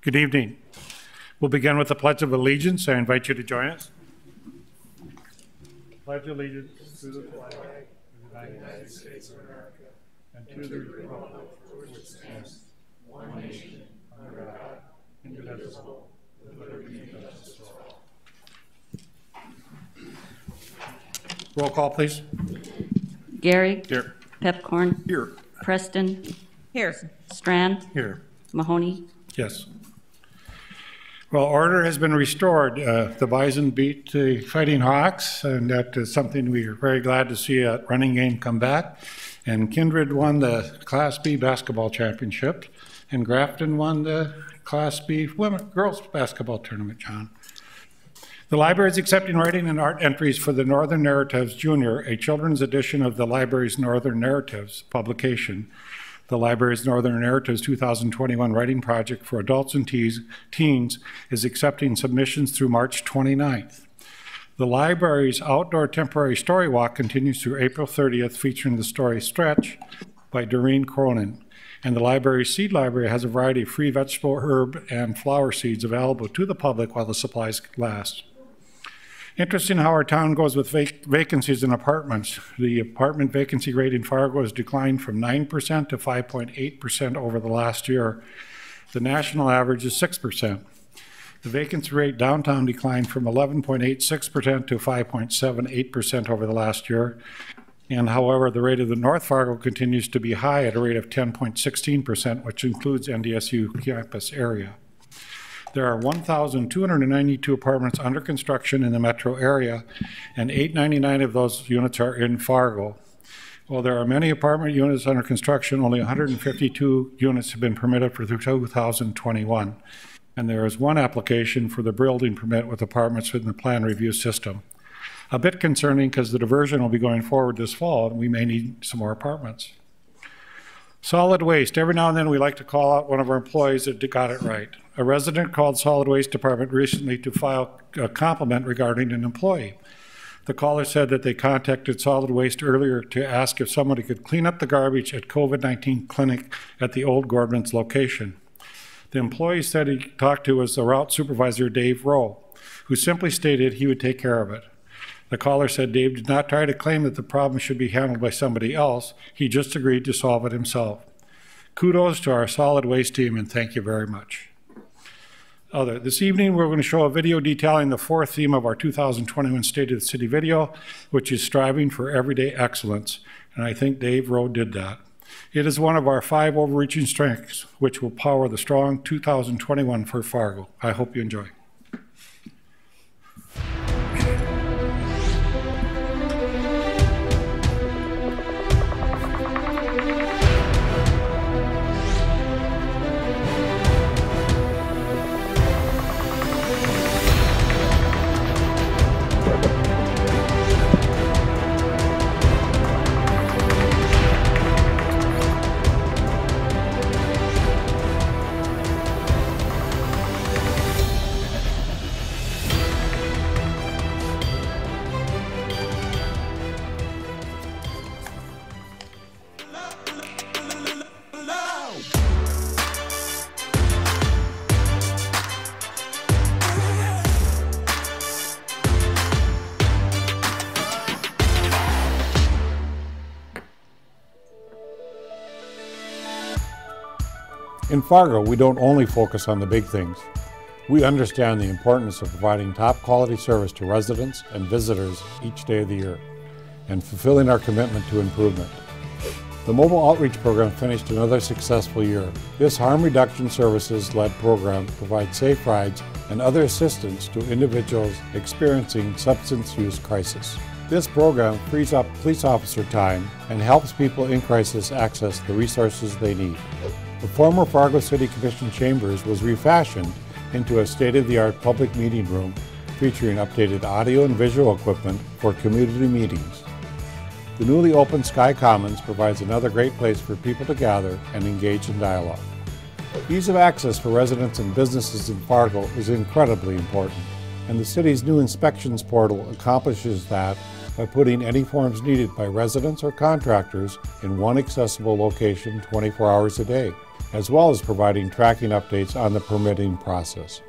Good evening. We'll begin with the Pledge of Allegiance. I invite you to join us. Pledge allegiance to the flag of the United States of America and to the republic for which it stands, one nation, under God, indivisible, with liberty and justice for all. Roll call, please. Gary. Here. Pepcorn. Here. Preston. Here. Strand. Here. Mahoney. Yes. Well, order has been restored. The Bison beat the Fighting Hawks, and that is something we are very glad to see a running game come back. And Kindred won the Class B basketball championship, and Grafton won the Class B girls basketball tournament, John. The library is accepting writing and art entries for the Northern Narratives Junior, a children's edition of the library's Northern Narratives publication. The library's Northern Narratives 2021 writing project for adults and teens is accepting submissions through March 29th. The library's outdoor temporary story walk continues through April 30th, featuring the story Stretch by Doreen Cronin. And the library's seed library has a variety of free vegetable, herb, and flower seeds available to the public while the supplies last. Interesting how our town goes with vacancies in apartments. The apartment vacancy rate in Fargo has declined from 9% to 5.8% over the last year. The national average is 6%. The vacancy rate downtown declined from 11.86% to 5.78% over the last year. And however, the rate of the North Fargo continues to be high at a rate of 10.16%, which includes NDSU campus area. There are 1,292 apartments under construction in the metro area, and 899 of those units are in Fargo. While there are many apartment units under construction, only 152 units have been permitted for 2021. And there is one application for the building permit with apartments within the plan review system. A bit concerning because the diversion will be going forward this fall, and we may need some more apartments. Solid waste. Every now and then we like to call out one of our employees that got it right. A resident called Solid Waste Department recently to file a compliment regarding an employee. The caller said that they contacted Solid Waste earlier to ask if somebody could clean up the garbage at COVID-19 clinic at the old Gordman's location. The employee said he talked to was the route supervisor, Dave Rowe, who simply stated he would take care of it. The caller said Dave did not try to claim that the problem should be handled by somebody else. He just agreed to solve it himself. Kudos to our solid waste team, and thank you very much. This evening, we're going to show a video detailing the fourth theme of our 2021 State of the City video, which is striving for everyday excellence. And I think Dave Rowe did that. It is one of our 5 overreaching strengths, which will power the strong 2021 for Fargo. I hope you enjoy. In Fargo, we don't only focus on the big things. We understand the importance of providing top quality service to residents and visitors each day of the year and fulfilling our commitment to improvement. The Mobile Outreach Program finished another successful year. This harm reduction services-led program provides safe rides and other assistance to individuals experiencing substance use crisis. This program frees up police officer time and helps people in crisis access the resources they need. The former Fargo City Commission Chambers was refashioned into a state-of-the-art public meeting room featuring updated audio and visual equipment for community meetings. The newly opened Sky Commons provides another great place for people to gather and engage in dialogue. Ease of access for residents and businesses in Fargo is incredibly important, and the city's new inspections portal accomplishes that by putting any forms needed by residents or contractors in one accessible location 24 hours a day. as well as providing tracking updates on the permitting process.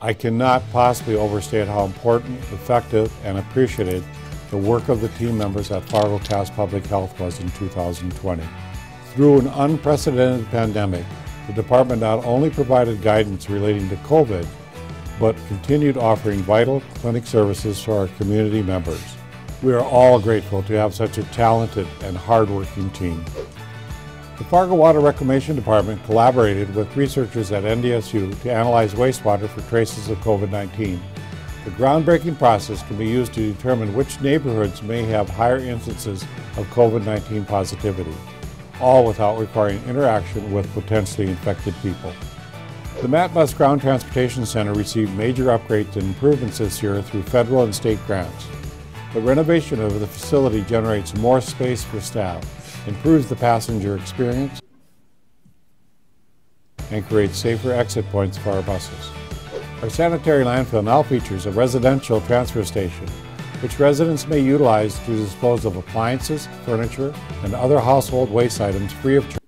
I cannot possibly overstate how important, effective, and appreciated the work of the team members at Fargo Cass Public Health was in 2020. Through an unprecedented pandemic, the department not only provided guidance relating to COVID, but continued offering vital clinic services to our community members. We are all grateful to have such a talented and hardworking team. The Fargo Water Reclamation Department collaborated with researchers at NDSU to analyze wastewater for traces of COVID-19. The groundbreaking process can be used to determine which neighborhoods may have higher instances of COVID-19 positivity, all without requiring interaction with potentially infected people. The Matt Bus Ground Transportation Center received major upgrades and improvements this year through federal and state grants. The renovation of the facility generates more space for staff, improves the passenger experience, and creates safer exit points for our buses. Our sanitary landfill now features a residential transfer station, which residents may utilize to dispose of appliances, furniture, and other household waste items free of charge.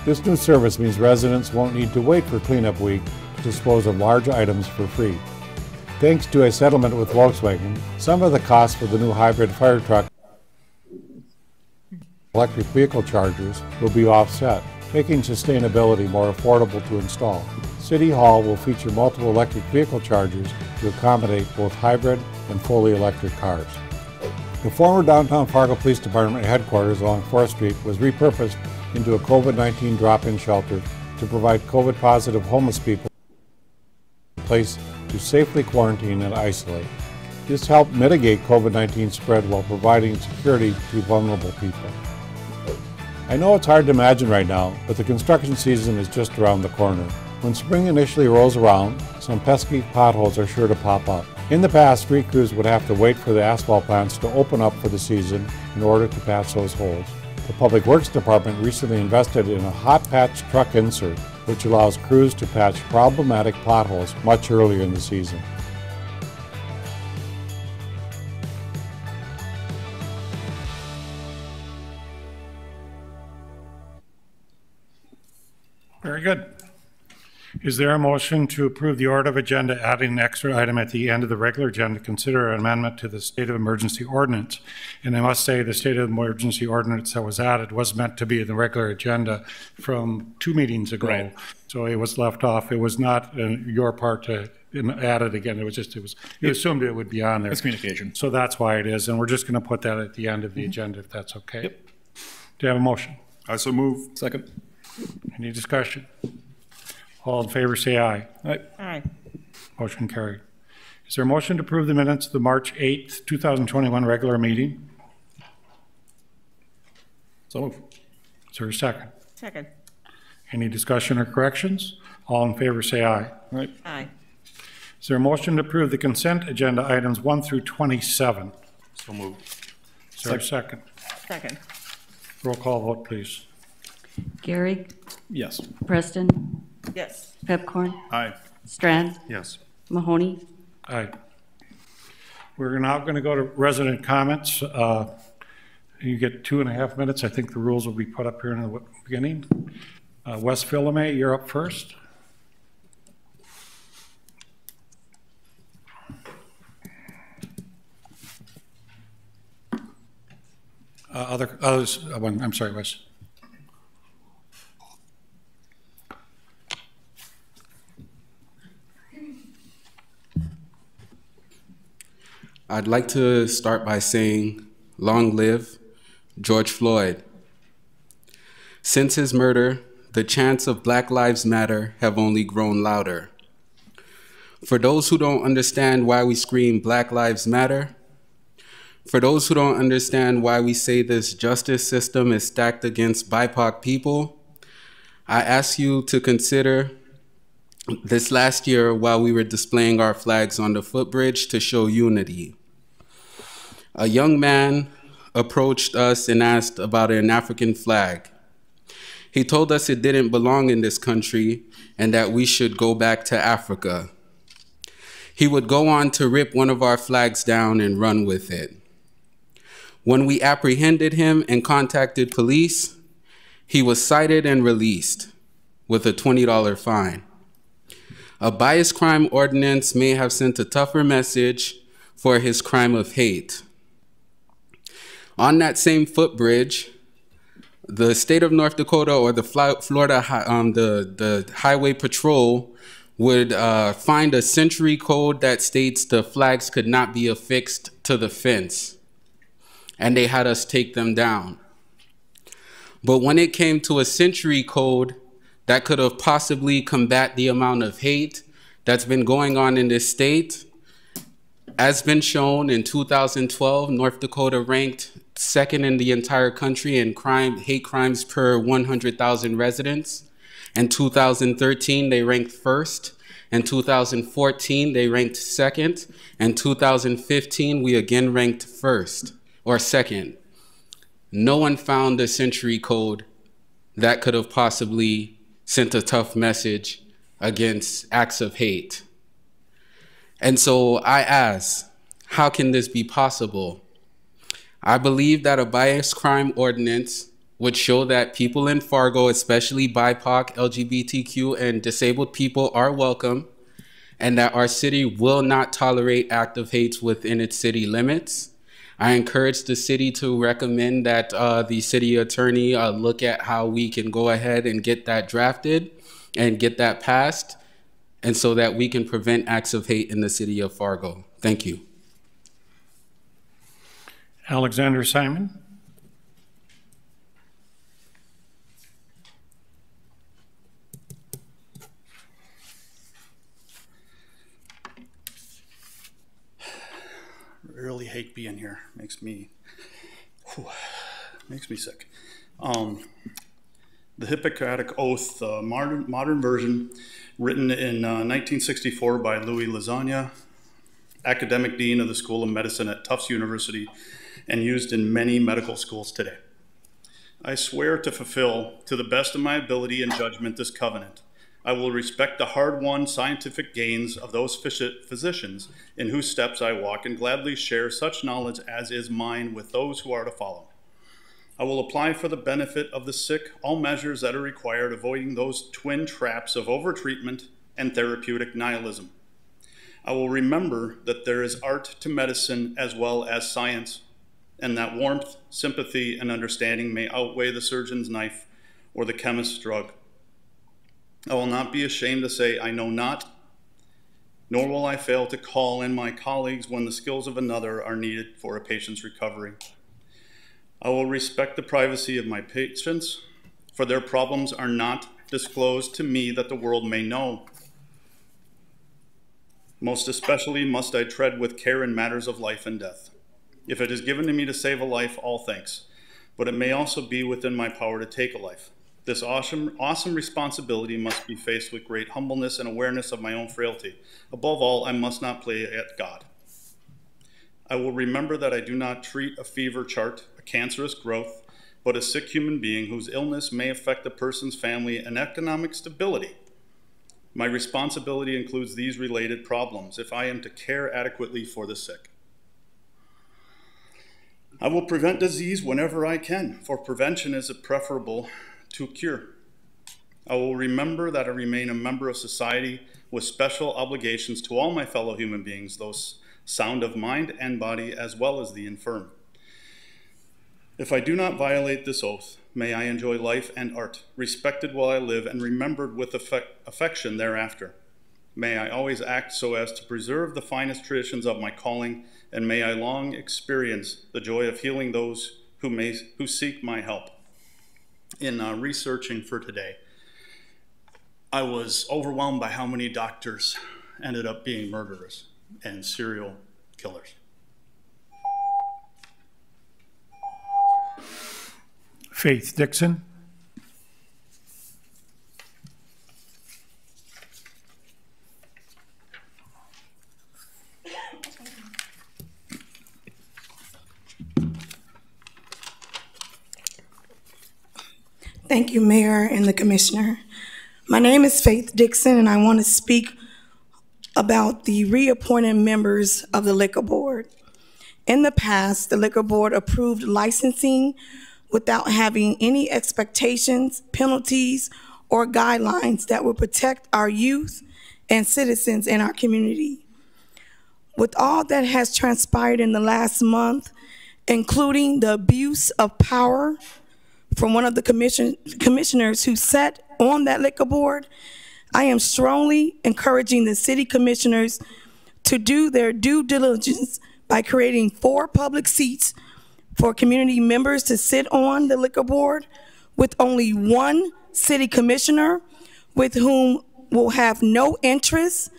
This new service means residents won't need to wait for cleanup week to dispose of large items for free. Thanks to a settlement with Volkswagen, some of the costs for the new hybrid fire truck electric vehicle chargers will be offset, making sustainability more affordable to install. City Hall will feature multiple electric vehicle chargers to accommodate both hybrid and fully electric cars. The former downtown Fargo Police Department headquarters along 4th Street was repurposed into a COVID-19 drop-in shelter to provide COVID-positive homeless people a place to safely quarantine and isolate. This helped mitigate COVID-19 spread while providing security to vulnerable people. I know it's hard to imagine right now, but the construction season is just around the corner. When spring initially rolls around, some pesky potholes are sure to pop up. In the past, street crews would have to wait for the asphalt plants to open up for the season in order to patch those holes. The Public Works Department recently invested in a hot patch truck insert, which allows crews to patch problematic potholes much earlier in the season. Very good. Is there a motion to approve the order of agenda adding an extra item at the end of the regular agenda to consider an amendment to the state of emergency ordinance? And I must say the state of emergency ordinance that was added was meant to be in the regular agenda from 2 meetings ago. Right. So it was left off. It was not your part to add it again. It was just, you assumed it would be on there. It's communication. So that's why it is. And we're just going to put that at the end of the agenda if that's okay. Yep. Do you have a motion? I so move. Second. Any discussion? All in favor say aye. Aye. Aye. Motion carried. Is there a motion to approve the minutes of the March 8th, 2021 regular meeting? So move. Is there a second? Second. Any discussion or corrections? All in favor say aye. Aye. Aye. Is there a motion to approve the consent agenda items 1 through 27? So move. Is there a second? Second. Roll call vote, please. Gary, Yes. Preston, Yes. Pepcorn, Aye. Strand, Yes. Mahoney. Aye. We're now going to go to resident comments. You get 2.5 minutes. I think the rules will be put up here in the beginning. Wes Filame, you're up first. Others, I'm sorry, Wes. I'd like to start by saying, long live George Floyd. Since his murder, the chants of Black Lives Matter have only grown louder. For those who don't understand why we scream Black Lives Matter, for those who don't understand why we say this justice system is stacked against BIPOC people, I ask you to consider this last year while we were displaying our flags on the footbridge to show unity. A young man approached us and asked about an African flag. He told us it didn't belong in this country and that we should go back to Africa. He would go on to rip one of our flags down and run with it. When we apprehended him and contacted police, he was cited and released. with a $20 fine. A bias crime ordinance may have sent a tougher message for his crime of hate. On that same footbridge, the state of North Dakota or the Florida, the Highway Patrol would find a century code that states the flags could not be affixed to the fence, and they had us take them down. But when it came to a century code that could have possibly combat the amount of hate that's been going on in this state, as been shown in 2012, North Dakota ranked second in the entire country in hate crimes per 100,000 residents. In 2013, they ranked first. In 2014, they ranked second. In 2015, we again ranked first or second. No one found a century code that could have possibly sent a tough message against acts of hate. And so I ask, how can this be possible? I believe that a bias crime ordinance would show that people in Fargo, especially BIPOC, LGBTQ, and disabled people are welcome, and that our city will not tolerate acts of hate within its city limits. I encourage the city to recommend that the city attorney look at how we can go ahead and get that drafted and get that passed, and so that we can prevent acts of hate in the city of Fargo. Thank you. Alexander Simon. Really hate being here. Makes me sick. The Hippocratic Oath, modern version, written in 1964 by Louis Lasagna, academic dean of the School of Medicine at Tufts University, and used in many medical schools today. I swear to fulfill, to the best of my ability and judgment, this covenant. I will respect the hard-won scientific gains of those physicians in whose steps I walk, and gladly share such knowledge as is mine with those who are to follow. I will apply for the benefit of the sick all measures that are required, avoiding those twin traps of overtreatment and therapeutic nihilism. I will remember that there is art to medicine as well as science, and that warmth, sympathy, and understanding may outweigh the surgeon's knife or the chemist's drug. I will not be ashamed to say I know not, nor will I fail to call in my colleagues when the skills of another are needed for a patient's recovery. I will respect the privacy of my patients, for their problems are not disclosed to me that the world may know. Most especially must I tread with care in matters of life and death. If it is given to me to save a life, all thanks, but it may also be within my power to take a life. This awesome responsibility must be faced with great humbleness and awareness of my own frailty. Above all, I must not play at God. I will remember that I do not treat a fever chart, a cancerous growth, but a sick human being whose illness may affect the person's family and economic stability. My responsibility includes these related problems if I am to care adequately for the sick. I will prevent disease whenever I can, for prevention is preferable to cure. I will remember that I remain a member of society with special obligations to all my fellow human beings, those sound of mind and body, as well as the infirm. If I do not violate this oath, may I enjoy life and art, respected while I live and remembered with affection thereafter. May I always act so as to preserve the finest traditions of my calling, and may I long experience the joy of healing those who seek my help. In researching for today, I was overwhelmed by how many doctors ended up being murderers and serial killers. Faith Dixon. Thank you, Mayor and the Commissioner. My name is Faith Dixon, and I want to speak about the reappointed members of the Liquor Board. In the past, the Liquor Board approved licensing without having any expectations, penalties, or guidelines that will protect our youth and citizens in our community. With all that has transpired in the last month, including the abuse of power from one of the commissioners who sat on that liquor board, I am strongly encouraging the city commissioners to do their due diligence by creating 4 public seats for community members to sit on the liquor board, with only 1 city commissioner with whom will have no interest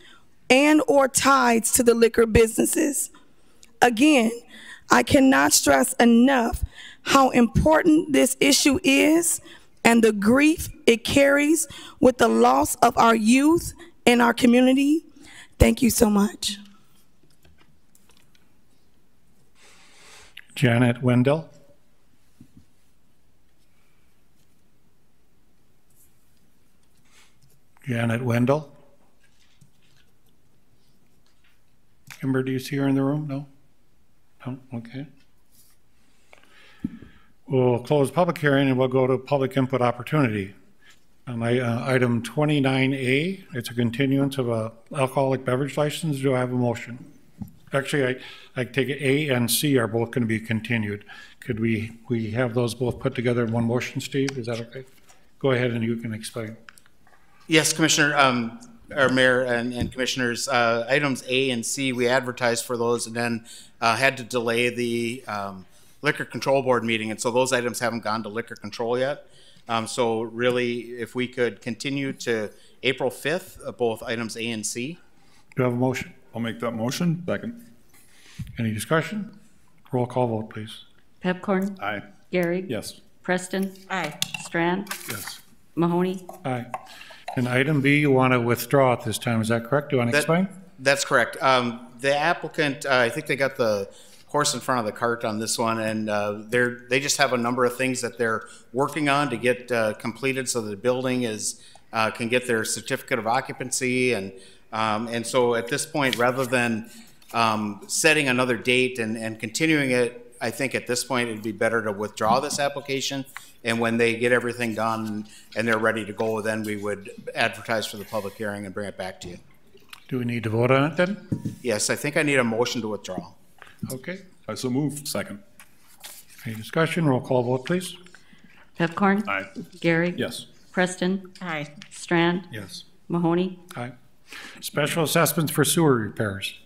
and or ties to the liquor businesses. Again, I cannot stress enough how important this issue is and the grief it carries with the loss of our youth in our community. Thank you so much. Janet Wendell. Janet Wendell. Kimber, do you see her in the room? No? No? Okay. We'll close public hearing and we'll go to public input opportunity. Item 29A, it's a continuance of a alcoholic beverage license. Do I have a motion? Actually, I take it A and C are both going to be continued. Could we have those both put together in one motion, Steve? Is that okay? Go ahead and you can explain. Yes, Commissioner, or Mayor and Commissioners, items A and C, we advertised for those and then had to delay the Liquor Control Board meeting, and so those items haven't gone to Liquor Control yet. So really, if we could continue to April 5th, both items A and C. Do you have a motion? I'll make that motion. Second. Any discussion? Roll call vote, please. Pepcorn? Aye. Gehrig? Yes. Preston? Aye. Strand? Yes. Mahoney? Aye. And item B, you want to withdraw at this time. Is that correct? Do you want to explain? That's correct. The applicant, I think they got the horse in front of the cart on this one, and they just have a number of things that they're working on to get completed so that the building is can get their certificate of occupancy, and so at this point, rather than setting another date and continuing it, I think at this point it'd be better to withdraw this application, and when they get everything done and they're ready to go, then we would advertise for the public hearing and bring it back to you. Do we need to vote on it then? Yes, I think I need a motion to withdraw. Okay. I so move. Second. Any discussion? Roll call vote, please. Pepcorn? Aye. Gehrig? Yes. Preston? Aye. Strand? Yes. Mahoney? Aye. Special assessments for sewer repairs.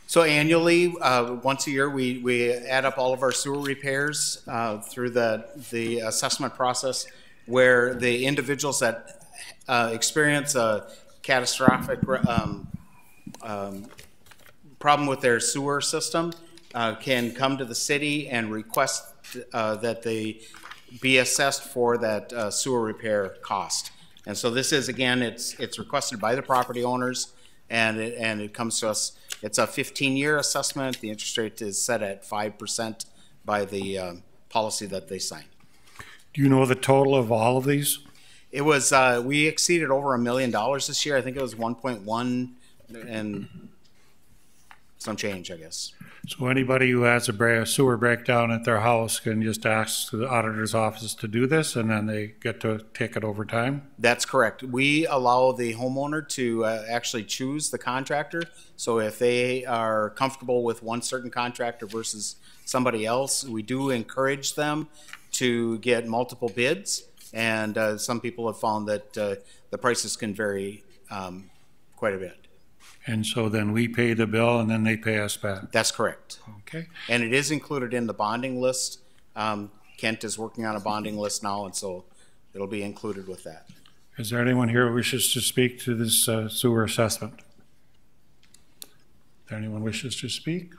So annually, once a year, we add up all of our sewer repairs through the assessment process, where the individuals that experience a catastrophic problem with their sewer system can come to the city and request that they be assessed for that sewer repair cost. And so this is, again, it's requested by the property owners, and it comes to us. It's a 15-year assessment. The interest rate is set at 5% by the policy that they sign. Do you know the total of all of these? It was, we exceeded over $1 million this year. I think it was 1.1 and some change, I guess. So anybody who has a sewer breakdown at their house can just ask the auditor's office to do this, and then they get to take it over time? That's correct. We allow the homeowner to actually choose the contractor. So if they are comfortable with one certain contractor versus somebody else, we do encourage them to get multiple bids. And some people have found that the prices can vary quite a bit. And so then we pay the bill and then they pay us back? That's correct. Okay. And it is included in the bonding list. Kent is working on a bonding list now, and so it'll be included with that. Is there anyone here who wishes to speak to this sewer assessment? Is there anyone wishes to speak?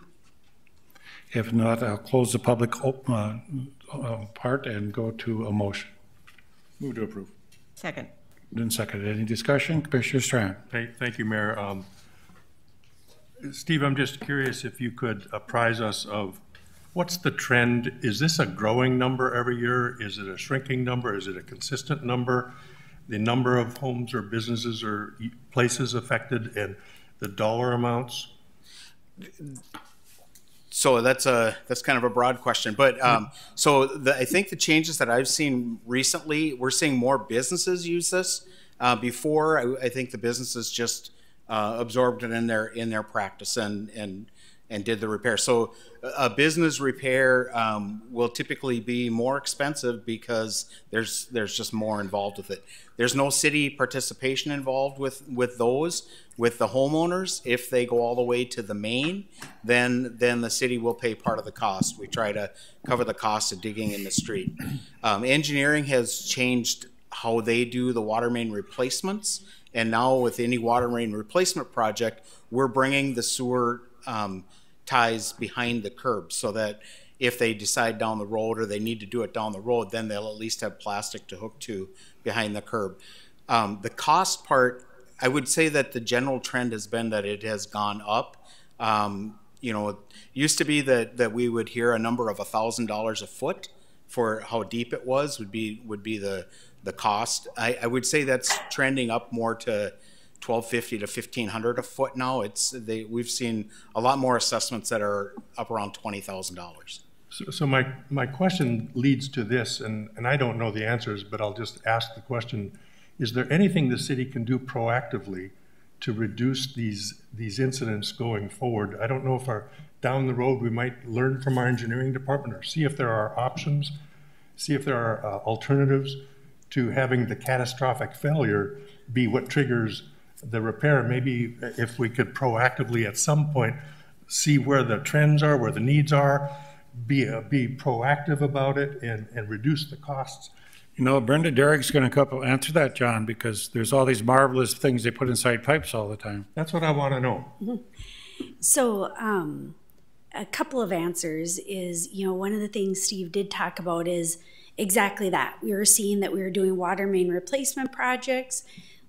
If not, I'll close the public part and go to a motion. Move to approve. Second. Then seconded. Any discussion? Commissioner Strand. Thank you, Mayor. Steve, I'm just curious if you could apprise us of what's the trend? Is this a growing number every year? Is it a shrinking number? Is it a consistent number? The number of homes or businesses or places affected and the dollar amounts? So that's kind of a broad question, but I think the changes that I've seen recently, we're seeing more businesses use this. Before, I think the businesses just absorbed it in their practice and did the repair. So a business repair will typically be more expensive because there's just more involved with it. There's no city participation involved with those. With the homeowners, if they go all the way to the main, then the city will pay part of the cost. We try to cover the cost of digging in the street. Engineering has changed how they do the water main replacements, and now with any water main replacement project, we're bringing the sewer ties behind the curb so that if they decide down the road or they need to do it down the road, then they'll at least have plastic to hook to behind the curb. The cost part, I would say that the general trend has been that it has gone up. You know, it used to be that we would hear a number of $1,000 a foot for how deep it was would be the cost. I would say that's trending up more to $1,250 to $1,500 a foot now. We've seen a lot more assessments that are up around $20,000. So my question leads to this, and I don't know the answers, but I'll just ask the question. Is there anything the city can do proactively to reduce these incidents going forward? I don't know if down the road we might learn from our engineering department or see if there are options, see if there are alternatives to having the catastrophic failure be what triggers the repair. Maybe if we could proactively at some point see where the trends are, where the needs are, be proactive about it and reduce the costs. You know, Brenda Derrick's going to answer that, John, because there's all these marvelous things they put inside pipes all the time. That's what I want to know. Mm-hmm. So a couple of answers is, you know, one of the things Steve did talk about is exactly that. We were seeing that we were doing water main replacement projects.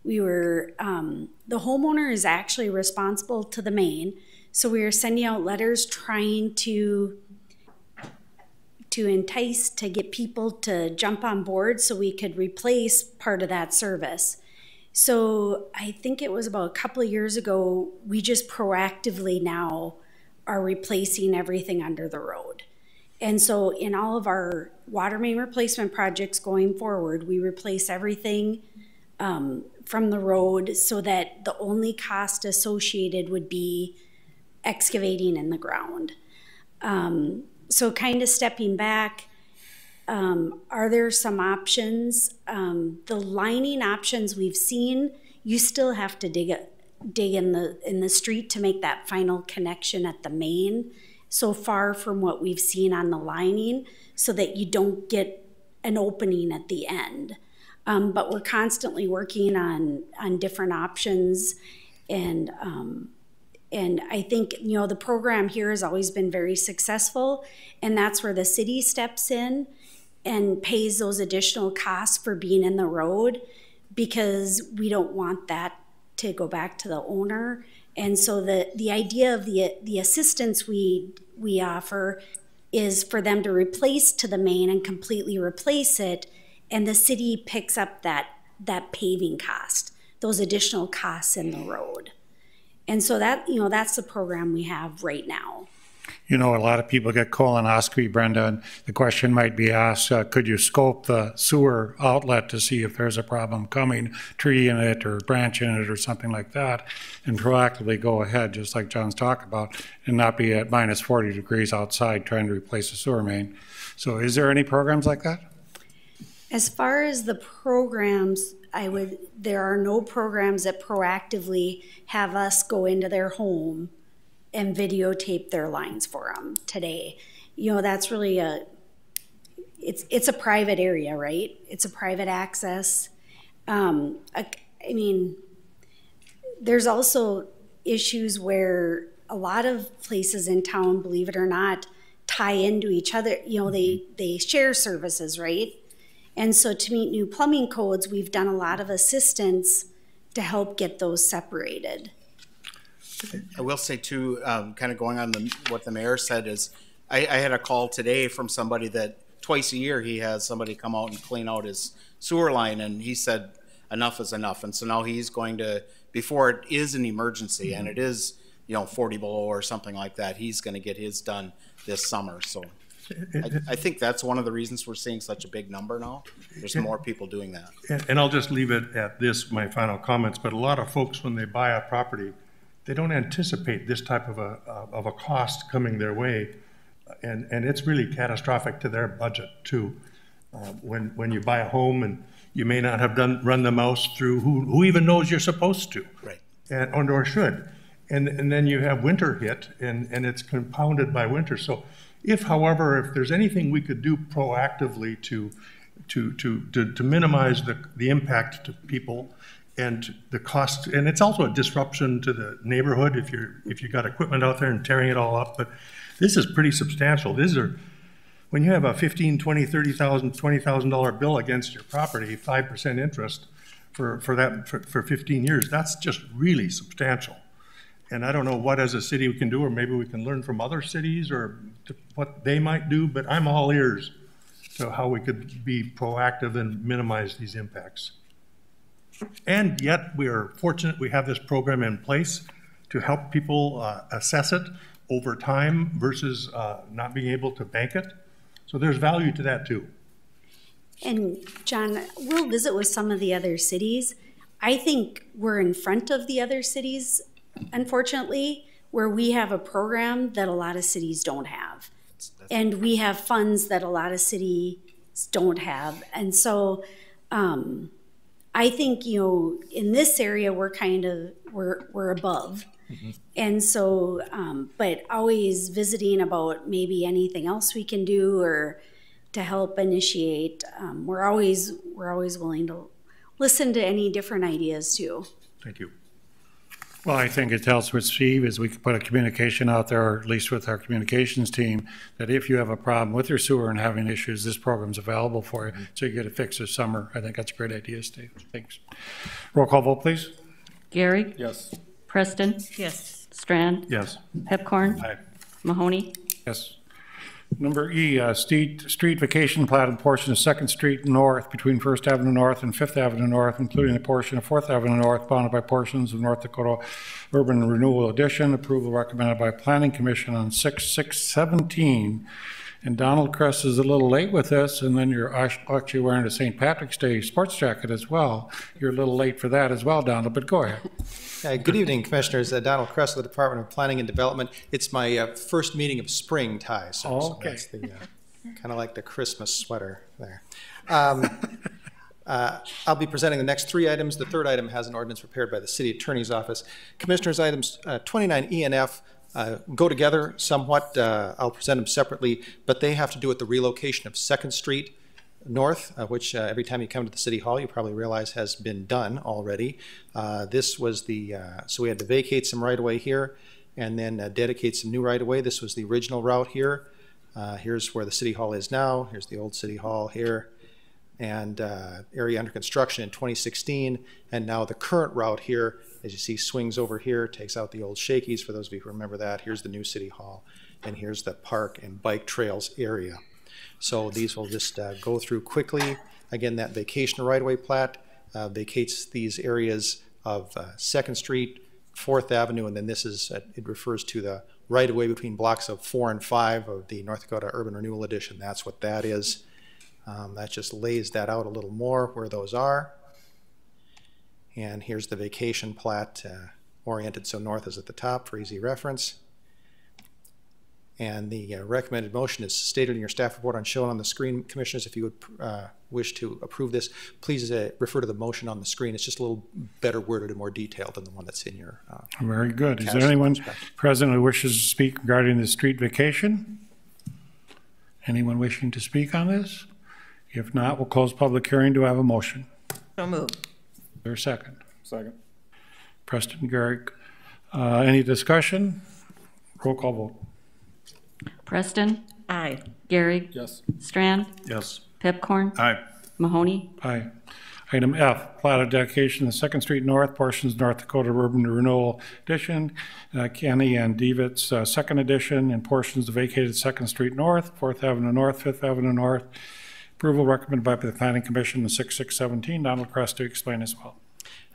We were, the homeowner is actually responsible to the main. So we were sending out letters trying to entice, to get people to jump on board so we could replace part of that service. So I think it was about a couple of years ago, we just proactively now are replacing everything under the road. And so in all of our water main replacement projects going forward, we replace everything from the road so that the only cost associated would be excavating in the ground. So kind of stepping back, are there some options? The lining options we've seen, you still have to dig in the street to make that final connection at the main, so far from what we've seen on the lining, so that you don't get an opening at the end. But we're constantly working on different options, and I think, you know, the program here has always been very successful, and that's where the city steps in and pays those additional costs for being in the road, because we don't want that to go back to the owner. And so the idea of the assistance we offer is for them to replace to the main and completely replace it, and the city picks up that paving cost, those additional costs in the road. And so that, you know, that's the program we have right now. You know, a lot of people get colonoscopy, Brenda, and the question might be asked, could you scope the sewer outlet to see if there's a problem coming, tree in it or branch in it or something like that, and proactively go ahead, just like John's talked about, and not be at minus 40 degrees outside trying to replace a sewer main. So is there any programs like that? As far as the programs, there are no programs that proactively have us go into their home and videotape their lines for them today. You know, that's really it's a private area, right? It's a private access. I mean, there's also issues where a lot of places in town, believe it or not, tie into each other. You know, they share services, right? And so to meet new plumbing codes, we've done a lot of assistance to help get those separated. I will say too, kind of going on what the mayor said is, I had a call today from somebody that twice a year he has somebody come out and clean out his sewer line, and he said enough is enough. And so now he's going to, before it is an emergency, and it is 40 below or something like that. He's going to get his done this summer. So I think that's one of the reasons we're seeing such a big number now. There's more people doing that. And I'll just leave it at this, my final comments, but a lot of folks, when they buy a property, they don't anticipate this type of a cost coming their way. And it's really catastrophic to their budget too. When you buy a home and you may not have run the mouse through who even knows you're supposed to. Right. Or should. And then you have winter hit and it's compounded by winter. So however, if there's anything we could do proactively to minimize the impact to people and the cost, and it's also a disruption to the neighborhood if you got equipment out there and tearing it all up, but this is pretty substantial. When you have a $15,000, $20,000, $20,000 bill against your property, 5% interest for 15 years, that's just really substantial. And I don't know what as a city we can do, or maybe we can learn from other cities or what they might do, but I'm all ears to how we could be proactive and minimize these impacts. And yet we are fortunate we have this program in place to help people assess it over time versus not being able to bank it. So there's value to that too. And John, we'll visit with some of the other cities. I think we're in front of the other cities, unfortunately, where we have a program that a lot of cities don't have. And we have funds that a lot of cities don't have. And so I think, in this area, we're above. Mm-hmm. And so, but always visiting about maybe anything else we can do or to help initiate. We're always willing to listen to any different ideas too. Thank you. Well, I think it helps with Steve is we could put a communication out there, or at least with our communications team, that if you have a problem with your sewer and having issues, this program's available for you, so you get it fixed this summer. I think that's a great idea, Steve. Thanks. Roll call vote, please. Gary. Yes. Preston. Yes. Strand. Yes. Pepcorn. Aye. Mahoney. Yes. Number E, street vacation platted portion of 2nd Street North between 1st Avenue North and 5th Avenue North, including a portion of 4th Avenue North bounded by portions of North Dakota Urban Renewal Edition. Approval recommended by Planning Commission on 6/6/17. And Donald Kress is a little late with this, and then you're actually wearing a St. Patrick's Day sports jacket as well. You're a little late for that as well, Donald, but go ahead. Good evening, Commissioners. Donald Kress with the Department of Planning and Development. It's my first meeting of spring tie, so, okay. So that's kind of like the Christmas sweater there. I'll be presenting the next 3 items. The 3rd item has an ordinance prepared by the City Attorney's Office. Commissioners, items 29E and F go together somewhat. I'll present them separately, but they have to do with the relocation of 2nd Street North, which every time you come to the City Hall, you probably realize has been done already. This was so we had to vacate some right-of-way here and then dedicate some new right-of-way. This was the original route here. Here's where the City Hall is now. Here's the old City Hall here. And area under construction in 2016. And now the current route here, as you see, swings over here, takes out the old Shakey's, for those of you who remember that. Here's the new City Hall. And here's the park and bike trails area. So these will just go through quickly. Again, that vacation right-of-way plat vacates these areas of 2nd Street, 4th Avenue, and then this is, it refers to the right-of-way between blocks of 4 and 5 of the North Dakota Urban Renewal Edition. That's what that is. That just lays that out a little more where those are. And here's the vacation plat oriented so north is at the top for easy reference. And the recommended motion is stated in your staff report shown on the screen. Commissioners, if you would wish to approve this, please refer to the motion on the screen. It's just a little better worded and more detailed than the one that's in your Very good. Is there anyone present who wishes to speak regarding the street vacation? Anyone wishing to speak on this? If not, we'll close public hearing. Do I have a motion? So moved. Is there a second? Second. Preston Garrick. Any discussion? Roll call vote. Preston. Aye. Gary. Yes. Strand. Yes. Pepcorn. Aye. Mahoney. Aye. Item F, plat of dedication of 2nd Street North, portions North Dakota Urban Renewal Edition, Kenny and Devitt's 2nd edition, and portions of vacated 2nd Street North, 4th Avenue North, 5th Avenue North. Approval recommended by the Planning Commission in 6/6/17. Donald Kress to explain as well.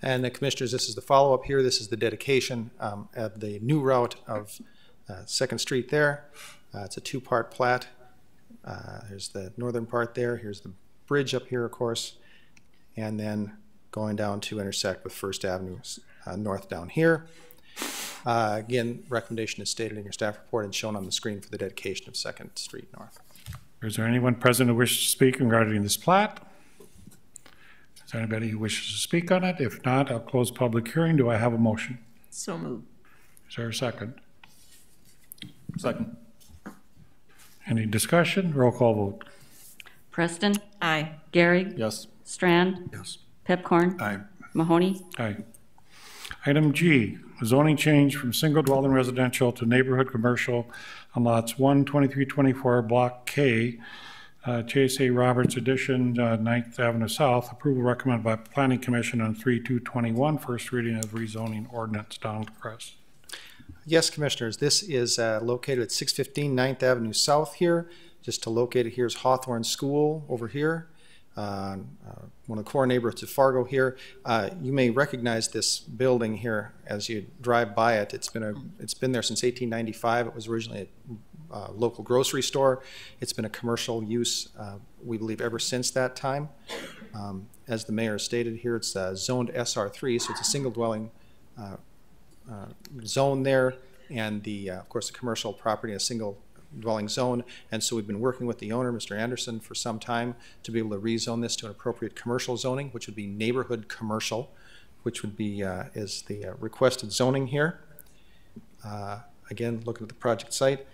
And the commissioners, this is the follow-up here. This is the dedication of the new route of 2nd Street there. It's a two-part plat. There's the northern part there. Here's the bridge up here, of course, and then going down to intersect with 1st Avenue North down here. Again, recommendation is stated in your staff report and shown on the screen for the dedication of 2nd Street North. Is there anyone present who wishes to speak regarding this plat? Is there anybody who wishes to speak on it? If not, I'll close public hearing. Do I have a motion? So moved. Is there a second? Second. Any discussion? Roll call vote. Preston? Aye. Gary? Yes. Strand? Yes. Pipcorn? Aye. Mahoney? Aye. Item G, zoning change from single dwelling residential to neighborhood commercial on lots 1, 23, 24, Block K, J.S.A. Roberts Edition, 9th Avenue South. Approval recommended by Planning Commission on 3/2/21. First reading of rezoning ordinance. Donald Crest. Yes, Commissioners, this is located at 615 9th Avenue South here. Just to locate it, here's Hawthorne School over here. One of the core neighborhoods of Fargo here. You may recognize this building here as you drive by it. It's been there since 1895. It was originally a local grocery store. It's been a commercial use, we believe, ever since that time. As the mayor stated here, it's zoned SR3, so it's a single dwelling zone there, and of course the commercial property, a single dwelling zone. And so we've been working with the owner, Mr. Anderson, for some time to be able to rezone this to an appropriate commercial zoning, which would be neighborhood commercial, which would be is the requested zoning here. Again, looking at the project site,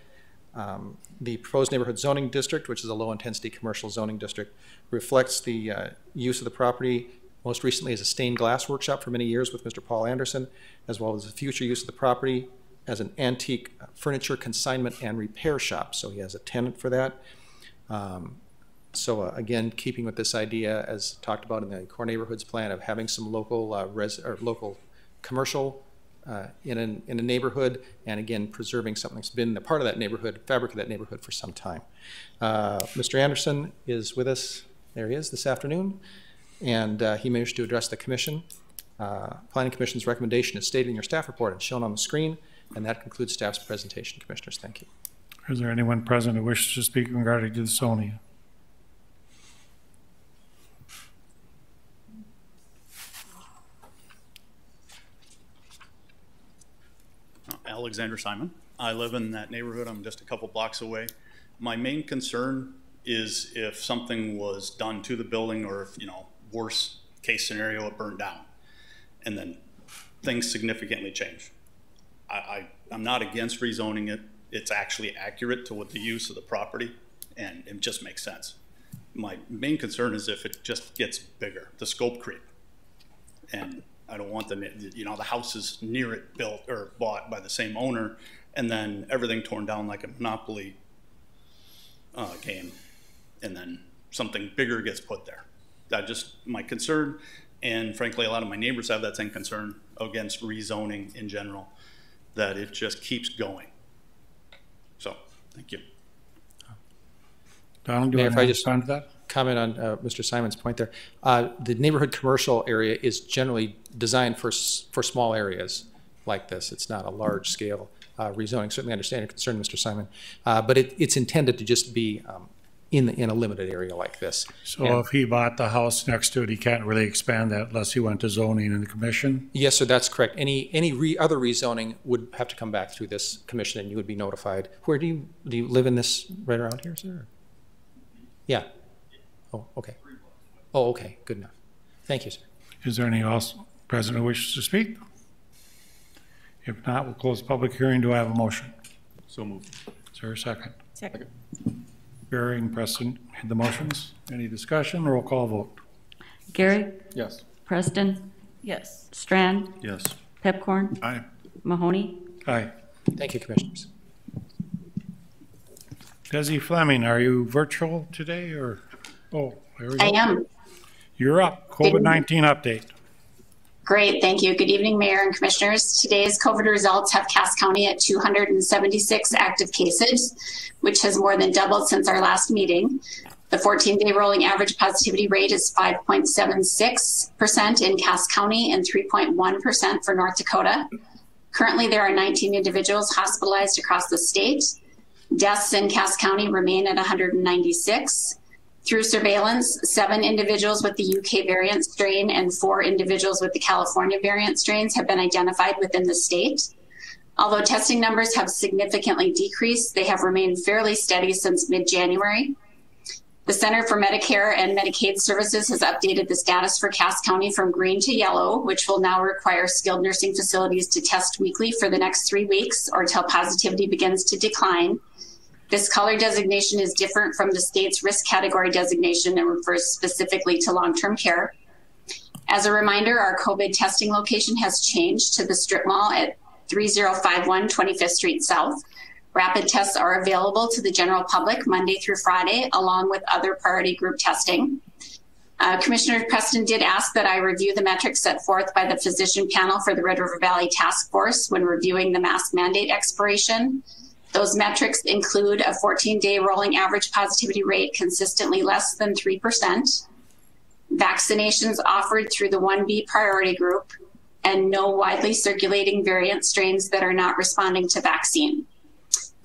the proposed neighborhood zoning district, which is a low-intensity commercial zoning district, reflects the use of the property most recently as a stained glass workshop for many years with Mr. Paul Anderson, as well as the future use of the property as an antique furniture consignment and repair shop. So he has a tenant for that. Again, keeping with this idea as talked about in the core neighborhoods plan of having some local local commercial in a neighborhood, and again preserving something that's been a part of that neighborhood, fabric of that neighborhood for some time. Mr. Anderson is with us. There he is this afternoon, and he managed to address the commission. Planning Commission's recommendation is stated in your staff report and shown on the screen. And that concludes staff's presentation, Commissioners. Thank you. Is there anyone present who wishes to speak regarding the zoning? Alexander Simon. I live in that neighborhood. I'm just a couple blocks away. My main concern is if something was done to the building, or if, worst case scenario, it burned down and then things significantly change. I'm not against rezoning it. It's actually accurate to what the use of the property, and it just makes sense. My main concern is if it just gets bigger, the scope creep. And I don't want the houses near it built or bought by the same owner, and then everything torn down like a Monopoly game, and then something bigger gets put there. That's just my concern, and frankly, a lot of my neighbors have that same concern against rezoning in general, that it just keeps going. So, thank you. Donald, do you want to respond to that? Comment on Mr. Simon's point there. The neighborhood commercial area is generally designed for small areas like this. It's not a large scale rezoning. Certainly understand your concern, Mr. Simon, but it's intended to just be in a limited area like this. So if he bought the house next to it, he can't really expand that unless he went to zoning and the commission? Yes, sir, that's correct. Any other rezoning would have to come back through this commission, and you would be notified. Where do you live in this, right around here, sir? Yeah. Oh, okay. Oh, okay, good enough. Thank you, sir. Is there any else present who wishes to speak? If not, we'll close the public hearing. Do I have a motion? So moved. Is there a second? Second. Barry and Preston made the motions. Any discussion? Roll call vote. Gary? Yes. Preston? Yes. Strand? Yes. Pipcorn? Aye. Mahoney? Aye. Thank you, Commissioners. Desi Fleming, are you virtual today or? Oh, there we go. I am. You're up. COVID-19 update. Great, thank you. Good evening, Mayor and Commissioners. Today's COVID results have Cass County at 276 active cases, which has more than doubled since our last meeting. The 14-day rolling average positivity rate is 5.76% in Cass County and 3.1% for North Dakota. Currently, there are 19 individuals hospitalized across the state. Deaths in Cass County remain at 196. Through surveillance, 7 individuals with the UK variant strain and 4 individuals with the California variant strains have been identified within the state. Although testing numbers have significantly decreased, they have remained fairly steady since mid-January. The Center for Medicare and Medicaid Services has updated the status for Cass County from green to yellow, which will now require skilled nursing facilities to test weekly for the next 3 weeks or till positivity begins to decline. This color designation is different from the state's risk category designation and refers specifically to long-term care. As a reminder, our COVID testing location has changed to the strip mall at 3051 25th Street South. Rapid tests are available to the general public Monday through Friday, along with other priority group testing. Commissioner Preston did ask that I review the metrics set forth by the physician panel for the Red River Valley Task Force when reviewing the mask mandate expiration. Those metrics include a 14-day rolling average positivity rate consistently less than 3%, vaccinations offered through the 1B priority group, and no widely circulating variant strains that are not responding to vaccine.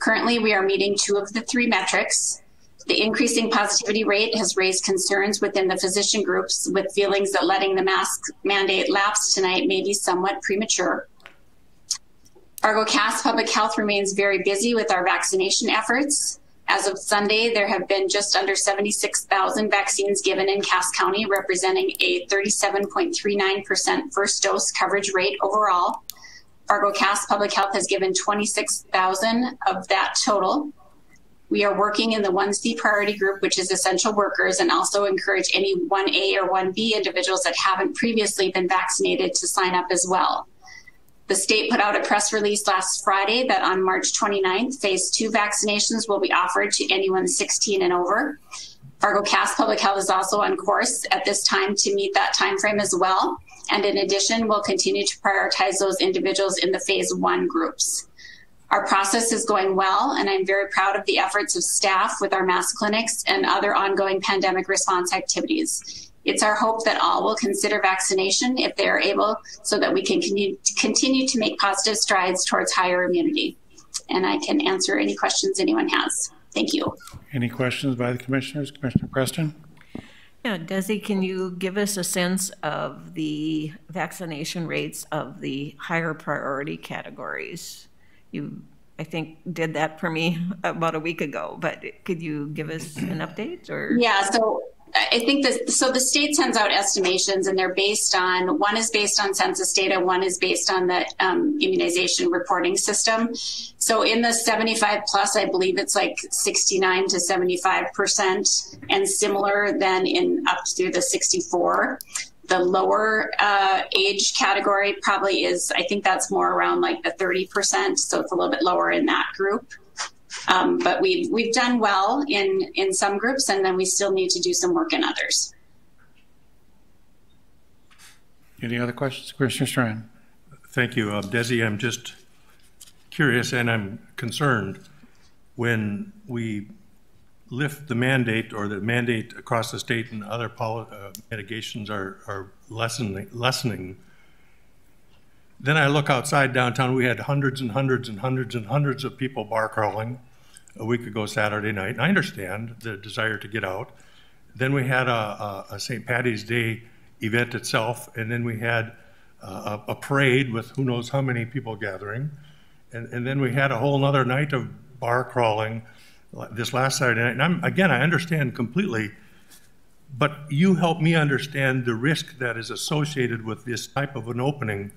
Currently, we are meeting 2 of the 3 metrics. The increasing positivity rate has raised concerns within the physician groups with feelings that letting the mask mandate lapse tonight may be somewhat premature. Fargo Cass Public Health remains very busy with our vaccination efforts. As of Sunday, there have been just under 76,000 vaccines given in Cass County, representing a 37.39% first dose coverage rate overall. Fargo Cass Public Health has given 26,000 of that total. We are working in the 1C priority group, which is essential workers, and also encourage any 1A or 1B individuals that haven't previously been vaccinated to sign up as well. The state put out a press release last Friday that on March 29th, phase 2 vaccinations will be offered to anyone 16 and over. Fargo Cass Public Health is also on course at this time to meet that time frame as well. And in addition, we'll continue to prioritize those individuals in the phase 1 groups. Our process is going well, and I'm very proud of the efforts of staff with our mass clinics and other ongoing pandemic response activities. It's our hope that all will consider vaccination if they are able, so that we can continue to make positive strides towards higher immunity. And I can answer any questions anyone has. Thank you. Any questions by the commissioners? Commissioner Preston? Yeah, Desi, can you give us a sense of the vaccination rates of the higher priority categories? You, I think, did that for me about a week ago, but could you give us an update? Or yeah, so I think the state sends out estimations, and they're based on, one is based on census data, one is based on the immunization reporting system. So in the 75 plus, I believe it's like 69 to 75%, and similar then in up through the 64. The lower age category probably is, I think that's more around like the 30%, so it's a little bit lower in that group. But we've done well in some groups, and then we still need to do some work in others. Any other questions? Commissioner Strand? Thank you. Desi, I'm just curious and I'm concerned when we lift the mandate, or the mandate across the state and other mitigations are lessening. Then I look outside downtown. We had hundreds and hundreds and hundreds and hundreds of people bar crawling a week ago Saturday night. And I understand the desire to get out. Then we had a St. Patty's Day event itself, and then we had a parade with who knows how many people gathering. And then we had a whole nother night of bar crawling this last Saturday night. And I understand completely, but you help me understand the risk that is associated with this type of an opening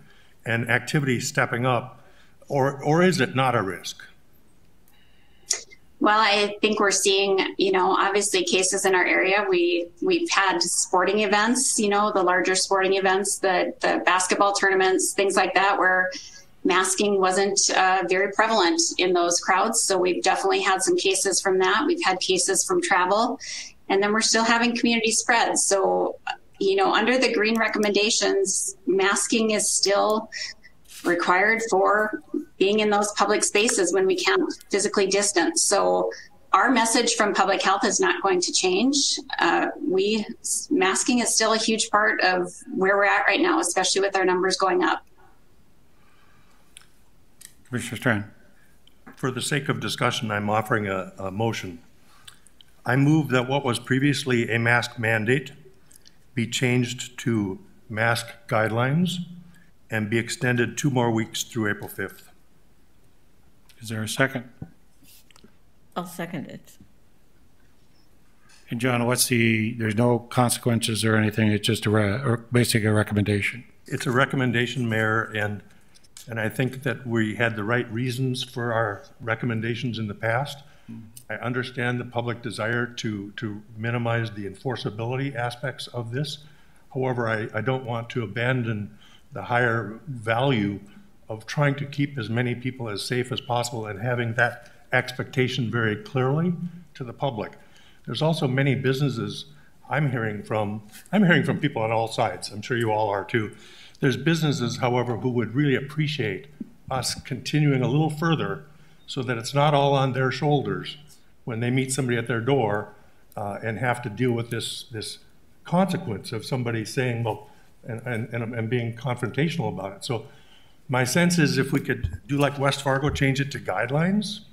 and activity stepping up, or is it not a risk? Well, I think we're seeing, obviously cases in our area. We've had sporting events, the larger sporting events, the basketball tournaments, things like that, where masking wasn't very prevalent in those crowds. So we've definitely had some cases from that. We've had cases from travel, and then we're still having community spread. So, under the green recommendations, masking is still required for being in those public spaces when we can't physically distance. So Our message from public health is not going to change. Masking is still a huge part of where we're at right now, especially with our numbers going up. Commissioner Strand. For the sake of discussion, I'm offering a motion. I move that what was previously a mask mandate be changed to mask guidelines and be extended 2 more weeks through April 5th. Is there a second? I'll second it. And John, there's no consequences or anything, it's just basically a recommendation. It's a recommendation, Mayor, and I think that we had the right reasons for our recommendations in the past. I understand the public desire to minimize the enforceability aspects of this. However, I don't want to abandon the higher value of trying to keep as many people as safe as possible and having that expectation very clearly to the public. There's also many businesses I'm hearing from people on all sides. I'm sure you all are too. There's businesses, however, who would really appreciate us continuing a little further so that it's not all on their shoulders when they meet somebody at their door and have to deal with this consequence of somebody saying, well, and being confrontational about it. So my sense is if we could do like West Fargo, change it to guidelines,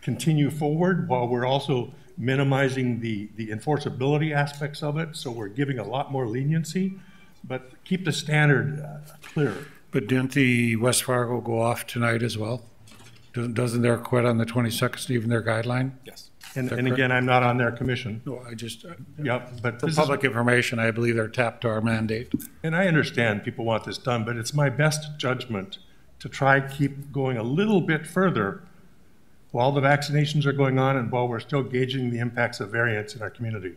continue forward while we're also minimizing the enforceability aspects of it. So we're giving a lot more leniency, but keep the standard clear. But didn't the West Fargo go off tonight as well? Doesn't their quit on the 22nd, even their guideline? Yes. And again, I'm not on their commission. No, I just, but for public information, I believe they're tapped to our mandate. And I understand people want this done, but it's my best judgment to try keep going a little bit further while the vaccinations are going on and while we're still gauging the impacts of variants in our community.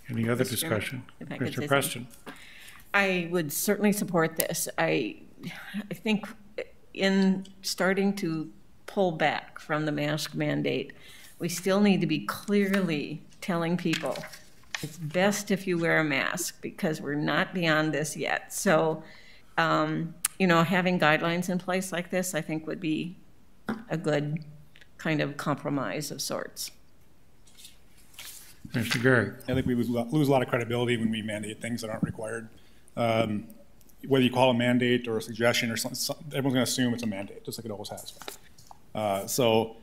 Any other discussion? Mr. Preston. I would certainly support this. I think in starting to pull back from the mask mandate, we still need to be clearly telling people it's best if you wear a mask because we're not beyond this yet. So, you know, having guidelines in place like this, I think would be a good kind of compromise of sorts. Mr. Gary. I think we lose a lot of credibility when we mandate things that aren't required. Whether you call it a mandate or a suggestion or something, everyone's going to assume it's a mandate, just like it always has. So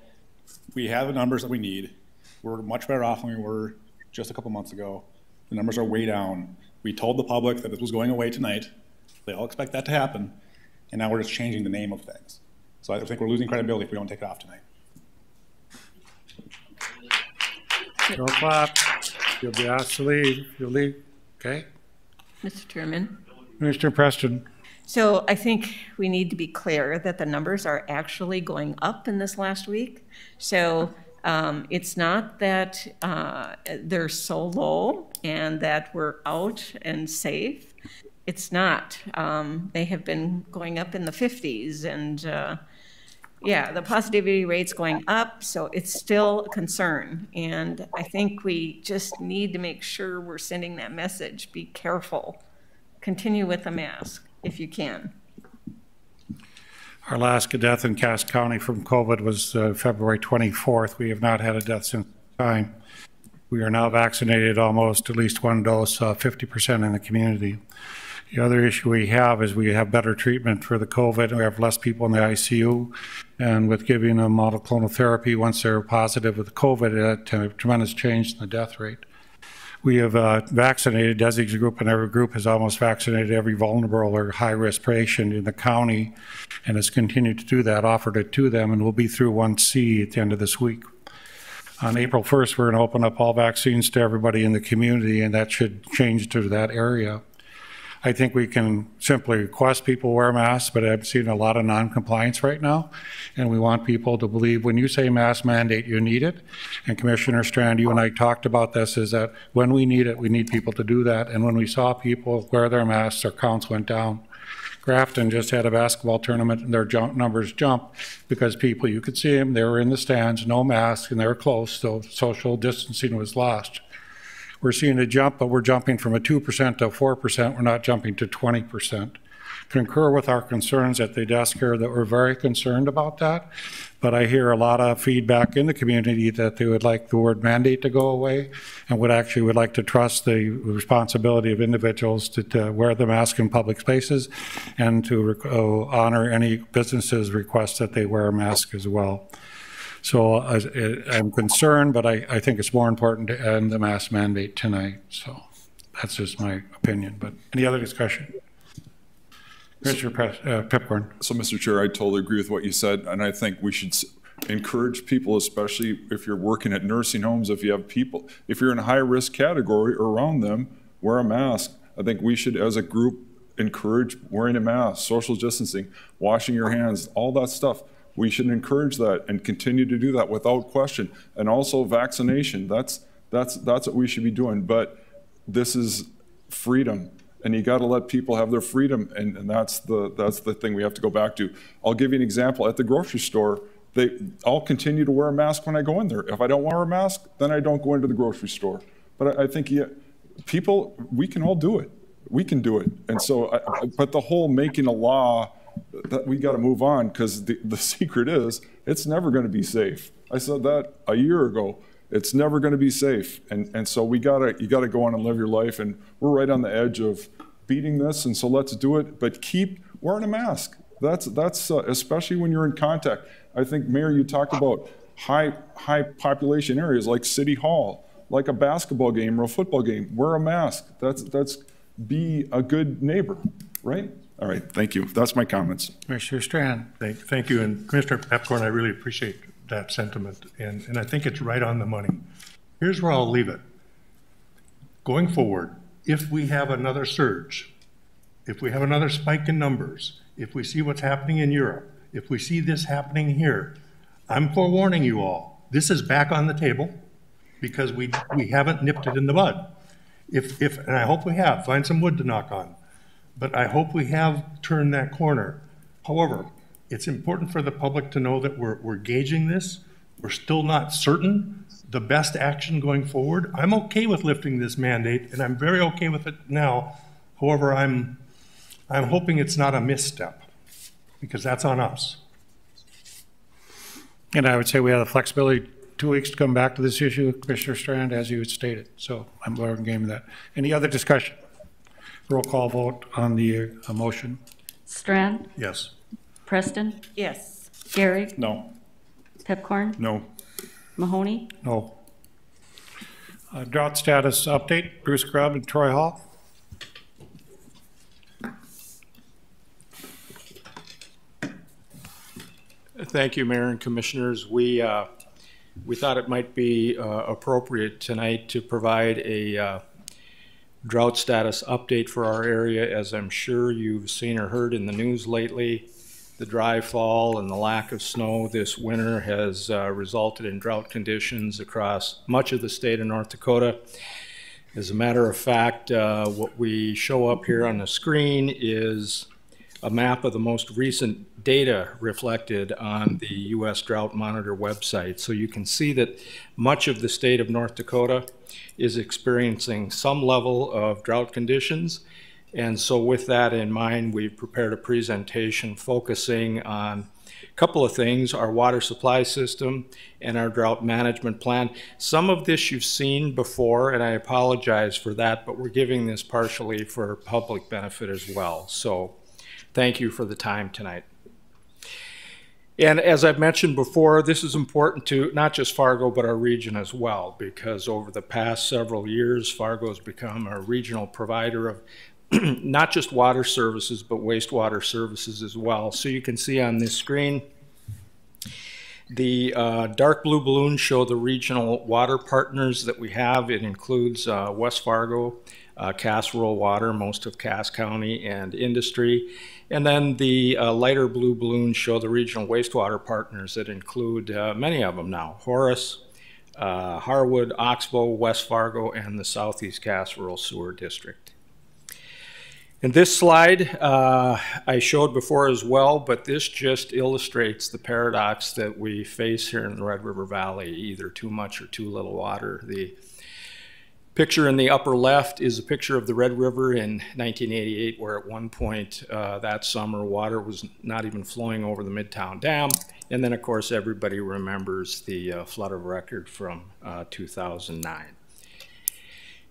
we have the numbers that we need. We're much better off than we were just a couple months ago. The numbers are way down. We told the public that this was going away tonight. They all expect that to happen. And now we're just changing the name of things. So I think we're losing credibility if we don't take it off tonight. No clap. You'll be asked to leave. You'll leave. Okay. Mr. Chairman. Mr. Preston. So I think we need to be clear that the numbers are actually going up in this last week. So it's not that they're so low and that we're out and safe. It's not. They have been going up in the 50s and yeah, the positivity rate's going up, so it's still a concern. And I think we just need to make sure we're sending that message. Be careful. Continue with the mask if you can. Our last death in Cass County from COVID was February 24th. We have not had a death since that time. We are now vaccinated almost at least one dose, 50% in the community. The other issue we have is we have better treatment for the COVID. We have less people in the ICU. And with giving them monoclonal therapy, once they're positive with COVID, a tremendous change in the death rate. We have vaccinated, Desi's group and every group has almost vaccinated every vulnerable or high-risk patient in the county and has continued to do that, offered it to them, and we'll be through 1C at the end of this week. On April 1st, we're going to open up all vaccines to everybody in the community, and that should change to that area. I think we can simply request people wear masks, but I'm seeing a lot of non-compliance right now. And we want people to believe when you say mask mandate, you need it. And Commissioner Strand, you and I talked about this, is that when we need it, we need people to do that. And when we saw people wear their masks, their counts went down. Grafton just had a basketball tournament and their numbers jumped because people, you could see them, they were in the stands, no masks, and they were close, so social distancing was lost. We're seeing a jump, but we're jumping from a 2% to 4%. We're not jumping to 20%. concur with our concerns at the desk here that we're very concerned about that. But I hear a lot of feedback in the community that they would like the word mandate to go away and would like to trust the responsibility of individuals to wear the mask in public spaces and to honor any businesses' request that they wear a mask as well. So I'm concerned, but I think it's more important to end the mask mandate tonight. So that's just my opinion. But any other discussion? Commissioner Pipcorn. So, Mr. Chair, I totally agree with what you said, and I think we should encourage people, especially if you're working at nursing homes, if you have people, if you're in a high-risk category or around them, wear a mask. I think we should, as a group, encourage wearing a mask, social distancing, washing your hands, all that stuff. We should encourage that and continue to do that without question. And also vaccination, that's what we should be doing. But this is freedom, and you got to let people have their freedom, and that's the thing we have to go back to. I'll give you an example. At the grocery store, I'll continue to wear a mask when I go in there. If I don't wear a mask, then I don't go into the grocery store. But I think people, we can all do it. We can do it. And so, but the whole making a law, that we got to move on, because the secret is it's never going to be safe. I said that a year ago. It's never going to be safe, and so you got to go on and live your life. And we're right on the edge of beating this, and so let's do it. But keep wearing a mask. That's especially when you're in contact. I think, Mayor, you talked about high population areas like City Hall, like a basketball game or a football game. Wear a mask. That's be a good neighbor, right? All right, thank you. That's my comments. Commissioner Strand. Thank you, and Commissioner Pepcorn, I really appreciate that sentiment, and I think it's right on the money. Here's where I'll leave it. Going forward, if we have another surge, if we have another spike in numbers, if we see what's happening in Europe, if we see this happening here, I'm forewarning you all, this is back on the table because we haven't nipped it in the bud. And I hope we have, find some wood to knock on. But I hope we have turned that corner. However, it's important for the public to know that we're gauging this. We're still not certain the best action going forward. I'm okay with lifting this mandate, and I'm very okay with it now. However, I'm hoping it's not a misstep, because that's on us. And I would say we have the flexibility 2 weeks to come back to this issue, Commissioner Strand, as you had stated. So I'm more in game with that. Any other discussion? Roll call vote on the motion. Strand? Yes. Preston? Yes. Gary? No. Pipcorn? No. Mahoney? No. Drought status update, Bruce Grubb and Troy Hall. Thank you, Mayor and Commissioners. We thought it might be appropriate tonight to provide a drought status update for our area. As I'm sure you've seen or heard in the news lately, the dry fall and the lack of snow this winter has resulted in drought conditions across much of the state of North Dakota. As a matter of fact, what we show up here on the screen is a map of the most recent data reflected on the U.S. Drought Monitor website. So you can see that much of the state of North Dakota is experiencing some level of drought conditions. And so with that in mind, we've prepared a presentation focusing on a couple of things: our water supply system and our drought management plan. Some of this you've seen before, and I apologize for that, but we're giving this partially for public benefit as well. So thank you for the time tonight. And as I've mentioned before, this is important to not just Fargo, but our region as well, because over the past several years, Fargo has become a regional provider of not just water services, but wastewater services as well. So you can see on this screen, the dark blue balloons show the regional water partners that we have. It includes West Fargo, Cass Rural Water, most of Cass County, and Industry. And then the lighter blue balloons show the regional wastewater partners that include many of them now: Horace, Harwood, Oxbow, West Fargo, and the Southeast Cass Rural Sewer District. And this slide I showed before as well, but this just illustrates the paradox that we face here in the Red River Valley: either too much or too little water. Picture in the upper left is a picture of the Red River in 1988, where at one point that summer water was not even flowing over the Midtown Dam. And then, of course, everybody remembers the flood of record from 2009.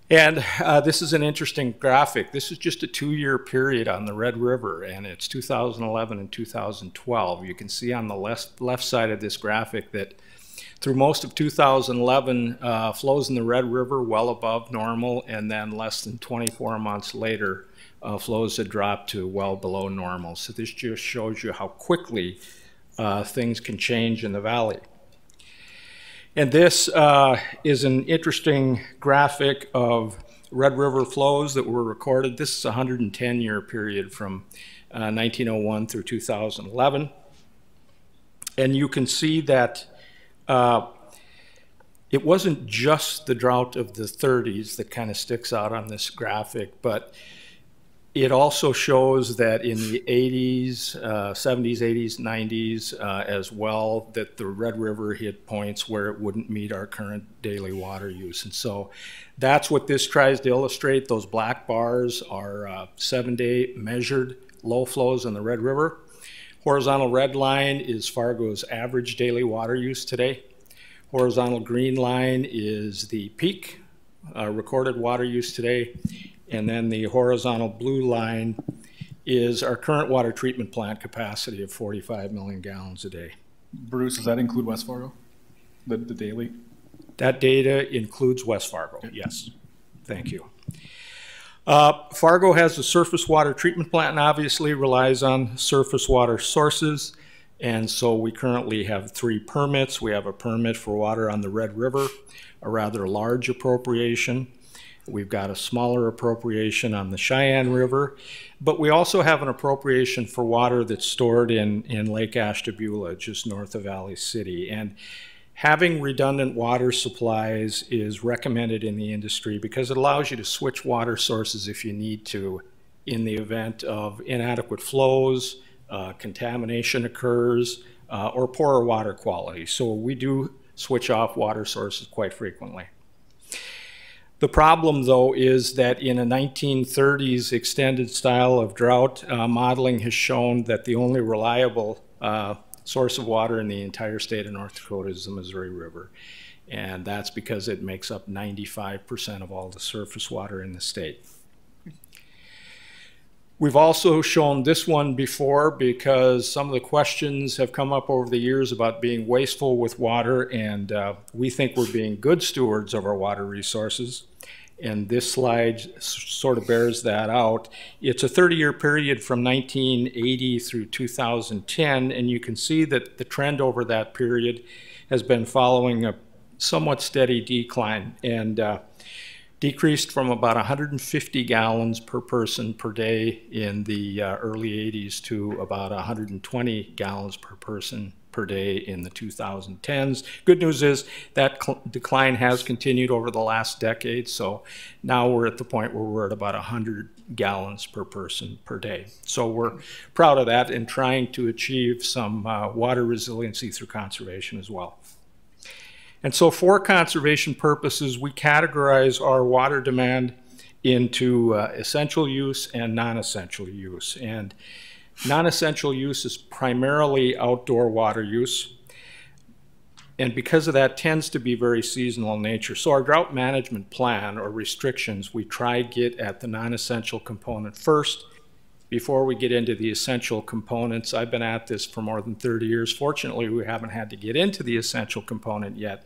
And this is an interesting graphic. This is just a 2-year period on the Red River, and it's 2011 and 2012. You can see on the left side of this graphic that through most of 2011, flows in the Red River well above normal, and then less than 24 months later, flows had dropped to well below normal. So this just shows you how quickly things can change in the valley. And this is an interesting graphic of Red River flows that were recorded. This is a 110-year period from 1901 through 2011. And you can see that it wasn't just the drought of the 30s that kind of sticks out on this graphic, but it also shows that in the 80s, 70s, 80s, 90s as well, that the Red River hit points where it wouldn't meet our current daily water use. And so that's what this tries to illustrate. Those black bars are 7-day measured low flows in the Red River. Horizontal red line is Fargo's average daily water use today. Horizontal green line is the peak recorded water use today. And then the horizontal blue line is our current water treatment plant capacity of 45 million gallons a day. Bruce, does that include West Fargo, the daily? That data includes West Fargo, yes. Thank you. Fargo has a surface water treatment plant and obviously relies on surface water sources. And so we currently have 3 permits. We have a permit for water on the Red River, a rather large appropriation. We've got a smaller appropriation on the Cheyenne River, but we also have an appropriation for water that's stored in Lake Ashtabula, just north of Valley City. And having redundant water supplies is recommended in the industry because it allows you to switch water sources if you need to in the event of inadequate flows, contamination occurs, or poorer water quality. So we do switch off water sources quite frequently. The problem, though, is that in a 1930s extended style of drought, modeling has shown that the only reliable source of water in the entire state of North Dakota is the Missouri River. And that's because it makes up 95% of all the surface water in the state. We've also shown this one before because some of the questions have come up over the years about being wasteful with water, and we think we're being good stewards of our water resources. And this slide sort of bears that out. It's a 30-year period from 1980 through 2010, and you can see that the trend over that period has been following a somewhat steady decline, and decreased from about 150 gallons per person per day in the early 80s to about 120 gallons per person per day in the 2010s. Good news is that decline has continued over the last decade, so now we're at the point where we're at about 100 gallons per person per day. So we're proud of that and trying to achieve some water resiliency through conservation as well. And so for conservation purposes, we categorize our water demand into essential use and non-essential use. And non-essential use is primarily outdoor water use. And because of that, tends to be very seasonal in nature. So our drought management plan or restrictions, we try to get at the non-essential component first before we get into the essential components. I've been at this for more than 30 years. Fortunately, we haven't had to get into the essential component yet,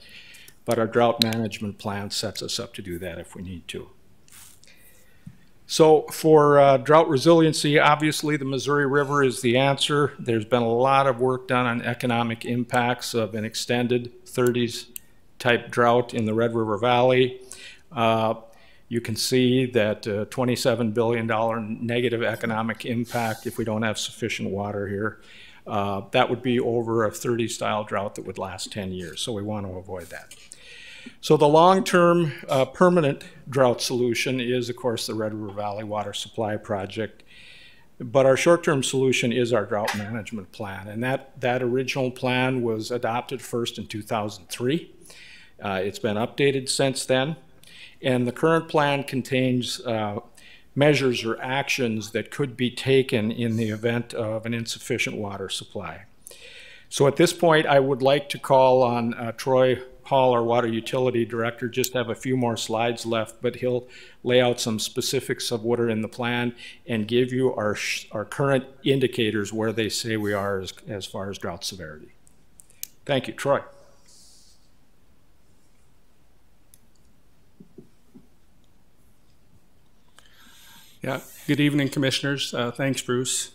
but our drought management plan sets us up to do that if we need to. So for drought resiliency, obviously the Missouri River is the answer. There's been a lot of work done on economic impacts of an extended 30s type drought in the Red River Valley. You can see that $27 billion negative economic impact if we don't have sufficient water here. That would be over a 30-style drought that would last 10 years, so we want to avoid that. So the long-term permanent drought solution is, of course, the Red River Valley Water Supply Project. But our short-term solution is our drought management plan, and that original plan was adopted first in 2003. It's been updated since then. And the current plan contains measures or actions that could be taken in the event of an insufficient water supply. So at this point, I would like to call on Troy Hall, our Water Utility Director, just have a few more slides left, but he'll lay out some specifics of what are in the plan and give you our current indicators where they say we are as far as drought severity. Thank you. Troy. Yeah, good evening, Commissioners. Thanks, Bruce.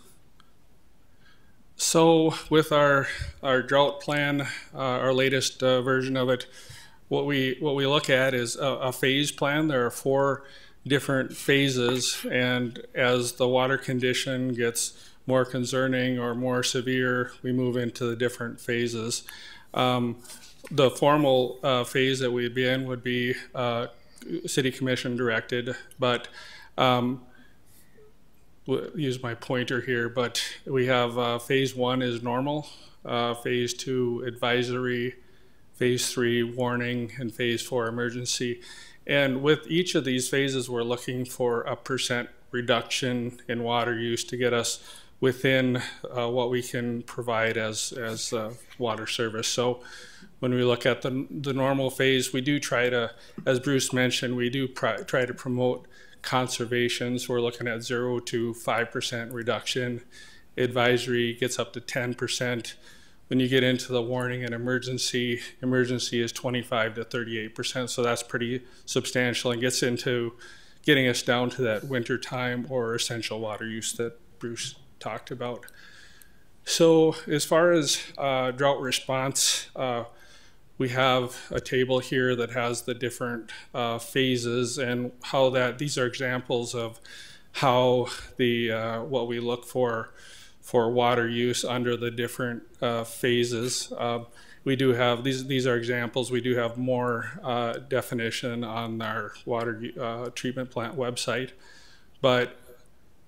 So with our drought plan, our latest version of it, what we look at is a phase plan. There are 4 different phases, and as the water condition gets more concerning or more severe, we move into the different phases. The formal phase that we'd be in would be City Commission directed, but use my pointer here, but we have phase 1 is normal, phase 2 advisory, phase 3 warning, and phase 4 emergency. And with each of these phases, we're looking for a % reduction in water use to get us within what we can provide as water service. So when we look at the normal phase, we do try to, as Bruce mentioned, we do try to promote conservation. So we're looking at 0 to 5% reduction. Advisory gets up to 10%. When you get into the warning and emergency is 25 to 38%. So that's pretty substantial and gets into getting us down to that winter time or essential water use that Bruce talked about. So as far as drought response, we have a table here that has the different phases and how these are examples of how what we look for water use under the different phases. We do have, these are examples, we do have more definition on our water treatment plant website, but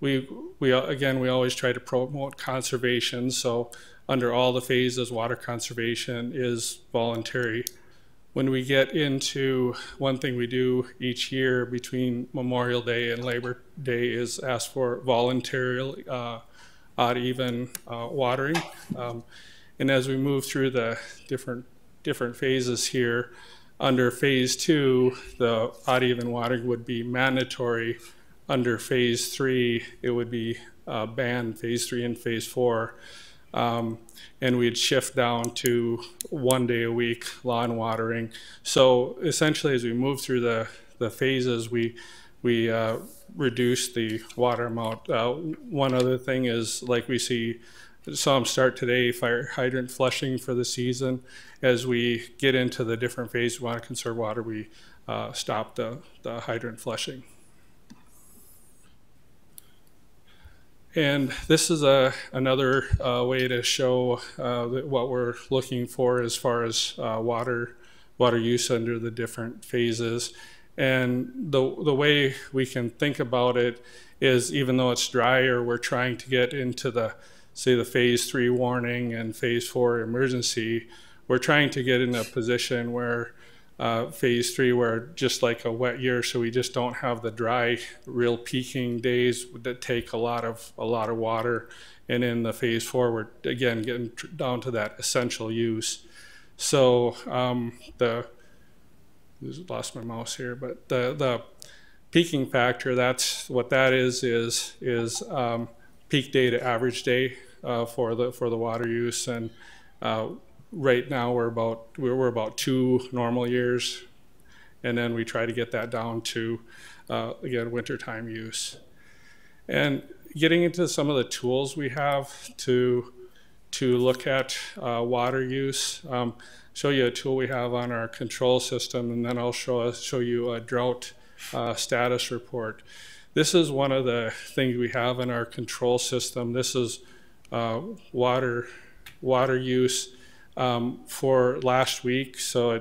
we always try to promote conservation. So under all the phases, water conservation is voluntary. When we get into one thing we do each year between Memorial Day and Labor Day is ask for voluntary odd even watering. And as we move through the different phases here, under phase 2, the odd even watering would be mandatory. Under phase 3, it would be banned, phase 3 and phase 4. And we'd shift down to 1 day a week lawn watering. So essentially, as we move through the phases, we reduce the water amount. One other thing is, like we see some start today, fire hydrant flushing for the season. As we get into the different phases, we want to conserve water, we stop the hydrant flushing. And this is another way to show what we're looking for as far as water use under the different phases. And the way we can think about it is, even though it's drier, we're trying to get into the phase 3 warning and phase 4 emergency. We're trying to get in a position where phase 3, where just like a wet year, so we just don't have the dry, real peaking days that take a lot of water. And in the phase 4, we're again getting down to that essential use. So lost my mouse here, but the peaking factor, that's what that is peak day to average day for the water use. And right now we're about 2 normal years, and then we try to get that down to again wintertime use. And getting into some of the tools we have to look at water use. Show you a tool we have on our control system, and then I'll show you a drought status report. This is one of the things we have in our control system. This is water use for last week. So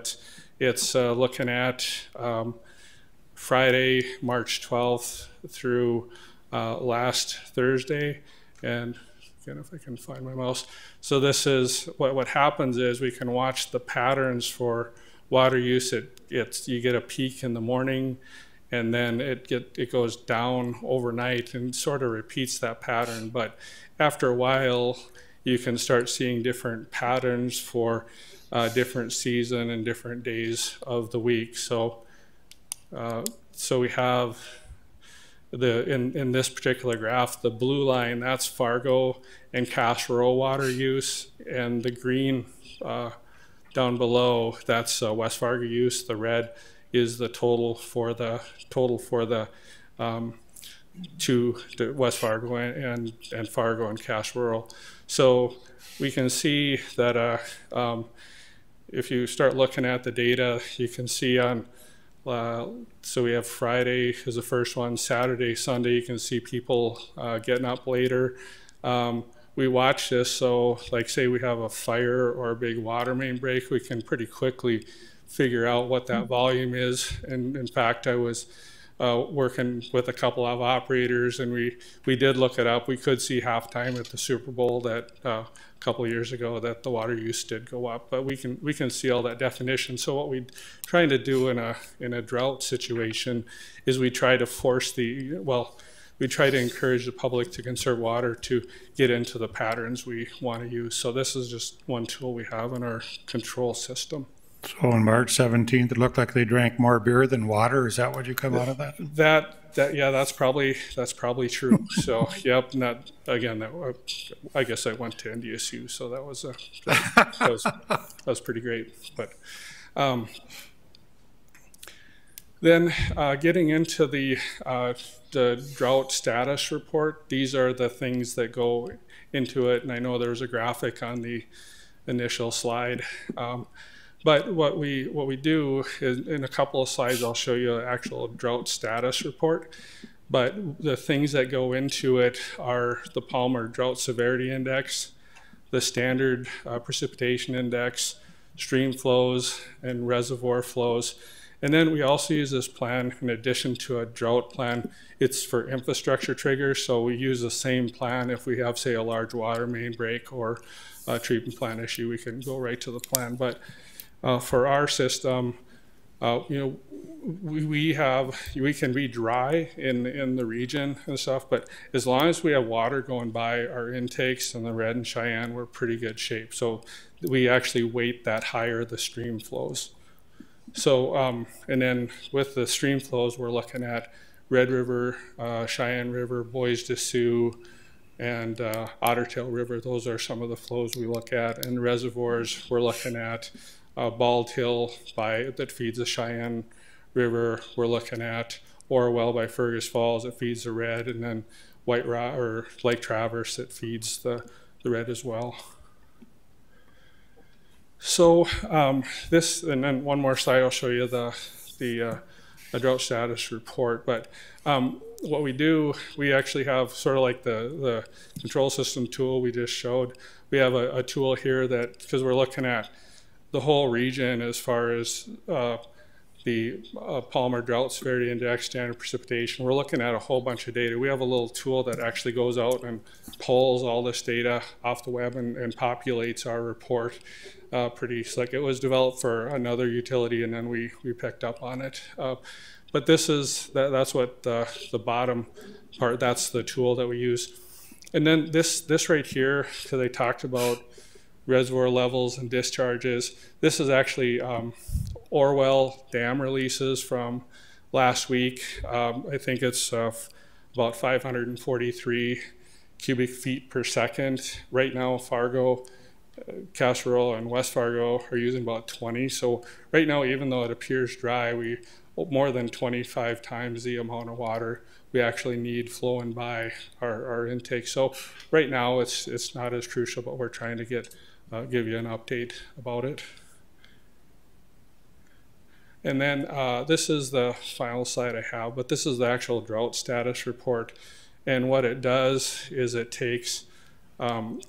it's looking at Friday, March 12th through last Thursday. And again, if I can find my mouse. So this is what happens is we can watch the patterns for water use, you get a peak in the morning, and then it goes down overnight and sort of repeats that pattern. But after a while, you can start seeing different patterns for different season and different days of the week. So we have in this particular graph, the blue line, that's Fargo and Cass Rural water use, and the green down below, that's West Fargo use. The red is the total for the West Fargo and Fargo and Cass Rural. So we can see that if you start looking at the data, you can see on so we have Friday is the first one, Saturday, Sunday, you can see people getting up later. We watch this, so like say we have a fire or a big water main break, we can pretty quickly figure out what that volume is. And in fact, I was working with a couple of operators, and we did look it up. We could see halftime at the Super Bowl that a couple of years ago that the water use did go up, but we can see all that definition. So what we're trying to do in a drought situation is we try to we try to encourage the public to conserve water to get into the patterns we want to use. So this is just one tool we have in our control system. So on March 17th, it looked like they drank more beer than water. Is that what you come out of that? Yeah, that's probably true. So yep, I guess I went to NDSU, so that was pretty great. But then getting into the drought status report, these are the things that go into it, and I know there was a graphic on the initial slide. But what we do is, in a couple of slides, I'll show you an actual drought status report. But the things that go into it are the Palmer Drought Severity Index, the Standard Precipitation Index, stream flows, and reservoir flows. And then we also use this plan in addition to a drought plan. It's for infrastructure triggers, so we use the same plan if we have, say, a large water main break or a treatment plant issue. We can go right to the plan. But for our system, we can be dry in the region and stuff, but as long as we have water going by our intakes in the Red and Cheyenne, we're pretty good shape. So we actually weight that higher the stream flows. So and then with the stream flows, we're looking at Red River, Cheyenne River, Bois de Sioux, and Ottertail River. Those are some of the flows we look at. And reservoirs, we're looking at Bald Hill that feeds the Cheyenne River. We're looking at Orwell by Fergus Falls that feeds the Red, and then White Rock or Lake Traverse that feeds the Red as well. So this, and then one more slide, I'll show you the drought status report. But what we do, we actually have sort of like the control system tool we just showed. We have a tool here that, because we're looking at the whole region as far as the Palmer Drought Severity Index, Standard Precipitation, we're looking at a whole bunch of data. We have a little tool that actually goes out and pulls all this data off the web and populates our report pretty slick. It was developed for another utility, and then we picked up on it. But that's what the bottom part, that's the tool that we use. And then this right here, because I talked about reservoir levels and discharges, this is actually Orwell dam releases from last week. I think it's about 543 cubic feet per second. Right now, Fargo, Cass Rural, and West Fargo are using about 20. So right now, even though it appears dry, we more than 25 times the amount of water we actually need flowing by our intake. So right now, it's not as crucial, but we're trying to give you an update about it. And then this is the final slide I have, but this is the actual drought status report. And what it does is it takes the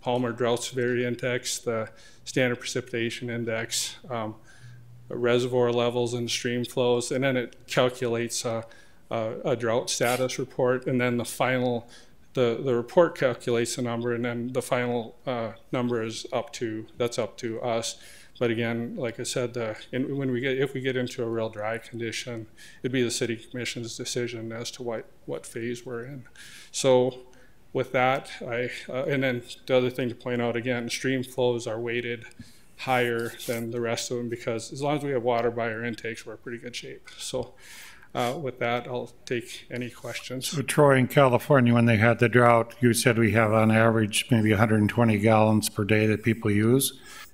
Palmer Drought Severity Index, the Standard Precipitation Index, reservoir levels and stream flows, and then it calculates a drought status report, and then the report calculates the number, and then the final number is up to us. But again, like I said, if we get into a real dry condition, it'd be the city commission's decision as to what phase we're in. So with that, and then the other thing to point out again, stream flows are weighted higher than the rest of them because as long as we have water by our intakes, we're in pretty good shape. So with that, I'll take any questions. So Troy, in California, when they had the drought, you said we have on average maybe 120 gallons per day that people use.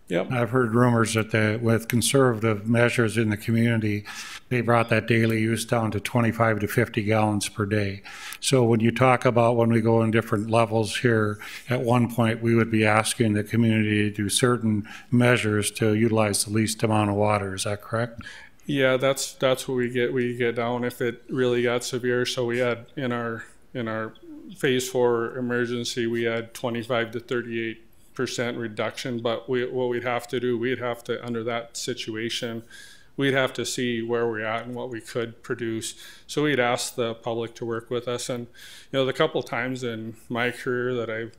Yep. I've heard rumors that with conservative measures in the community, they brought that daily use down to 25 to 50 gallons per day. So when you talk about when we go in different levels here, at one point we would be asking the community to do certain measures to utilize the least amount of water. Is that correct? Yeah, that's what we get down if it really got severe. So we had in our phase 4 emergency, we had 25 to 38% reduction, but what we'd have to do, under that situation, we'd have to see where we're at and what we could produce. So we'd ask the public to work with us. And, the couple times in my career that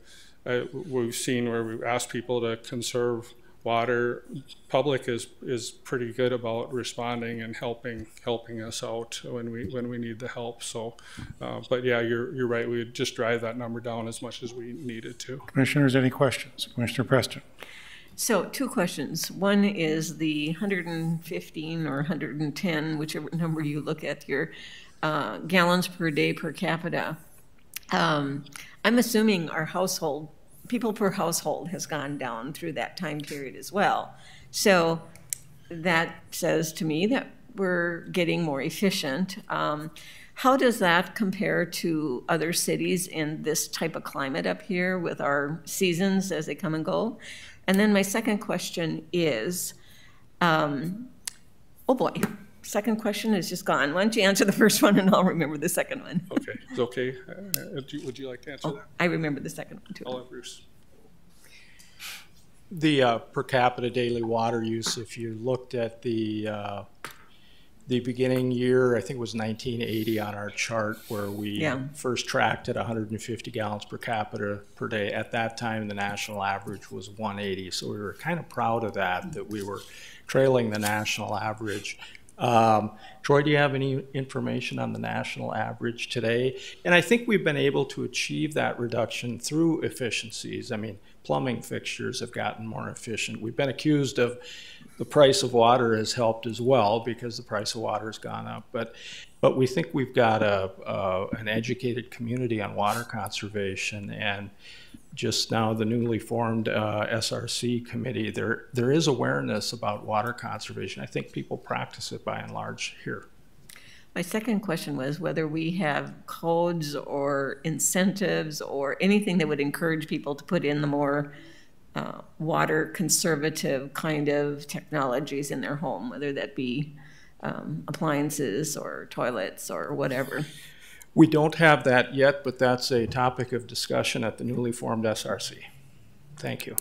we've seen where we've asked people to conserve water, public is pretty good about responding and helping us out when we need the help. So, but yeah, you're right. We would just drive that number down as much as we needed to. Commissioners, any questions? Commissioner Preston. So 2 questions. One is the 115 or 110, whichever number you look at, your gallons per day per capita. I'm assuming our people per household has gone down through that time period as well. So that says to me that we're getting more efficient. How does that compare to other cities in this type of climate up here with our seasons as they come and go? And then my second question is, oh boy, second question is just gone. Why don't you answer the first one and I'll remember the second one. Okay, it's okay. Would you like to answer that? I remember the second one too. I'll have Bruce. The per capita daily water use, if you looked at the beginning year, I think it was 1980 on our chart where we first tracked at 150 gallons per capita per day. At that time, the national average was 180. So we were kind of proud of that we were trailing the national average. Troy, do you have any information on the national average today? And I think we've been able to achieve that reduction through efficiencies. I mean, plumbing fixtures have gotten more efficient. We've been accused of the price of water has helped as well because the price of water has gone up. But we think we've got an educated community on water conservation, and just now the newly formed SRC committee, there is awareness about water conservation. I think people practice it by and large here. My second question was whether we have codes or incentives or anything that would encourage people to put in the more water conservative kind of technologies in their home, whether that be appliances or toilets or whatever. We don't have that yet, but that's a topic of discussion at the newly formed SRC. Thank you.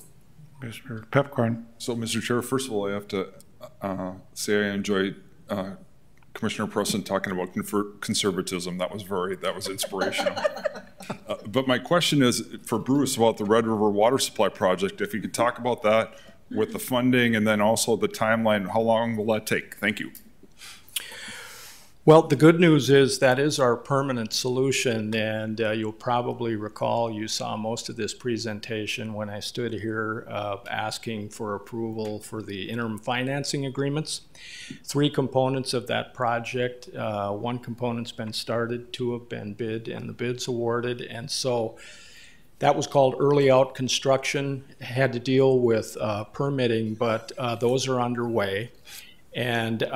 Mr. Pepcorn. So, Mr. Chair, first of all, I have to say I enjoyed Commissioner Preston talking about conservatism. That was inspirational. But my question is for Bruce about the Red River Water Supply Project. If you could talk about that with the funding and then also the timeline, how long will that take? Thank you. Well, the good news is that is our permanent solution, and you'll probably recall you saw most of this presentation when I stood here asking for approval for the interim financing agreements. 3 components of that project. 1 component's been started, 2 have been bid, and the bid's awarded, and so that was called early out construction. It had to deal with permitting, but those are underway, and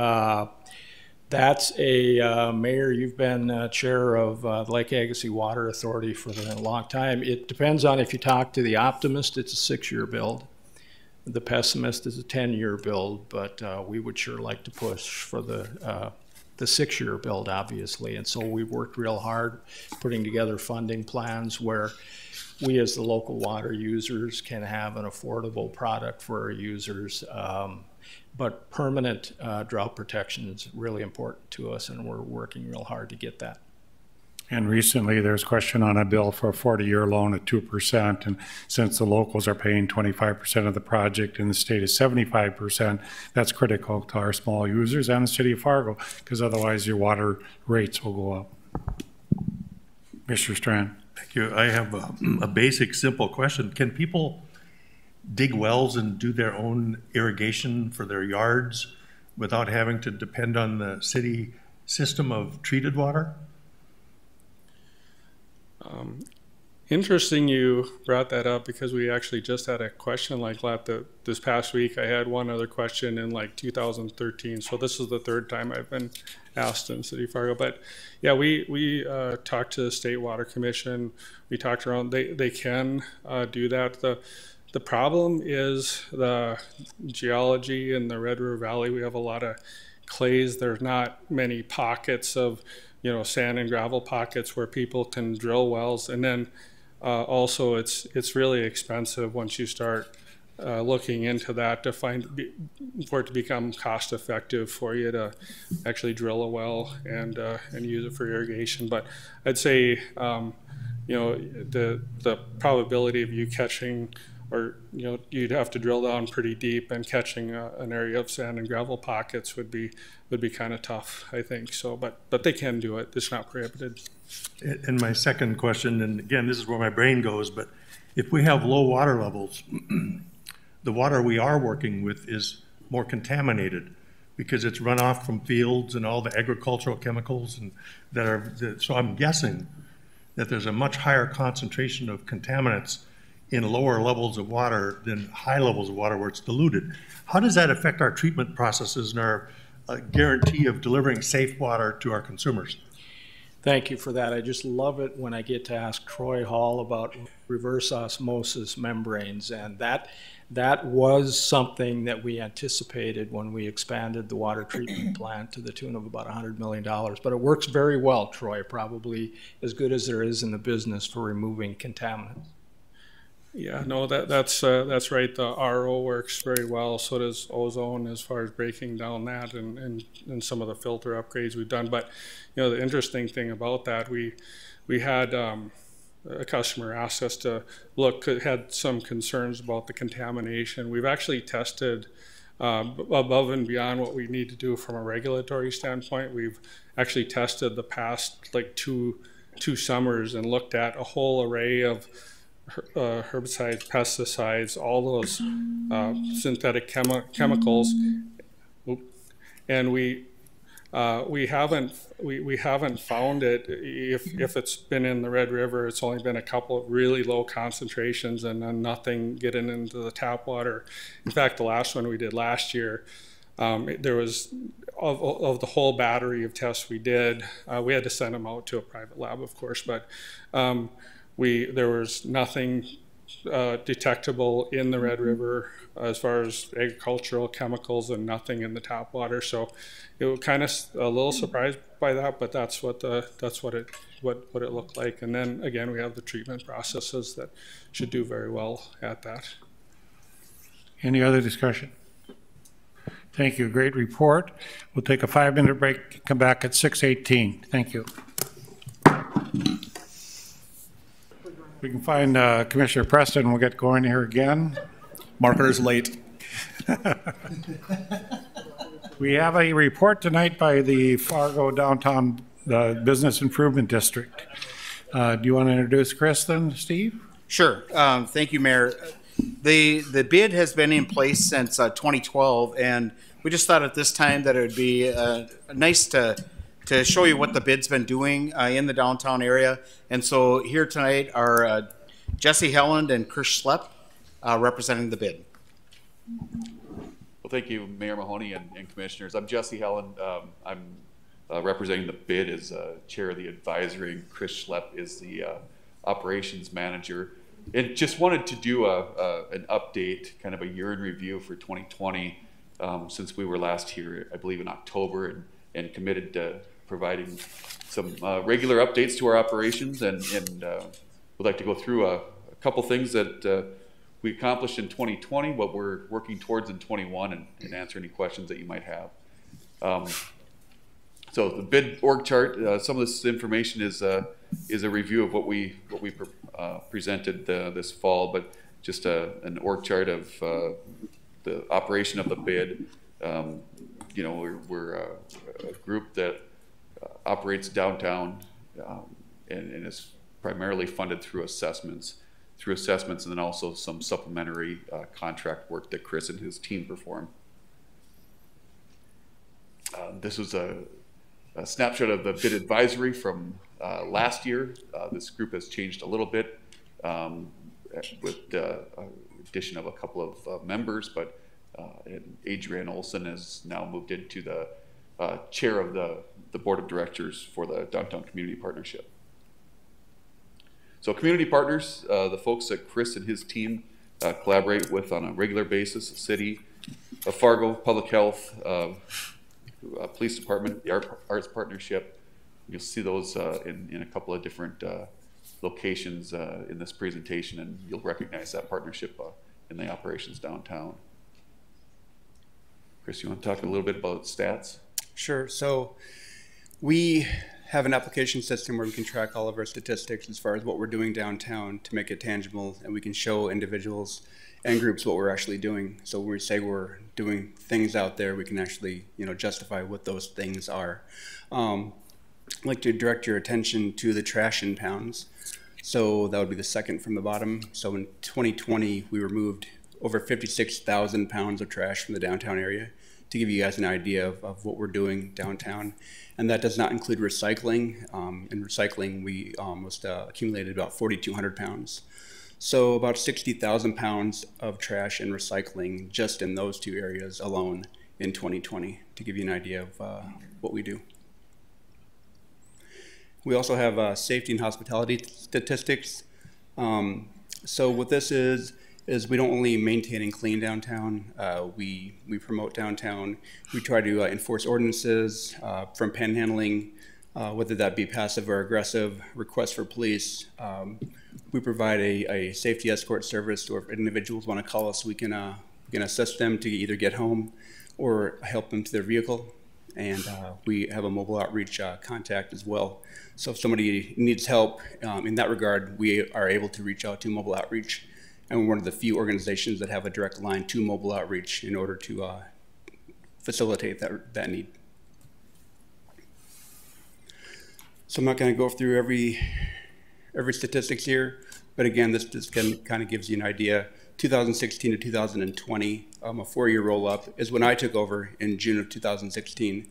that's Mayor, you've been chair of the Lake Agassiz Water Authority for a long time. It depends on if you talk to the optimist, it's a 6-year build. The pessimist is a 10-year build, but we would sure like to push for the 6-year build, obviously. And so we've worked real hard putting together funding plans where we as the local water users can have an affordable product for our users. But permanent drought protection is really important to us, and we're working real hard to get that. And recently, there's question on a bill for a 40-year loan at 2%, and since the locals are paying 25% of the project and the state is 75%, that's critical to our small users and the city of Fargo, because otherwise your water rates will go up. Mr. Strand. Thank you. I have a basic, simple question. Can people dig wells and do their own irrigation for their yards without having to depend on the city system of treated water? Interesting you brought that up, because we actually just had a question like that this past week. I had one other question in like 2013, so this is the third time I've been asked in City of Fargo. But yeah, we talked to the State Water Commission. We talked around. They can do that. The problem is the geology in the Red River Valley. We have a lot of clays. There's not many pockets of sand and gravel pockets where people can drill wells. And then also it's really expensive once you start looking into that for it to become cost effective for you to actually drill a well and use it for irrigation. But I'd say the probability of you catching, or you'd have to drill down pretty deep, and catching an area of sand and gravel pockets would be kind of tough, I think. So, but they can do it. It's not prohibited. And my second question, and again, this is where my brain goes, but if we have low water levels, the water we are working with is more contaminated because it's runoff from fields and all the agricultural chemicals so I'm guessing that there's a much higher concentration of contaminants in lower levels of water than high levels of water where it's diluted. How does that affect our treatment processes and our guarantee of delivering safe water to our consumers? Thank you for that. I just love it when I get to ask Troy Hall about reverse osmosis membranes, and that was something that we anticipated when we expanded the water treatment plant to the tune of about $100 million. But it works very well, Troy, probably as good as there is in the business for removing contaminants. Yeah, no, that's right. The RO works very well. So does ozone, as far as breaking down that, and some of the filter upgrades we've done. But the interesting thing about that, we had a customer asked us to look, had some concerns about the contamination. We've actually tested above and beyond what we need to do from a regulatory standpoint. We've actually tested the past like two summers and looked at a whole array of herbicides, pesticides, all those synthetic chemicals, and we haven't found it. If it's been in the Red River, it's only been a couple of really low concentrations, and then nothing getting into the tap water. In fact, the last one we did last year, there was of the whole battery of tests we did. We had to send them out to a private lab, of course, but there was nothing detectable in the Red River as far as agricultural chemicals, and nothing in the tap water. So it was kind of a little surprised by that, but that's what it looked like. And then again, we have the treatment processes that should do very well at that. Any other discussion? Thank you. Great report. We'll take a 5-minute break. Come back at 6:18. Thank you. We can find Commissioner Preston. We'll get going here again. Marker's late. We have a report tonight by the Fargo Downtown Business Improvement District. Do you want to introduce Chris then, Steve? Sure. Thank you, Mayor. The bid has been in place since 2012, and we just thought at this time that it would be nice to show you what the bid's been doing in the downtown area. And so here tonight are Jesse Helland and Chris Schlepp representing the bid. Well, thank you, Mayor Mahoney and Commissioners. I'm Jesse Helland. I'm representing the bid as chair of the advisory, and Chris Schlepp is the operations manager. And just wanted to do an update, kind of a year in review for 2020, since we were last here, I believe in October, and committed to providing some regular updates to our operations, and would like to go through a couple things that we accomplished in 2020, what we're working towards in 21, and answer any questions that you might have. So the bid org chart, some of this information is is a review of what we presented this fall, but just an org chart of the operation of the bid. You know, we're a group that operates downtown and is primarily funded through assessments, and then also some supplementary contract work that Chris and his team perform. This was a snapshot of the bid advisory from last year. This group has changed a little bit with the addition of a couple of members, but Adrienne Olson has now moved into the chair of the board of directors for the Downtown Community Partnership. So community partners, the folks that Chris and his team collaborate with on a regular basis, the city of Fargo, public health, police department, the arts partnership. You'll see those in a couple of different locations in this presentation, and you'll recognize that partnership in the operations downtown. Chris, you want to talk a little bit about stats? Sure. So we have an application system where we can track all of our statistics as far as what we're doing downtown to make it tangible, and we can show individuals and groups what we're actually doing. So when we say we're doing things out there, we can actually, you know, justify what those things are. I'd like to direct your attention to the trash impounds. So that would be the second from the bottom. So in 2020, we removed over 56,000 pounds of trash from the downtown area, to give you guys an idea of what we're doing downtown. And that does not include recycling. In recycling, we almost accumulated about 4,200 pounds. So about 60,000 pounds of trash and recycling just in those two areas alone in 2020, to give you an idea of what we do. We also have safety and hospitality statistics. So what this is we don't only maintain and clean downtown, we promote downtown. We try to enforce ordinances from panhandling, whether that be passive or aggressive, requests for police. We provide a safety escort service, or if individuals want to call us, we can assist them to either get home or help them to their vehicle. And we have a mobile outreach contact as well. So if somebody needs help in that regard, we are able to reach out to mobile outreach. And we're one of the few organizations that have a direct line to mobile outreach in order to facilitate that need. So I'm not going to go through every statistics here, but again, this just kind of gives you an idea. 2016 to 2020, a 4-year roll-up is when I took over in June of 2016.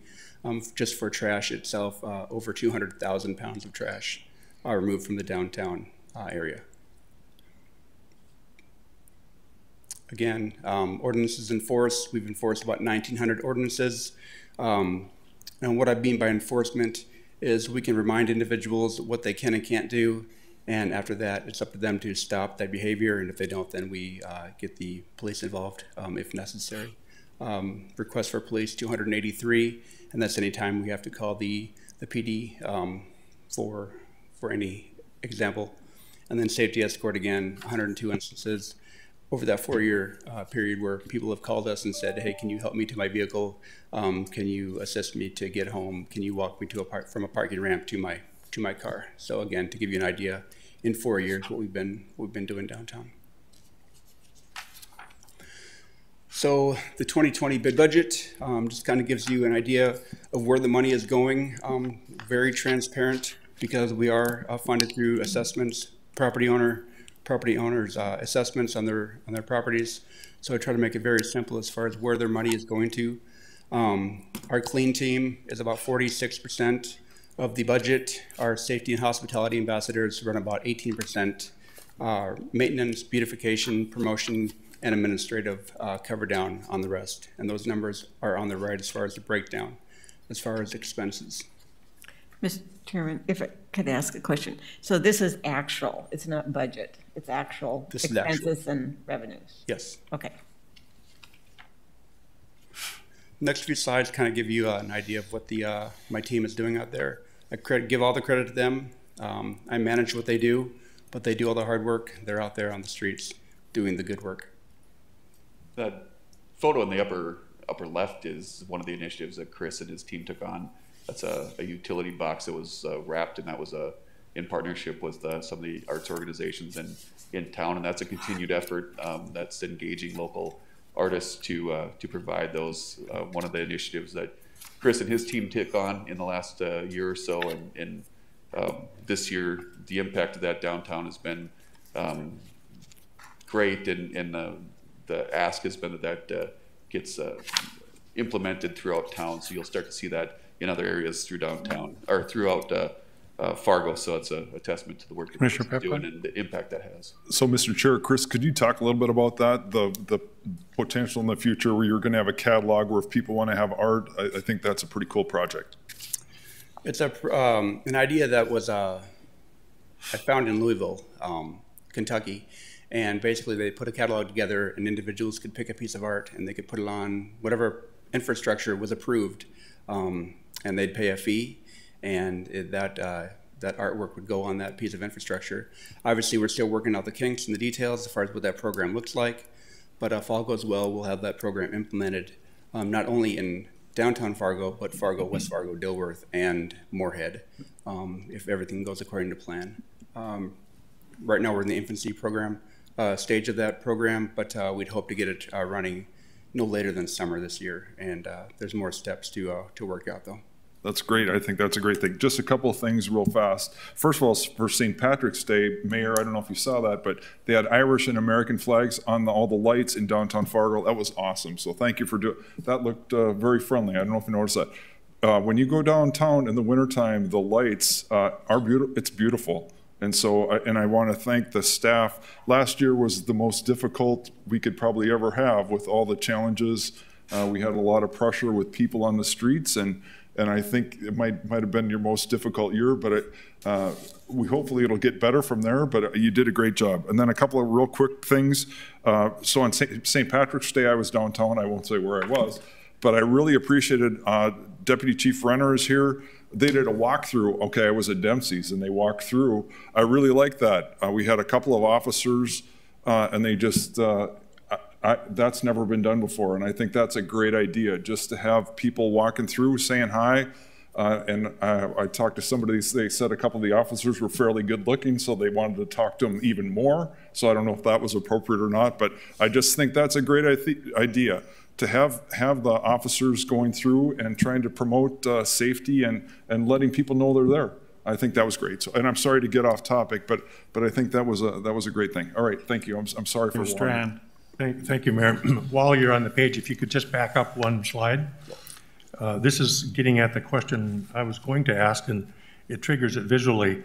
Just for trash itself, over 200,000 pounds of trash are removed from the downtown area. Again, ordinances enforced. We've enforced about 1,900 ordinances. And what I mean by enforcement is we can remind individuals what they can and can't do. And after that, it's up to them to stop that behavior. And if they don't, then we get the police involved if necessary. Requests for police, 283. And that's any time we have to call the PD for any example. And then safety escort again, 102 instances over that 4-year period where people have called us and said, hey, can you help me to my vehicle? Can you assist me to get home? Can you walk me to from a parking ramp to my car? So again, to give you an idea, in 4 years, what we've been doing downtown. So the 2020 bid budget just kind of gives you an idea of where the money is going. Very transparent because we are funded through assessments, property owners' assessments on their properties. So I try to make it very simple as far as where their money is going to. Our clean team is about 46% of the budget. Our safety and hospitality ambassadors run about 18%. Maintenance, beautification, promotion, and administrative cover down on the rest. And those numbers are on the right as far as the breakdown, as far as expenses. Mr. Chairman, if I could ask a question. So this is actual, it's not budget, it's actual expenses and revenues? Yes. Okay. Next few slides kind of give you an idea of what my team is doing out there. I give all the credit to them. I manage what they do, but they do all the hard work. They're out there on the streets doing the good work. That photo in the upper left is one of the initiatives that Chris and his team took on. That's a utility box that was wrapped, and that was in partnership with some of the arts organizations in town, and that's a continued effort that's engaging local artists to provide those. One of the initiatives that Chris and his team took on in the last year or so, and this year, the impact of that downtown has been great, and the ask has been that gets implemented throughout town. So you'll start to see that in other areas through downtown or throughout Fargo. So it's a testament to the work that Commissioner doing and the impact that has. So, Mr. Chair, Chris, could you talk a little bit about that, the potential in the future where you're going to have a catalog where if people want to have art? I think that's a pretty cool project. It's an idea that was I found in Louisville, Kentucky, and basically they put a catalog together and individuals could pick a piece of art and they could put it on whatever infrastructure was approved, and they'd pay a fee, and that artwork would go on that piece of infrastructure. Obviously, we're still working out the kinks and the details as far as what that program looks like, but if all goes well, we'll have that program implemented not only in downtown Fargo, but Fargo, West Fargo, Dilworth, and Moorhead, if everything goes according to plan. Right now we're in the infancy program stage of that program, but we'd hope to get it running no later than summer this year, and there's more steps to work out though. That's great. I think that's a great thing. Just a couple of things real fast. First of all, for St. Patrick's Day, Mayor, I don't know if you saw that, but they had Irish and American flags on all the lights in downtown Fargo. That was awesome. So thank you for doing that. Looked very friendly. I don't know if you noticed that. When you go downtown in the wintertime, the lights are beautiful. It's beautiful. And so, I want to thank the staff. Last year was the most difficult we could probably ever have with all the challenges. We had a lot of pressure with people on the streets, and I think it might have been your most difficult year, but hopefully it'll get better from there, but you did a great job. And then a couple of real quick things. So on St. Patrick's Day, I was downtown. I won't say where I was, but I really appreciated Deputy Chief Renner is here. They did a walkthrough. Okay, I was at Dempsey's and they walked through. I really like that. We had a couple of officers and they just, that's never been done before. And I think that's a great idea, just to have people walking through saying hi. And I talked to somebody, they said a couple of the officers were fairly good looking, so they wanted to talk to them even more. So I don't know if that was appropriate or not, but I just think that's a great idea, to have the officers going through and trying to promote safety and letting people know they're there. I think that was great. So, and I'm sorry to get off topic, but I think that was a great thing. All right, thank you. I'm sorry for Strand. Thank you, Mayor. While you're on the page, if you could just back up one slide. This is getting at the question I was going to ask, and it triggers it visually.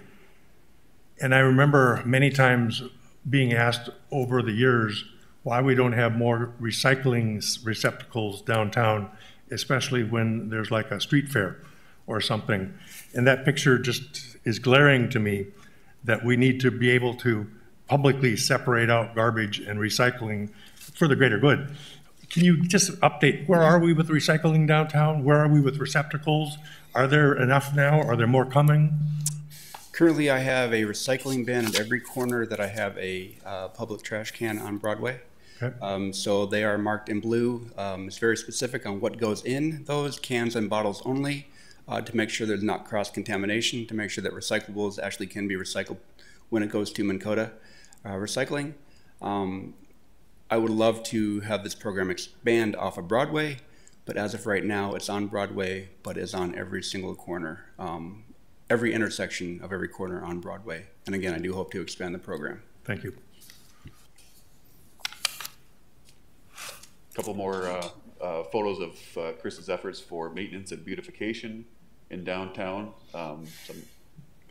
And I remember many times being asked over the years why we don't have more recycling receptacles downtown, especially when there's like a street fair or something. And that picture just is glaring to me, that we need to be able to publicly separate out garbage and recycling for the greater good. Can you just update, where are we with recycling downtown? Where are we with receptacles? Are there enough now? Are there more coming? Currently, I have a recycling bin at every corner that I have a public trash can on Broadway. Okay. So they are marked in blue. It's very specific on what goes in those cans and bottles only, to make sure there's not cross-contamination, to make sure that recyclables actually can be recycled when it goes to Minn Kota recycling. I would love to have this program expand off of Broadway, but as of right now, it's on Broadway, but is on every single corner, every intersection of every corner on Broadway. And again, I do hope to expand the program. Thank you. A couple more photos of Chris's efforts for maintenance and beautification in downtown. Some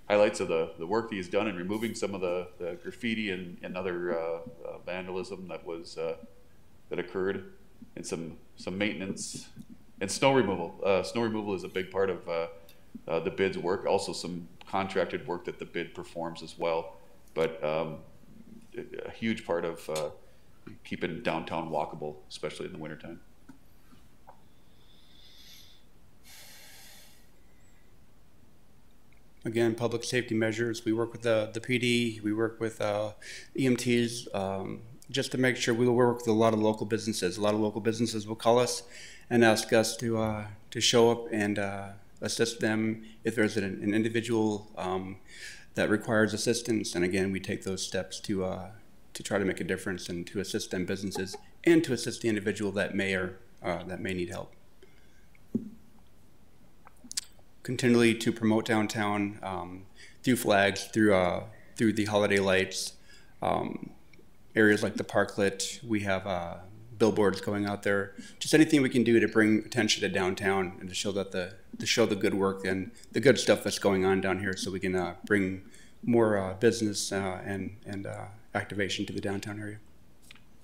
highlights of the work that he's done in removing some of the graffiti and other vandalism that occurred, and some maintenance and snow removal. Snow removal is a big part of the BID's work. Also some contracted work that the BID performs as well, but a huge part of keeping downtown walkable, especially in the wintertime. Again, public safety measures. We work with the PD, we work with EMTs, just to make sure we will work with a lot of local businesses. A lot of local businesses will call us and ask us to show up and assist them if there's an individual that requires assistance. And again, we take those steps to try to make a difference and to assist them businesses and to assist the individual that may need help. Continually to promote downtown through flags, through the holiday lights, areas like the parklet. We have billboards going out there. Just anything we can do to bring attention to downtown and to show that the good work and the good stuff that's going on down here, so we can bring more business and activation to the downtown area.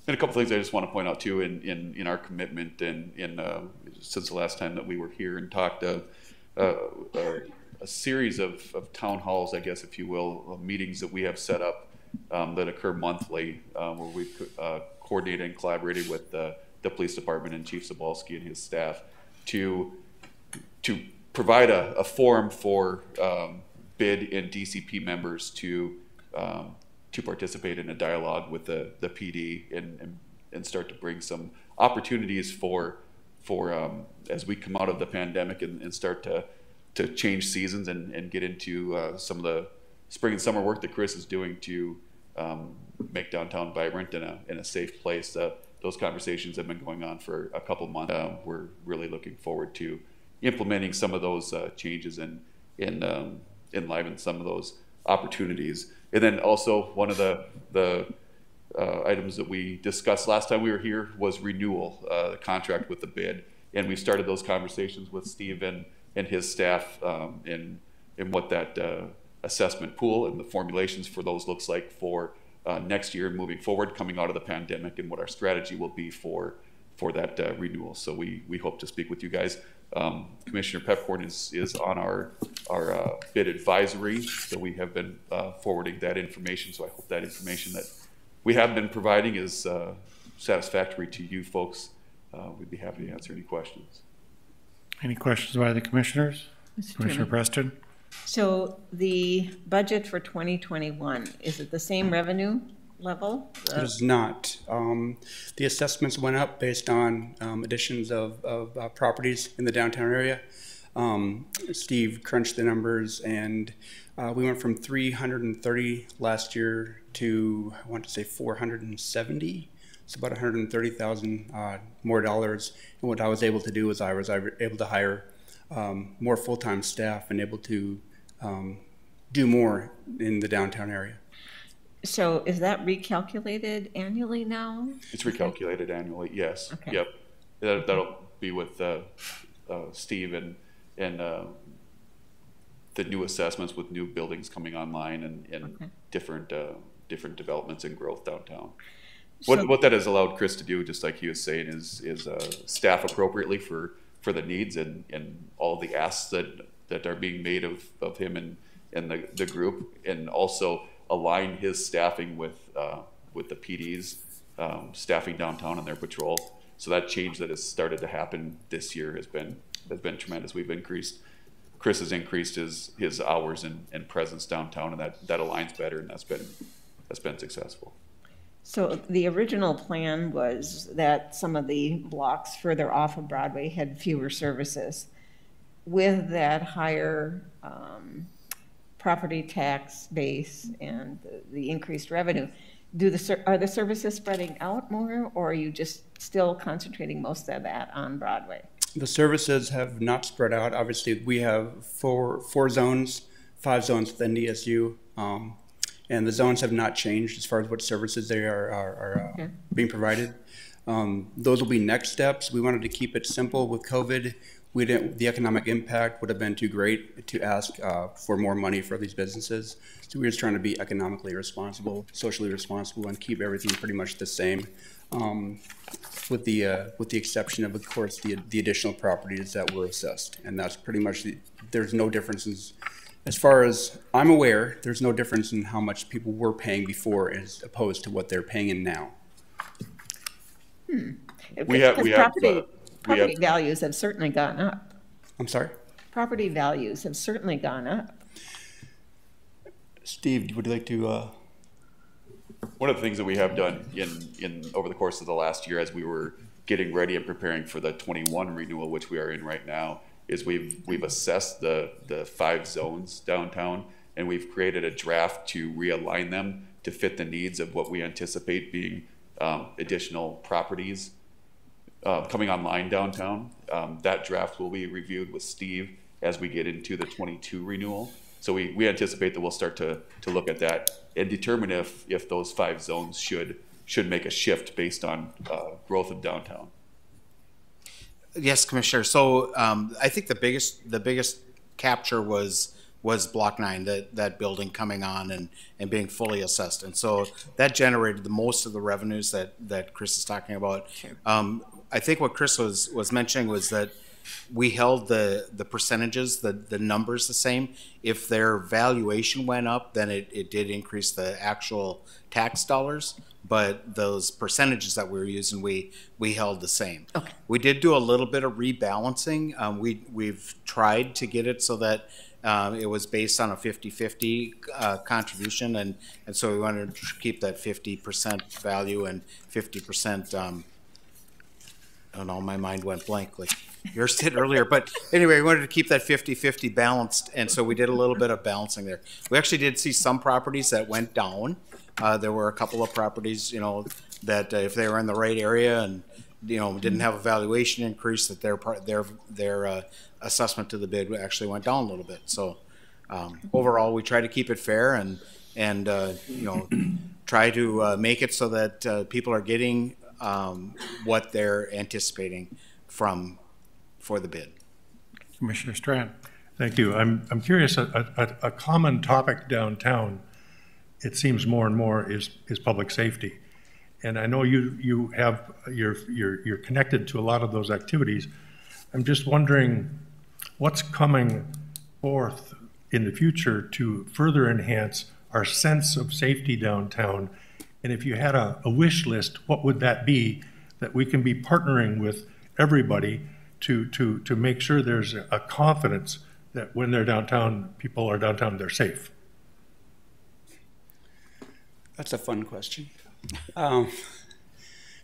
And a couple things I just want to point out too in our commitment and since the last time that we were here and talked a series of town halls, I guess, if you will, meetings that we have set up that occur monthly, where we coordinated and collaborated with the police department and Chief Zabalski and his staff to provide a forum for BID and DCP members to participate in a dialogue with the PD and start to bring some opportunities for as we come out of the pandemic and start to change seasons and get into some of the spring and summer work that Chris is doing to make downtown vibrant in a safe place. Those conversations have been going on for a couple months. We're really looking forward to implementing some of those changes and enliven some of those opportunities. And then also one of the items that we discussed last time we were here was renewal, the contract with the BID. And we started those conversations with Steve and his staff in what that assessment pool and the formulations for those looks like for next year moving forward, coming out of the pandemic, and what our strategy will be for that renewal. So we hope to speak with you guys. Commissioner Pepcorn is on our BID advisory, so we have been forwarding that information. So I hope that information that we have been providing is satisfactory to you folks. We'd be happy to answer any questions. Any questions by the commissioners? Commissioner Preston? So the budget for 2021, is it the same revenue level? It is not. The assessments went up based on additions of properties in the downtown area. Steve crunched the numbers, and we went from 330 last year to, I want to say, 470. It's about 130,000 more dollars. And what I was able to do is I was able to hire more full-time staff and able to do more in the downtown area. So is that recalculated annually now? It's recalculated annually, yes. Okay. Yep. That'll be with Steve and the new assessments with new buildings coming online and okay. different developments and growth downtown. What that has allowed Chris to do, just like he was saying, is staff appropriately for the needs and all the asks that are being made of him and the group, and also align his staffing with the PD's staffing downtown and their patrol. So that change that has started to happen this year has been tremendous. Chris has increased his hours and presence downtown, and that aligns better, and that's been successful. So the original plan was that some of the blocks further off of Broadway had fewer services. With that higher property tax base and the increased revenue, are the services spreading out more, or are you just still concentrating most of that on Broadway? The services have not spread out. Obviously, we have four zones, 5 zones within DSU. And the zones have not changed as far as what services they are okay. being provided. Those will be next steps. We wanted to keep it simple with COVID. The economic impact would have been too great to ask for more money for these businesses. So we're just trying to be economically responsible, socially responsible, and keep everything pretty much the same, with the exception of course, the additional properties that were assessed. And that's pretty much there's no differences. As far as I'm aware, there's no difference in how much people were paying before as opposed to what they're paying in now. Property values have certainly gone up. I'm sorry? Property values have certainly gone up. Steve, would you like to? One of the things that we have done over the course of the last year as we were getting ready and preparing for the 21 renewal, which we are in right now, is we've assessed the 5 zones downtown and we've created a draft to realign them to fit the needs of what we anticipate being additional properties coming online downtown. That draft will be reviewed with Steve as we get into the 22 renewal. So we anticipate that we'll start to look at that and determine if those 5 zones should make a shift based on growth of downtown. Yes, Commissioner. So I think the biggest capture was Block 9, that building coming on and being fully assessed, and so that generated the most of the revenues that Chris is talking about. I think what Chris was mentioning was that we held the percentages, the numbers the same. If their valuation went up, then it did increase the actual tax dollars, but those percentages that we were using, we held the same. Okay. We did do a little bit of rebalancing. We've tried to get it so that it was based on a 50-50 contribution, and so we wanted to keep that 50% value and 50%, I don't know, my mind went blank, like yours did earlier. But anyway, we wanted to keep that 50-50 balanced, and so we did a little bit of balancing there. We actually did see some properties that went down. There were a couple of properties, that if they were in the right area and, didn't have a valuation increase, that their assessment to the bid actually went down a little bit. So overall, we try to keep it fair and try to make it so that people are getting what they're anticipating for the bid. Commissioner Strand. Thank you. I'm curious, a common topic downtown, it seems more and more, is public safety. And I know you're connected to a lot of those activities. I'm just wondering what's coming forth in the future to further enhance our sense of safety downtown. And if you had a wish list, what would that be that we can be partnering with everybody to make sure there's a confidence that when they're downtown, people are downtown, they're safe? That's a fun question.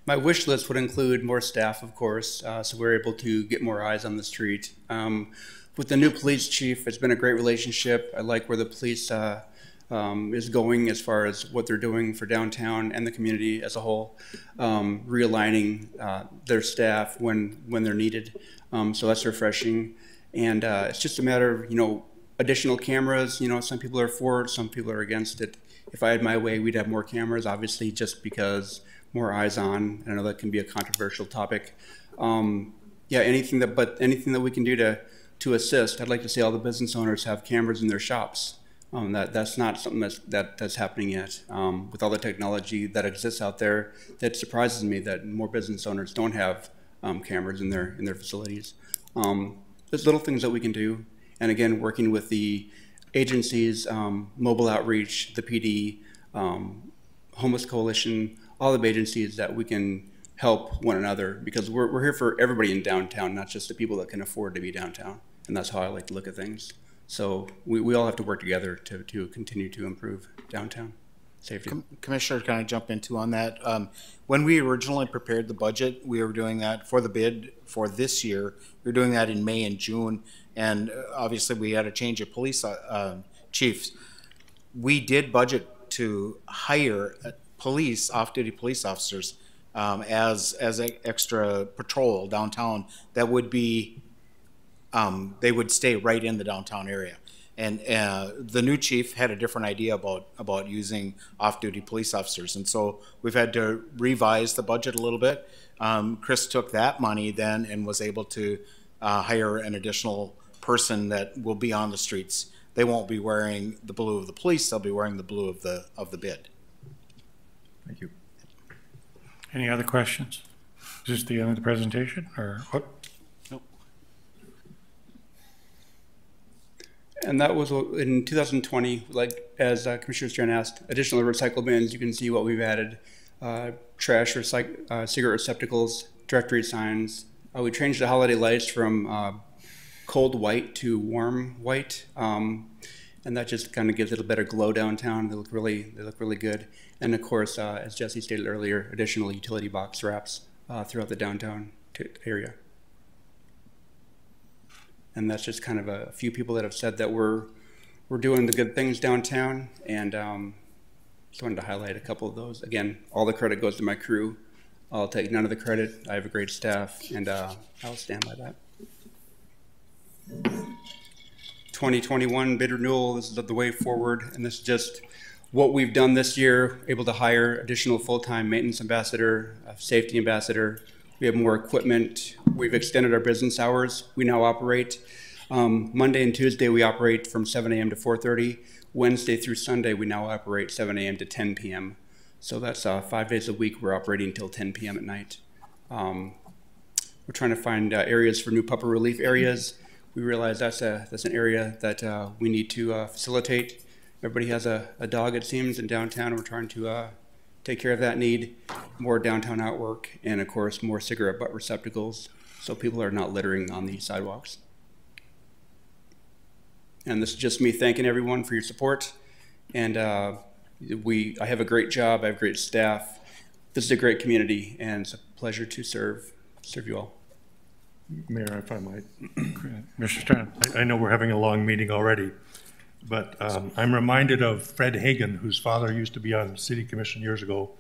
My wish list would include more staff, of course, so we're able to get more eyes on the street. With the new police chief, it's been a great relationship. I like where the police is going as far as what they're doing for downtown and the community as a whole, realigning their staff when they're needed. So that's refreshing. And it's just a matter of, additional cameras. Some people are for it, some people are against it. If I had my way, we'd have more cameras, obviously, just because more eyes on. I know that can be a controversial topic. Yeah, anything that we can do to assist. I'd like to see all the business owners have cameras in their shops. That's not something that's happening yet. With all the technology that exists out there, that surprises me that more business owners don't have cameras in their facilities. There's little things that we can do, and again, working with the agencies, mobile outreach, the PD, Homeless Coalition, all the agencies that we can help one another, because we're here for everybody in downtown, not just the people that can afford to be downtown. And that's how I like to look at things. So we all have to work together to continue to improve downtown safety. Commissioner, can I jump into on that? When we originally prepared the budget, we were doing that for the bid for this year. We were doing that in May and June, and obviously we had a change of police chiefs. We did budget to hire police, off-duty police officers as extra patrol downtown that would be they would stay right in the downtown area. And the new chief had a different idea about using off-duty police officers. And so we've had to revise the budget a little bit. Chris took that money then and was able to hire an additional person that will be on the streets. They won't be wearing the blue of the police, they'll be wearing the blue of the bid. Thank you. Any other questions? Is this the end of the presentation, or what? And that was in 2020, like as Commissioner Strand asked, additional recycle bins. You can see what we've added: trash, cigarette receptacles, directory signs. We changed the holiday lights from cold white to warm white, and that just kind of gives it a better glow downtown. They look really good. And of course, as Jesse stated earlier, additional utility box wraps throughout the downtown area. And that's just kind of a few people that have said that we're we're doing the good things downtown, and just wanted to highlight a couple of those. Again, all the credit goes to my crew. I'll take none of the credit. I have a great staff, and I'll stand by that. 2021 bid renewal, this is the way forward, and this is just what we've done this year, able to hire additional full-time maintenance ambassador, safety ambassador. We have more equipment. We've extended our business hours. We now operate Monday and Tuesday, we operate from 7 a.m. to 4:30. Wednesday through Sunday, we now operate 7 a.m. to 10 p.m. So that's 5 days a week. We're operating until 10 p.m. at night. We're trying to find areas for new pupper relief areas. We realize that's an area that we need to facilitate. Everybody has a dog, it seems, in downtown. We're trying to take care of that need. More downtown outwork, and of course, more cigarette butt receptacles, so people are not littering on the sidewalks. And this is just me thanking everyone for your support. And I have a great job. I have great staff. This is a great community, and it's a pleasure to serve you all. Mayor, if I might. Mr. Stern. I know we're having a long meeting already, but I'm reminded of Fred Hagan, whose father used to be on City Commission years ago,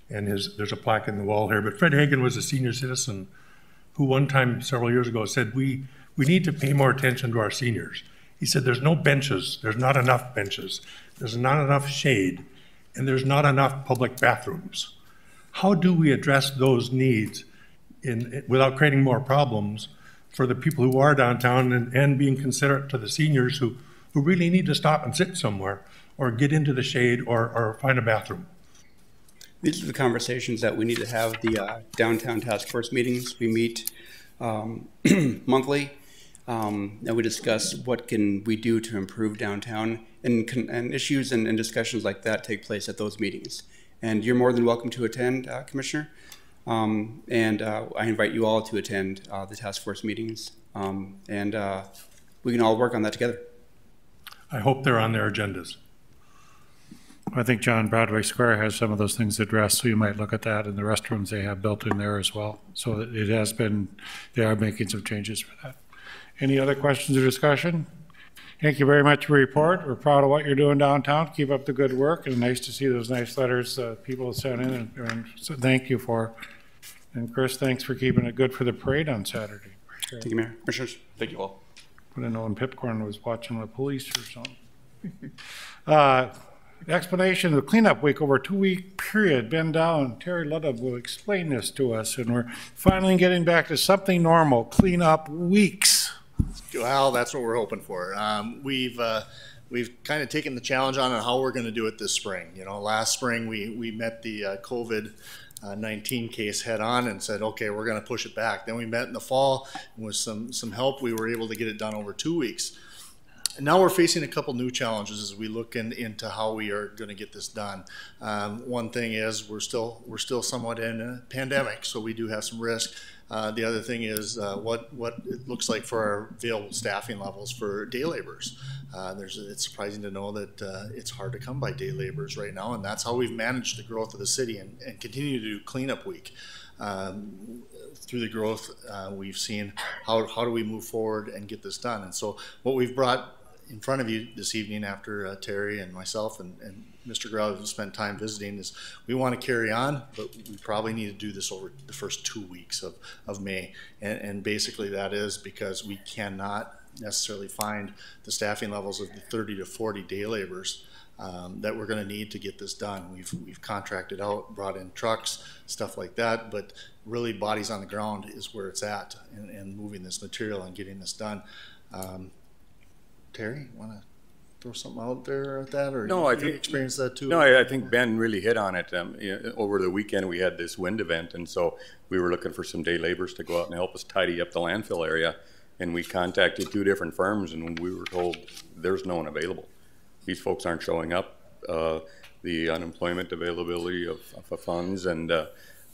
and there's a plaque in the wall here. But Fred Hagan was a senior citizen who one time several years ago said, we need to pay more attention to our seniors. He said, there's no benches, there's not enough benches, there's not enough shade, and there's not enough public bathrooms. How do we address those needs without creating more problems for the people who are downtown and being considerate to the seniors who really need to stop and sit somewhere or get into the shade or find a bathroom? These are the conversations that we need to have, the downtown task force meetings. We meet monthly. And we discuss what can we do to improve downtown, and issues and discussions like that take place at those meetings. And you're more than welcome to attend, Commissioner. I invite you all to attend the task force meetings, and we can all work on that together. I hope they're on their agendas. I think John Broadway Square has some of those things addressed, so you might look at that, and the restrooms they have built in there as well. So it has been, they are making some changes for that. Any other questions or discussion? Thank you very much for your report. We're proud of what you're doing downtown. Keep up the good work, and nice to see those nice letters people sent in, and so thank you for. And Chris, thanks for keeping it good for the parade on Saturday. Thank you, Mayor. Commissioners. Thank you all. I didn't know when Pipcorn was watching the police or something. Explanation of the cleanup week over a 2-week period. Ben Dow and Terry Luddup will explain this to us, and we're finally getting back to something normal. Cleanup weeks. Well, that's what we're hoping for. We've kind of taken the challenge on how we're going to do it this spring. You know, last spring we met the COVID-19 case head on and said, okay, we're going to push it back. Then we met in the fall, and with some help, we were able to get it done over 2 weeks. And now we're facing a couple new challenges as we look into how we are going to get this done. One thing is we're still somewhat in a pandemic, so we do have some risk. The other thing is what it looks like for our available staffing levels for day laborers. It's surprising to know that it's hard to come by day laborers right now, and that's how we've managed the growth of the city and continue to do cleanup week. Through the growth, we've seen how do we move forward and get this done. And so what we've brought in front of you this evening after Terry and myself and Mr. Grau have spent time visiting is we want to carry on, but we probably need to do this over the first 2 weeks of May. And basically that is because we cannot necessarily find the staffing levels of the 30 to 40 day laborers that we're going to need to get this done. We've contracted out, brought in trucks, stuff like that, but really bodies on the ground is where it's at, and moving this material and getting this done. Terry, want to throw something out there at that, or no? I think experienced that too. No, I think Ben really hit on it. Over the weekend, we had this wind event, and so we were looking for some day laborers to go out and help us tidy up the landfill area. And we contacted 2 different firms, and we were told there's no one available. These folks aren't showing up. The unemployment availability of funds, and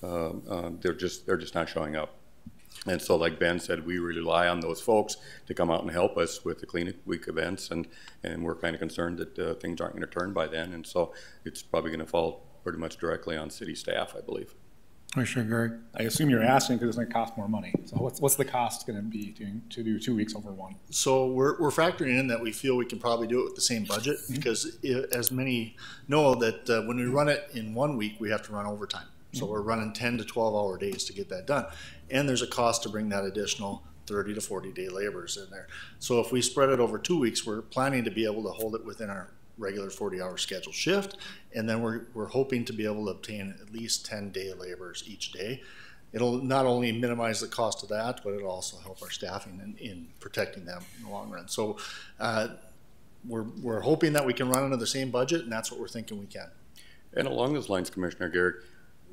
they're just not showing up. And so, like Ben said, we rely on those folks to come out and help us with the cleanup week events, and we're kind of concerned that things aren't going to turn by then, and so it's probably going to fall pretty much directly on city staff, I believe. Commissioner Gregg. I assume you're asking because it's going to cost more money. So what's the cost going to be to do 2 weeks over one? So we're factoring in that we feel we can probably do it with the same budget because as many know that when we run it in 1 week, we have to run overtime. So we're running 10 to 12-hour days to get that done. And there's a cost to bring that additional 30 to 40-day laborers in there. So if we spread it over 2 weeks, we're planning to be able to hold it within our regular 40-hour scheduled shift, and then we're hoping to be able to obtain at least 10-day laborers each day. It'll not only minimize the cost of that, but it'll also help our staffing in protecting them in the long run. So we're hoping that we can run under the same budget, and that's what we're thinking we can. And along those lines, Commissioner Garrick,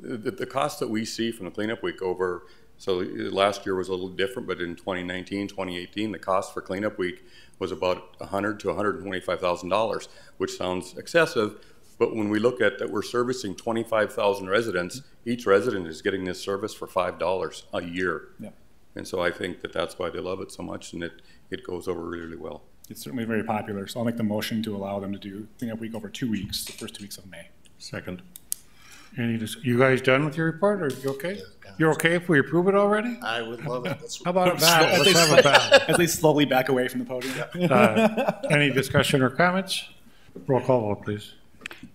the cost that we see from the cleanup week over, so last year was a little different, but in 2019, 2018, the cost for cleanup week was about $100,000 to $125,000, which sounds excessive. But when we look at that, we're servicing 25,000 residents. Each resident is getting this service for $5 a year. Yeah. And so I think that that's why they love it so much, and it goes over really, really well. It's certainly very popular. So I'll make the motion to allow them to do cleanup week over 2 weeks, the first 2 weeks of May. Second. You guys done with your report, or you okay? You're okay if we approve it already? I would love it. How about a ballot? Let's have a ballot. As they slowly back away from the podium. Any discussion or comments? Roll call vote, please.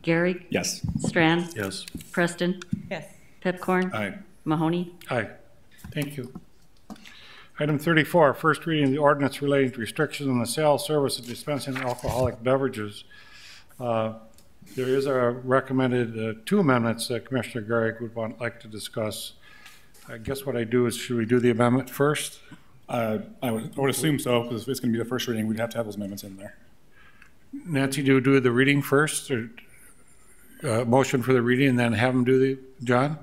Gary. Yes. Strand. Yes. Preston. Yes. Pepcorn. Aye. Mahoney. Aye. Thank you. Item 34, first reading of the ordinance relating to restrictions on the sale, service, and dispensing of alcoholic beverages. There is a recommended 2 amendments that Commissioner Gregg would like to discuss. I guess what I do is, should we do the amendment first? I would assume so, because if it's going to be the first reading, we'd have to have those amendments in there. Nancy, do the reading first, or motion for the reading, and then have them do the, John?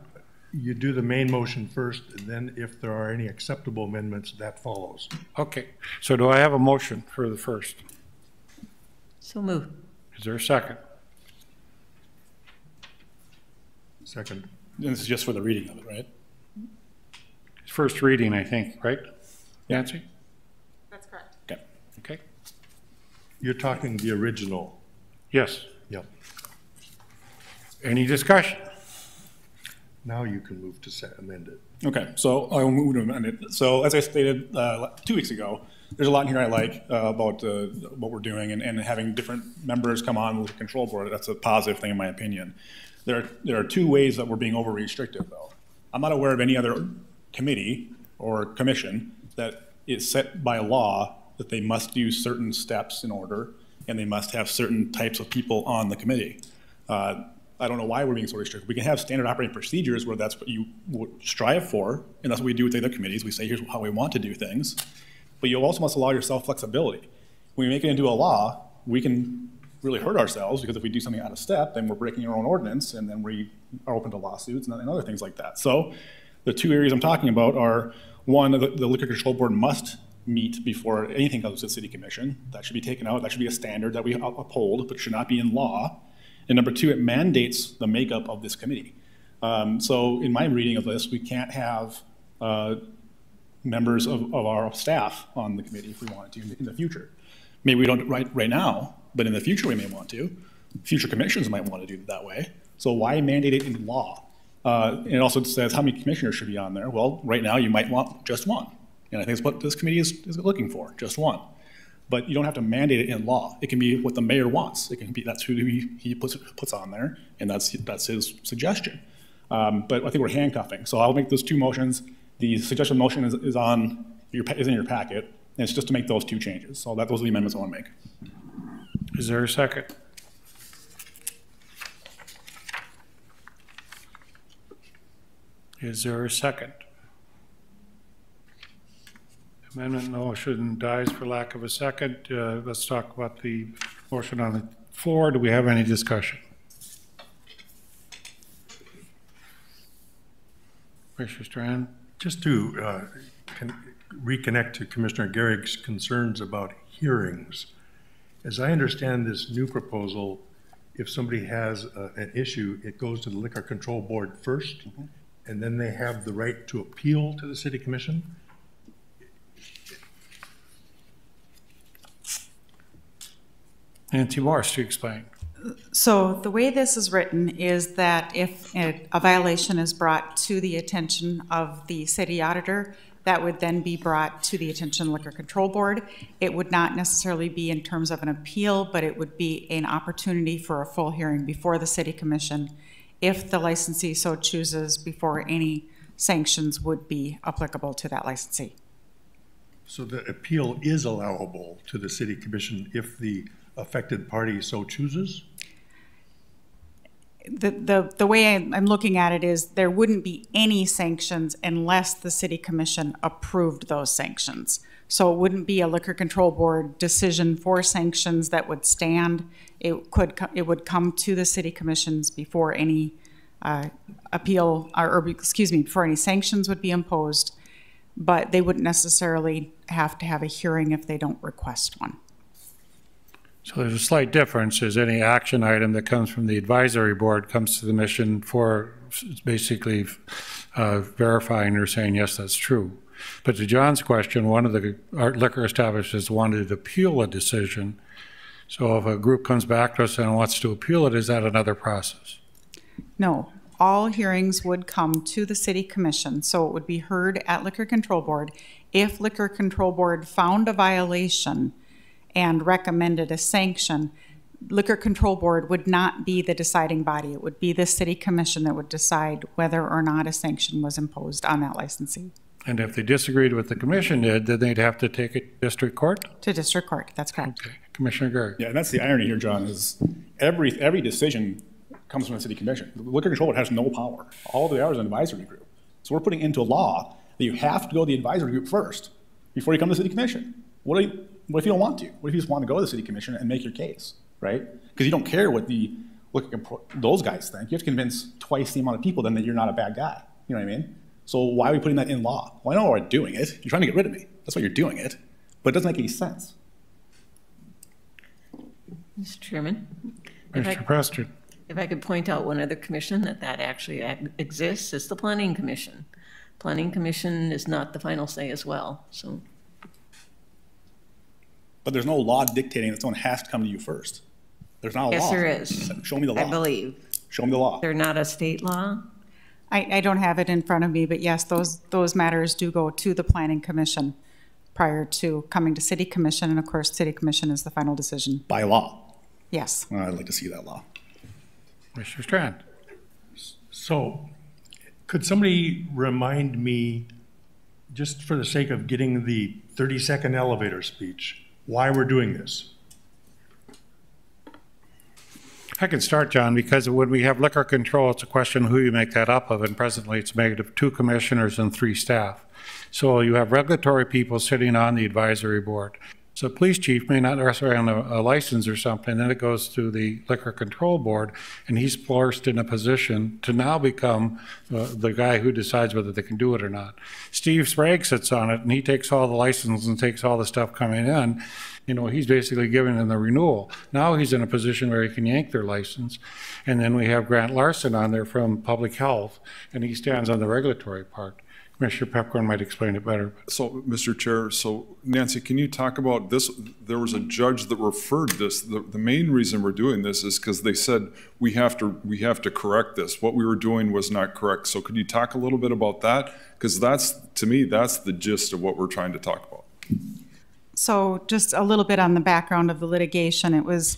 You do the main motion first, and then if there are any acceptable amendments, that follows. Okay, so do I have a motion for the first? So move. Is there a second? Second. And this is just for the reading of it, right? It's first reading, I think, right? Nancy? That's correct. Okay. Okay. You're talking the original. Yes. Yep. Any discussion? Now you can move to amend it. Okay, so I will move to amend it. So as I stated 2 weeks ago, there's a lot in here I like about what we're doing, and having different members come on with the control board. That's a positive thing in my opinion. There are 2 ways that we're being over restrictive though. I'm not aware of any other committee or commission that is set by law that they must do certain steps in order, and they must have certain types of people on the committee. I don't know why we're being so restricted. We can have standard operating procedures where that's what you would strive for, and that's what we do with the other committees. We say, here's how we want to do things. But you also must allow yourself flexibility. When we make it into a law, we can really hurt ourselves, because if we do something out of step, then we're breaking our own ordinance, and then we are open to lawsuits and other things like that. So the 2 areas I'm talking about are, one, the Liquor Control Board must meet before anything goes to the City Commission. That should be taken out. That should be a standard that we uphold, but should not be in law. And number 2, it mandates the makeup of this committee. So in my reading of this, we can't have members of our staff on the committee if we wanted to in the future. Maybe we don't right now, but in the future we may want to. Future commissions might want to do it that way. So why mandate it in law? And it also says how many commissioners should be on there. Well, right now you might want just 1. And I think that's what this committee is looking for, just 1. But you don't have to mandate it in law. It can be what the mayor wants. It can be, that's who he puts on there, and that's his suggestion. But I think we're handcuffing. So I'll make those 2 motions. The suggested motion is in your packet, and it's just to make those 2 changes. So those are the amendments I want to make. Is there a second? Is there a second? Amendment motion dies for lack of a second. Let's talk about the motion on the floor. Do we have any discussion? Commissioner Strand? Just to reconnect to Commissioner Garrick's concerns about hearings. As I understand this new proposal, if somebody has an issue, it goes to the Liquor Control Board first, and then they have the right to appeal to the City Commission. Nancy Morris, to explain. So the way this is written is that if a violation is brought to the attention of the city auditor, that would then be brought to the attention of the Liquor Control Board. It would not necessarily be in terms of an appeal, but it would be an opportunity for a full hearing before the City Commission if the licensee so chooses, before any sanctions would be applicable to that licensee. So the appeal is allowable to the City Commission if the affected party so chooses? The way I'm looking at it is there wouldn't be any sanctions unless the City Commission approved those sanctions. So it wouldn't be a Liquor Control Board decision for sanctions that would stand. It would come to the City Commissions before any appeal, or excuse me, before any sanctions would be imposed, but they wouldn't necessarily have to have a hearing if they don't request one. So there's a slight difference, is any action item that comes from the advisory board comes to the mission for basically verifying or saying, yes, that's true. But to John's question, one of the liquor establishments wanted to appeal a decision. So if a group comes back to us and wants to appeal it, is that another process? No, all hearings would come to the City Commission, so it would be heard at Liquor Control Board. If Liquor Control Board found a violation and recommended a sanction, Liquor Control Board would not be the deciding body. It would be the City Commission that would decide whether or not a sanction was imposed on that licensee. And if they disagreed with the commission did, then they'd have to take it to district court? To district court, that's correct. Okay. Commissioner Gary. Yeah, and that's the irony here, John, is every decision comes from the City Commission. The Liquor Control Board has no power. All they are is an advisory group. So we're putting into law that you have to go to the advisory group first before you come to the City Commission. What if you don't want to? What if you just want to go to the City Commission and make your case, right? Because you don't care what those guys think. You have to convince twice the amount of people then that you're not a bad guy. You know what I mean? So why are we putting that in law? Well, I know we're doing it. You're trying to get rid of me. That's why you're doing it. But it doesn't make any sense. Mr. Chairman? Mr. Preston. If I could point out one other commission that actually exists, is the Planning Commission. Planning Commission is not the final say as well, so. But there's no law dictating that someone has to come to you first. There's not a law. Yes, there is. Show me the law. I believe. Show me the law. They're not a state law? I don't have it in front of me, but yes, those matters do go to the Planning Commission prior to coming to City Commission, and of course, City Commission is the final decision. By law? Yes. Well, I'd like to see that law. Mr. Strand. So, could somebody remind me, just for the sake of getting the 30-second elevator speech, why we're doing this? I can start, John, because when we have liquor control, it's a question of who you make that up of, and presently it's made of 2 commissioners and 3 staff. So you have regulatory people sitting on the advisory board. So police chief may not necessarily on a license or something, then it goes to the liquor control board, and he's forced in a position to now become the guy who decides whether they can do it or not. Steve Sprague sits on it, and he takes all the licenses and takes all the stuff coming in. You know, he's basically giving them the renewal. Now he's in a position where he can yank their license. And then we have Grant Larson on there from Public Health, and he stands on the regulatory part. Commissioner Pepcorn might explain it better. So, Mr. Chair, so Nancy, can you talk about this? There was a judge that referred this. The main reason we're doing this is because they said we have to correct this. What we were doing was not correct. So could you talk a little bit about that? Because that's, to me, that's the gist of what we're trying to talk about. So just a little bit on the background of the litigation. It was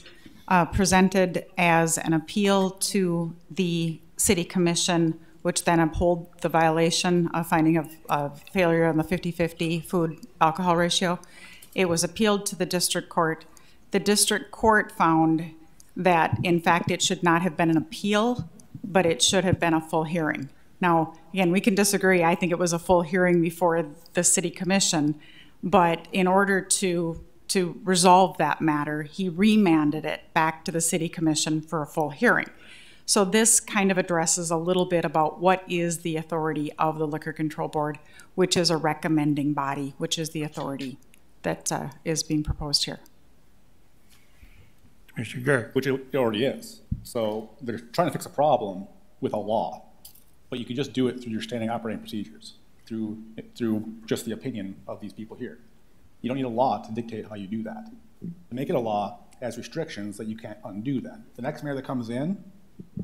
presented as an appeal to the City Commission, which then upheld the violation of finding of failure on the 50-50 food alcohol ratio. It was appealed to the district court. The district court found that, in fact, it should not have been an appeal, but it should have been a full hearing. Now, again, we can disagree. I think it was a full hearing before the City Commission, but in order to resolve that matter, he remanded it back to the City Commission for a full hearing. So this kind of addresses a little bit about what is the authority of the Liquor Control Board, which is a recommending body, which is the authority that is being proposed here. Mr. Gare. Which it already is. So they're trying to fix a problem with a law, but you can just do it through your standing operating procedures, through just the opinion of these people here. You don't need a law to dictate how you do that. To make it a law, has restrictions that you can't undo then. The next mayor that comes in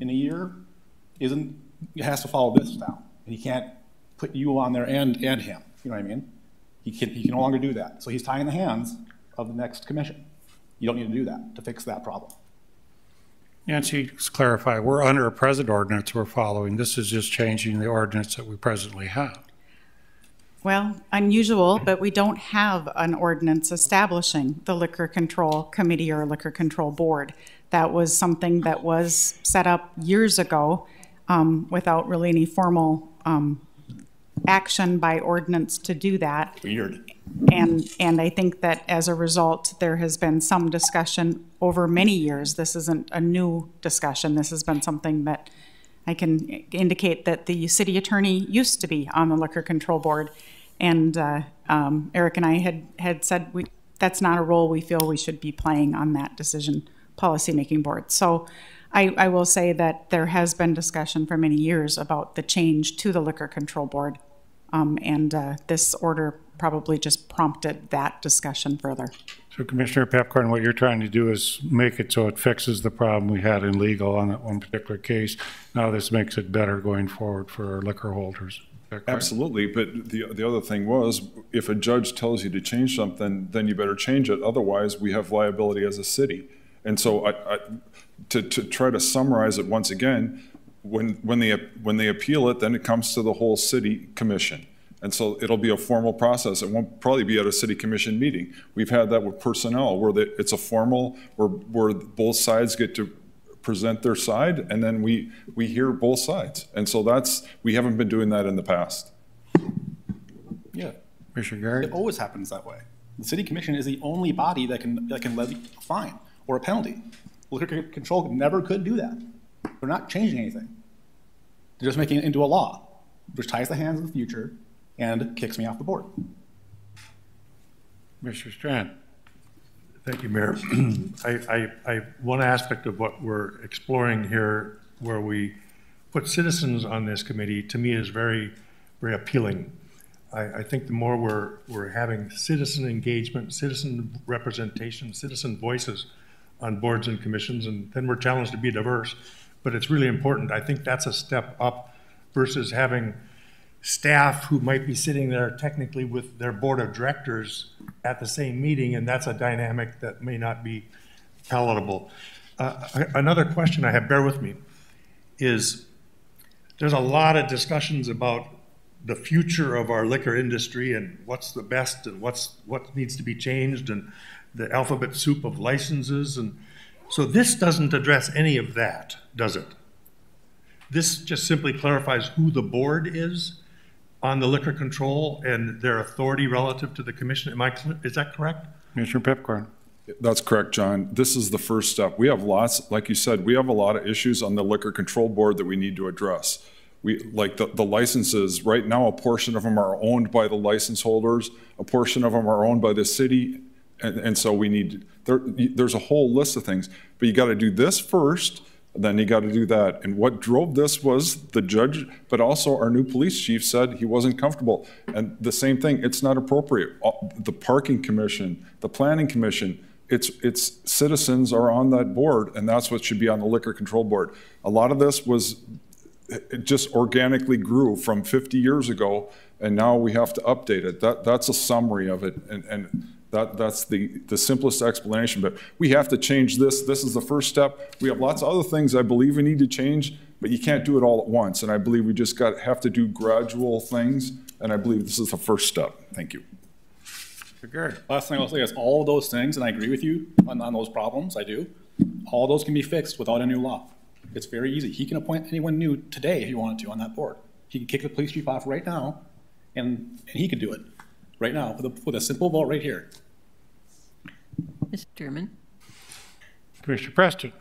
a year has to follow this now. And he can't put you on there and him, you know what I mean? He can no longer do that. So he's tying the hands of the next commission. You don't need to do that to fix that problem. Nancy, just clarify, we're under a present ordinance we're following. This is just changing the ordinance that we presently have. Well, unusual, but we don't have an ordinance establishing the Liquor Control Committee or Liquor Control Board. That was something that was set up years ago without really any formal action by ordinance to do that. Weird. And I think that as a result, there has been some discussion over many years. This isn't a new discussion. This has been something that I can indicate that the city attorney used to be on the Liquor Control Board. And Eric and I had said that's not a role we feel we should be playing on that decision policymaking board. So I will say that there has been discussion for many years about the change to the Liquor Control Board. This order probably just prompted that discussion further. So Commissioner Pepcorn, what you're trying to do is make it so it fixes the problem we had in legal on that one particular case. Now this makes it better going forward for our liquor holders. Absolutely, but the other thing was, if a judge tells you to change something, then you better change it. Otherwise, we have liability as a city. And so to try to summarize it once again, when they appeal it, then it comes to the whole city commission. And so it'll be a formal process. It won't probably be at a city commission meeting. We've had that with personnel where it's a formal, where both sides get to present their side, and then we hear both sides. And so we haven't been doing that in the past. Yeah. Commissioner Garrett? It always happens that way. The city commission is the only body that can levy a fine or a penalty. Liquor control never could do that. They're not changing anything. They're just making it into a law, which ties the hands of the future and kicks me off the board. Mr. Strand. Thank you, Mayor. One aspect of what we're exploring here, where we put citizens on this committee, to me is very, very appealing. I think the more we're having citizen engagement, citizen representation, citizen voices on boards and commissions, and then we're challenged to be diverse, but it's really important. I think that's a step up versus having staff who might be sitting there technically with their board of directors at the same meeting, and that's a dynamic that may not be palatable. Another question I have, bear with me, is there's a lot of discussions about the future of our liquor industry and what's the best and what needs to be changed and the alphabet soup of licenses. And so this doesn't address any of that, does it? This just simply clarifies who the board is on the liquor control and their authority relative to the commission. Is that correct? Commissioner Pepcorn. That's correct, John. This is the first step. We have lots, like you said, we have a lot of issues on the liquor control board that we need to address. Like the licenses, right now, a portion of them are owned by the license holders, a portion of them are owned by the city, and so we need, there's a whole list of things. But you got to do this first, then you got to do that. And what drove this was the judge, but also our new police chief said he wasn't comfortable. And the same thing, it's not appropriate. The parking commission, the planning commission, it's citizens are on that board, and that's what should be on the liquor control board. A lot of this it just organically grew from 50 years ago, and now we have to update it. That's a summary of it, and that's the simplest explanation. But we have to change this. This is the first step. We have lots of other things I believe we need to change, but you can't do it all at once. And I believe we just have to do gradual things, and I believe this is the first step. Thank you. Good. Last thing I'll say is all of those things, and I agree with you on those problems, I do. All those can be fixed without a new law. It's very easy. He can appoint anyone new today if he wanted to on that board. He can kick the police chief off right now, and he could do it right now with a simple vote right here. Mr. Chairman. Commissioner Preston.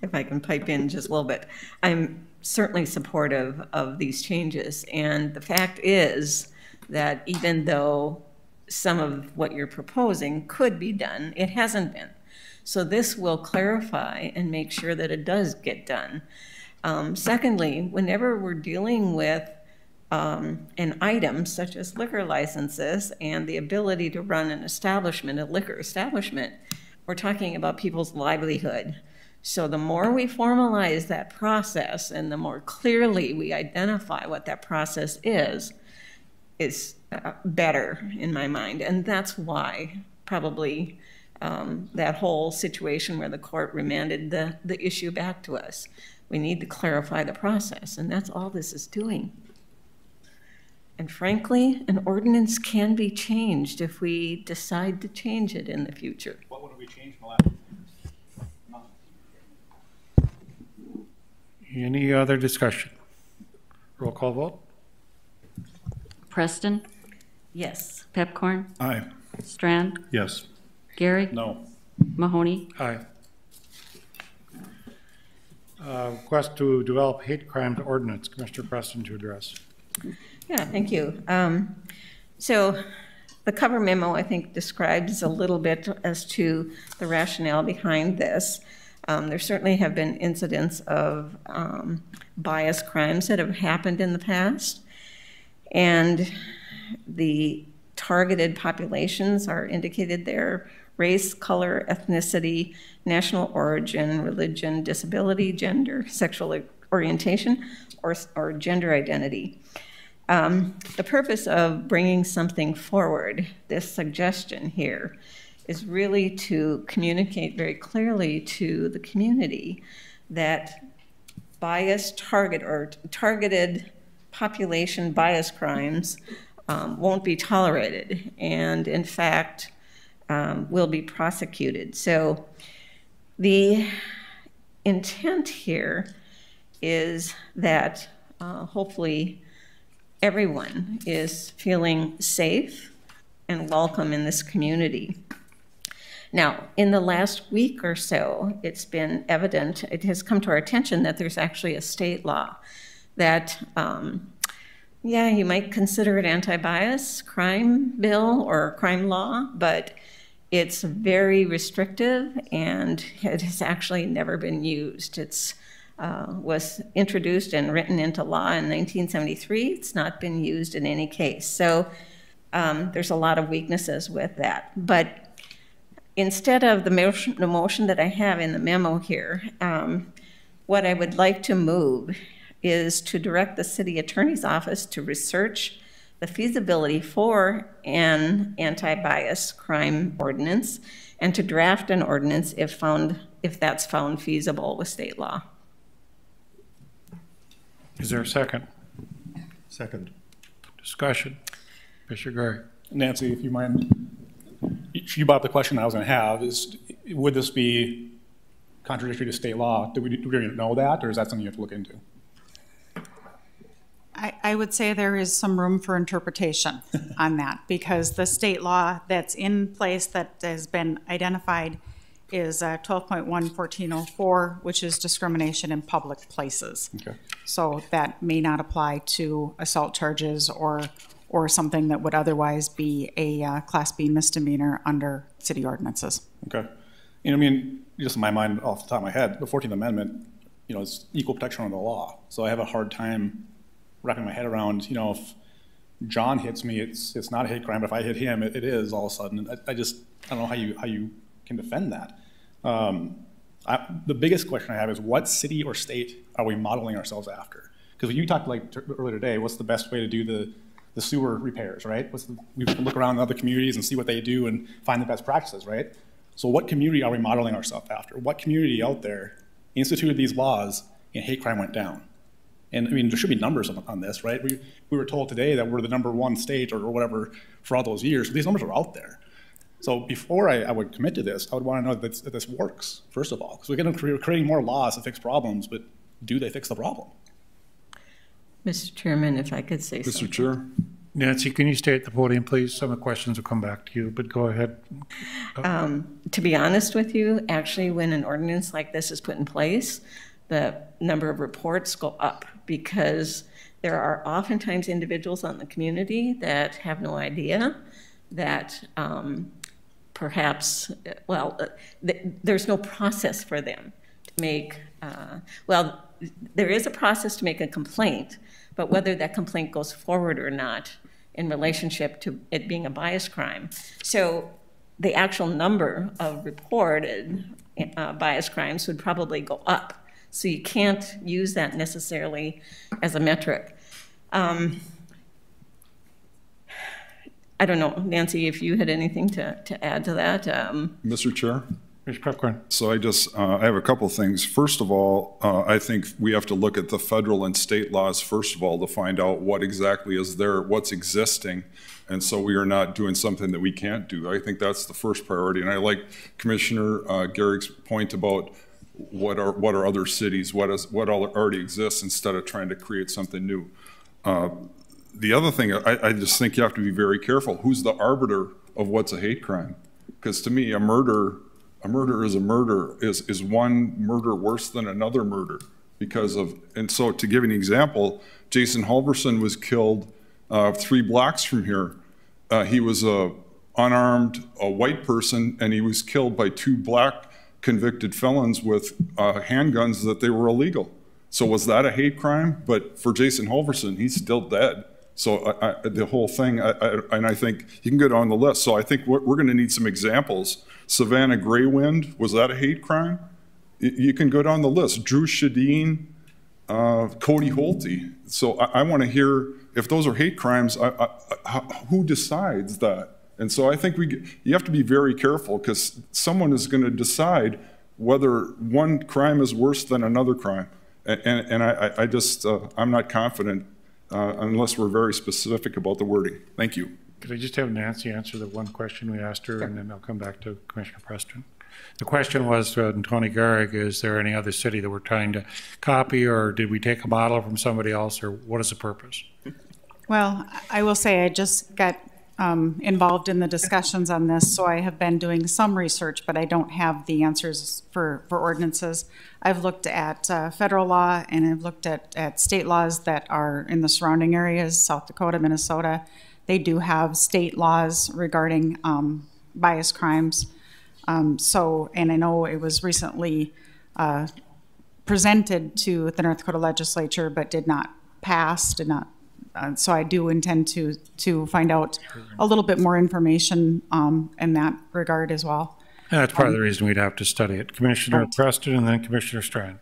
If I can pipe in just a little bit. I'm certainly supportive of these changes, and the fact is that even though some of what you're proposing could be done, it hasn't been. So this will clarify and make sure that it does get done. Secondly, whenever we're dealing with an item such as liquor licenses and the ability to run an establishment, a liquor establishment, we're talking about people's livelihood. So the more we formalize that process and the more clearly we identify what that process is better in my mind. And that's why probably that whole situation where the court remanded the issue back to us. We need to clarify the process, and that's all this is doing. And frankly, an ordinance can be changed if we decide to change it in the future. What would we change in the last? Any other discussion? Roll call vote. Preston, Yes. Pepcorn, Aye. Strand, Yes. Gary, No. Mahoney, Aye. Request to develop hate crimes ordinance. Commissioner Preston to address. Yeah, thank you. So the cover memo, I think, describes a little bit as to the rationale behind this. There certainly have been incidents of bias crimes that have happened in the past, and the targeted populations are indicated there: race, color, ethnicity, national origin, religion, disability, gender, sexual orientation, or gender identity. The purpose of bringing something forward, this suggestion here, is really to communicate very clearly to the community that targeted population bias crimes won't be tolerated, and in fact will be prosecuted. So the intent here is that hopefully everyone is feeling safe and welcome in this community. Now, in the last week or so, it's been evident, it has come to our attention that there's actually a state law that, yeah, you might consider it anti-bias crime bill or crime law, but it's very restrictive and it has actually never been used. It's was introduced and written into law in 1973. It's not been used in any case. So there's a lot of weaknesses with that. But instead of the motion that I have in the memo here, what I would like to move is to direct the city attorney's office to research the feasibility for an anti-bias crime ordinance and to draft an ordinance if that's found feasible with state law. Is there a second? Second. Discussion. Commissioner Gary. Nancy, if you mind, you brought up the question I was going to have is, would this be contradictory to state law? Do we know that, or is that something you have to look into? I would say there is some room for interpretation on that, because the state law that's in place that has been identified is 12.11404, which is discrimination in public places. Okay. So that may not apply to assault charges or something that would otherwise be a Class B misdemeanor under city ordinances. Okay. You know, I mean, just in my mind, off the top of my head, the 14th Amendment, you know, is equal protection under the law. So I have a hard time wrapping my head around, you know, if John hits me, it's not a hate crime, but if I hit him, it is all of a sudden. I don't know how you can defend that. The biggest question I have is, what city or state are we modeling ourselves after? Because when you talked earlier today, what's the best way to do the sewer repairs, right? We look around in other communities and see what they do and find the best practices, right? So what community are we modeling ourselves after? What community out there instituted these laws and hate crime went down? And I mean, there should be numbers on this, right? We were told today that we're the #1 state or whatever for all those years. So these numbers are out there. So before I would commit to this, I would want to know that this works, first of all. Because we're creating more laws to fix problems, but do they fix the problem? Mr. Chairman, if I could say something. Mr. Chair. Nancy, can you stay at the podium, please? Some of the questions will come back to you, but go ahead. To be honest with you, actually, when an ordinance like this is put in place, the number of reports go up because there are oftentimes individuals in the community that have no idea that perhaps, there's no process for them to make, there is a process to make a complaint, but whether that complaint goes forward or not in relationship to it being a bias crime. So the actual number of reported bias crimes would probably go up. So you can't use that necessarily as a metric. I don't know, Nancy, if you had anything to add to that. Mr. Chair? Mr. Popcorn. So I have a couple things. First of all, I think we have to look at the federal and state laws, first of all, to find out what exactly is there, what's existing. And so we are not doing something that we can't do. I think that's the first priority. And I like Commissioner Garrick's point about what are other cities, what already exists, instead of trying to create something new. The other thing, I just think you have to be very careful. Who's the arbiter of what's a hate crime? Because to me, a murder is a murder. Is one murder worse than another murder? And so to give an example, Jason Halverson was killed 3 blocks from here. He was a unarmed, white person, and he was killed by 2 black convicted felons with handguns that they were illegal. So was that a hate crime? But for Jason Halverson, he's still dead. So the whole thing, and I think you can go down the list. So I think we're going to need some examples. Savannah Greywind, was that a hate crime? You can go down the list. Drew Shadeen, Cody Holte. So I want to hear, if those are hate crimes, who decides that? And so I think you have to be very careful, because someone is going to decide whether one crime is worse than another crime. And I just, I'm not confident unless we're very specific about the wording. Thank you. Could I just have Nancy answer the one question we asked her, and then I'll come back to Commissioner Preston. The question was, Tony Garrick, is there any other city that we're trying to copy, or did we take a model from somebody else, or what is the purpose? Well, I will say I just got involved in the discussions on this, so I have been doing some research, but I don't have the answers for ordinances. I've looked at federal law, and I've looked at state laws that are in the surrounding areas, South Dakota, Minnesota. They do have state laws regarding bias crimes. And I know it was recently presented to the North Dakota legislature, but did not pass, so I do intend to find out a little bit more information in that regard as well. And that's part of the reason we'd have to study it. Commissioner Preston and then Commissioner Strand.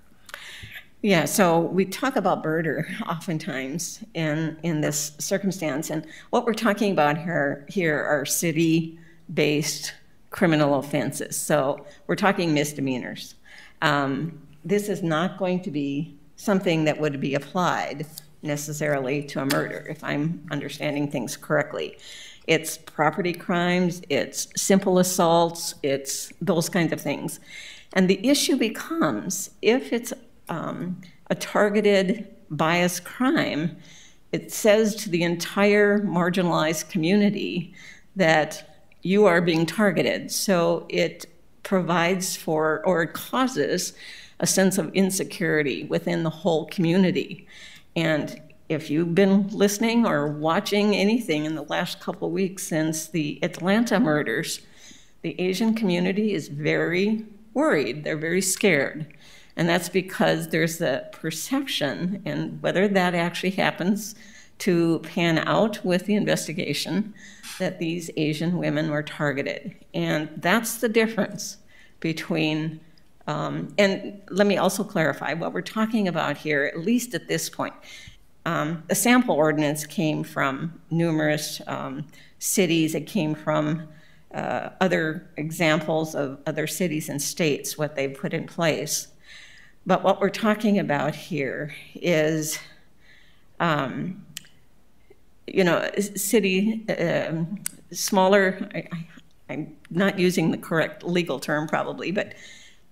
Yeah, so we talk about murder oftentimes in this circumstance, and what we're talking about here are city-based criminal offenses. So we're talking misdemeanors. This is not going to be something that would be applied necessarily to a murder, if I'm understanding things correctly. It's property crimes, it's simple assaults, it's those kinds of things. And the issue becomes, if it's a targeted bias crime, it says to the entire marginalized community that you are being targeted. So it provides for, or it causes, a sense of insecurity within the whole community. And if you've been listening or watching anything in the last couple of weeks since the Atlanta murders, the Asian community is very worried. They're very scared. And that's because there's the perception, and whether that actually happens to pan out with the investigation, that these Asian women were targeted. And that's the difference between, and let me also clarify, what we're talking about here, at least at this point, the sample ordinance came from numerous cities. It came from other examples of other cities and states, what they've put in place. But what we're talking about here is, city, smaller, I'm not using the correct legal term probably, but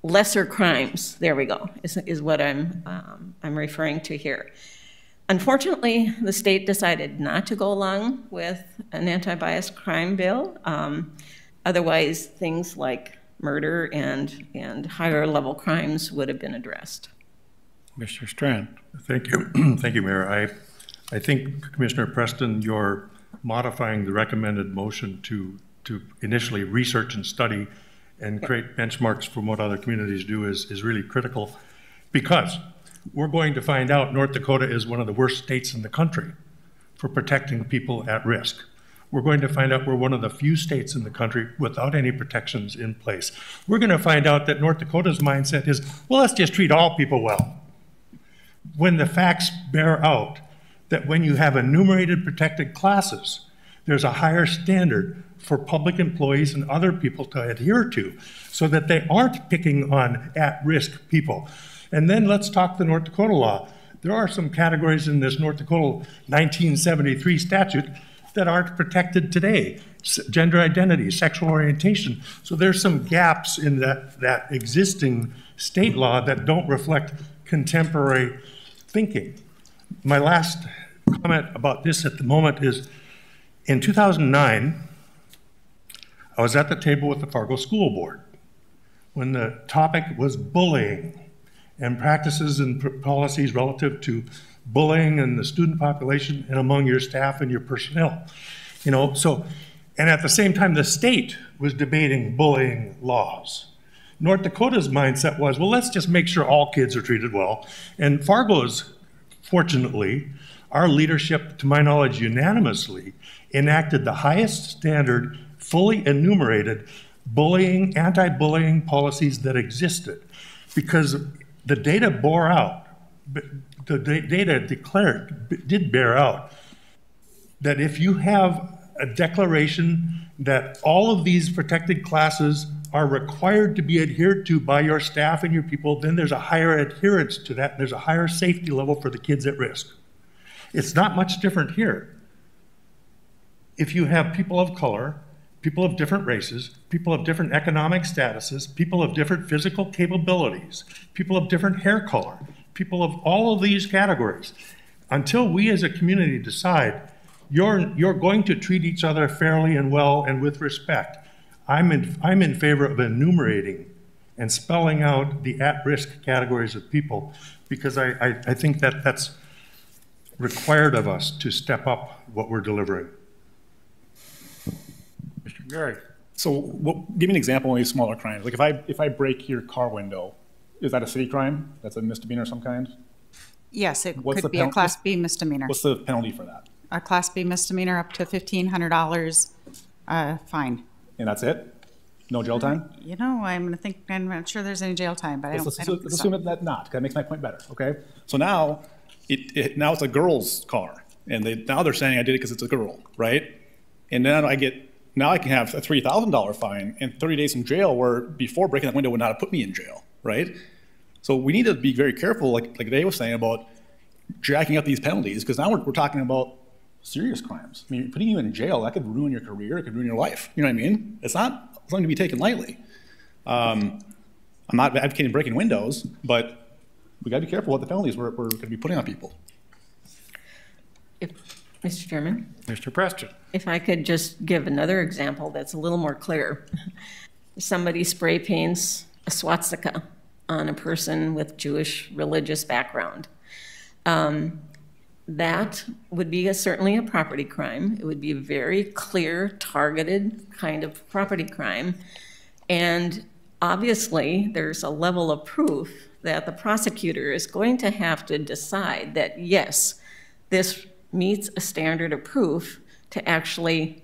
lesser crimes, there we go, is what I'm referring to here. Unfortunately, the state decided not to go along with an anti-bias crime bill. Otherwise, things like murder and higher level crimes would have been addressed. Mr. Strand. Thank you. Thank you, Mayor. I think, Commissioner Preston, you're modifying the recommended motion to initially research and study and create benchmarks from what other communities do is really critical, because we're going to find out North Dakota is one of the worst states in the country for protecting people at risk. we're going to find out we're one of the few states in the country without any protections in place. We're going to find out that North Dakota's mindset is, well, let's just treat all people well. When the facts bear out that when you have enumerated protected classes, there's a higher standard for public employees and other people to adhere to so that they aren't picking on at-risk people. And then let's talk the North Dakota law. There are some categories in this North Dakota 1973 statute that aren't protected today. Gender identity, sexual orientation. So there's some gaps in that existing state law that don't reflect contemporary thinking. My last comment about this at the moment is, in 2009, I was at the table with the Fargo School Board when the topic was bullying and practices and policies relative to bullying in the student population and among your staff and your personnel. You know, so, and at the same time, the state was debating bullying laws. North Dakota's mindset was, well, let's just make sure all kids are treated well. And Fargo's, fortunately, our leadership, to my knowledge, unanimously enacted the highest standard, fully enumerated bullying, anti-bullying policies that existed, because the data bore out, the data did bear out that if you have a declaration that all of these protected classes are required to be adhered to by your staff and your people, then there's a higher adherence to that. There's a higher safety level for the kids at risk. It's not much different here. If you have people of color, people of different races, people of different economic statuses, people of different physical capabilities, people of different hair color, people of all of these categories, until we as a community decide you're going to treat each other fairly and well and with respect, I'm in favor of enumerating and spelling out the at-risk categories of people, because I think that that's required of us to step up what we're delivering. Mr. Gary. So give me an example of a smaller crime. Like if I break your car window, is that a city crime? That's a misdemeanor of some kind? Yes, it could be a Class B misdemeanor. What's the penalty for that? A Class B misdemeanor up to $1,500 fine. And that's it? No jail time? You know, I'm not sure there's any jail time, but let's assume that not, because that makes my point better, okay? So now, now it's a girl's car, and now they're saying I did it because it's a girl, right? And then now I can have a $3,000 fine and 30 days in jail, where before breaking that window would not have put me in jail, right? So we need to be very careful, like Dave was saying, about jacking up these penalties, because now we're talking about serious crimes. I mean, putting you in jail, that could ruin your career, it could ruin your life. You know what I mean? It's not something to be taken lightly. I'm not advocating breaking windows, but we gotta be careful what the penalties we're gonna be putting on people. Mr. Chairman? Mr. Preston. If I could just give another example that's a little more clear. Somebody spray paints a swastika on a person with Jewish religious background. That would be certainly a property crime. It would be a very clear, targeted kind of property crime. And obviously, there's a level of proof that the prosecutor is going to have to decide that, yes, this meets a standard of proof to actually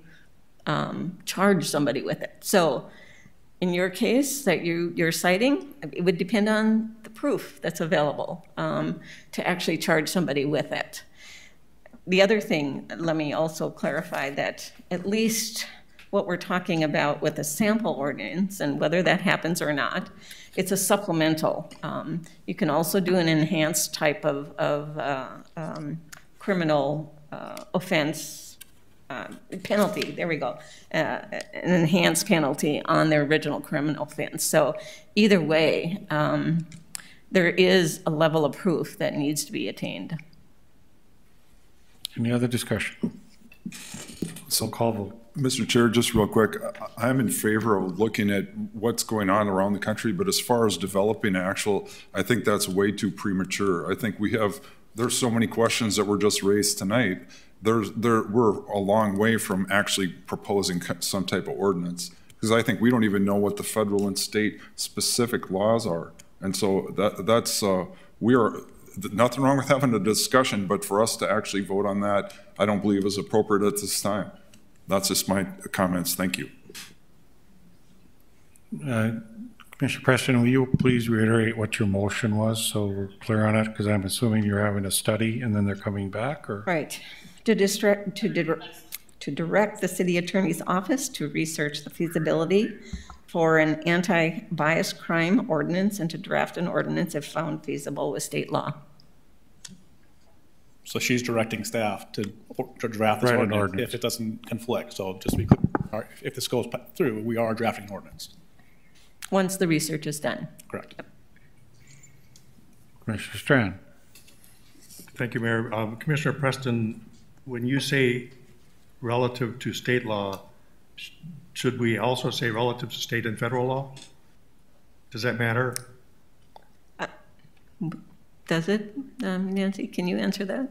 charge somebody with it. So in your case that you're citing, it would depend on the proof that's available to actually charge somebody with it. The other thing, let me also clarify that at least what we're talking about with a sample ordinance, and whether that happens or not, it's a supplemental. You can also do an enhanced type of criminal offense penalty, there we go, an enhanced penalty on their original criminal offense. So either way, there is a level of proof that needs to be attained. Any other discussion? So call vote. Mr. Chair, just real quick, I'm in favor of looking at what's going on around the country, but as far as developing actual, I think that's way too premature. I think there's so many questions that were just raised tonight. We're a long way from actually proposing some type of ordinance, because I think we don't even know what the federal and state specific laws are. And so we are, nothing wrong with having a discussion, but for us to actually vote on that, I don't believe is appropriate at this time. That's just my comments. Thank you. Commissioner Preston, will you please reiterate what your motion was so we're clear on it? Because I'm assuming you're having a study and then they're coming back, or? Right. To direct the city attorney's office to research the feasibility for an anti-bias crime ordinance and to draft an ordinance if found feasible with state law. So she's directing staff to draft this ordinance, ordinance if it doesn't conflict. So just to be clear, if this goes through, we are drafting an ordinance. Once the research is done. Correct. Commissioner Strand. Thank you, Mayor. Commissioner Preston, when you say relative to state law, should we also say relative to state and federal law? Does that matter? Does it, Nancy? Can you answer that?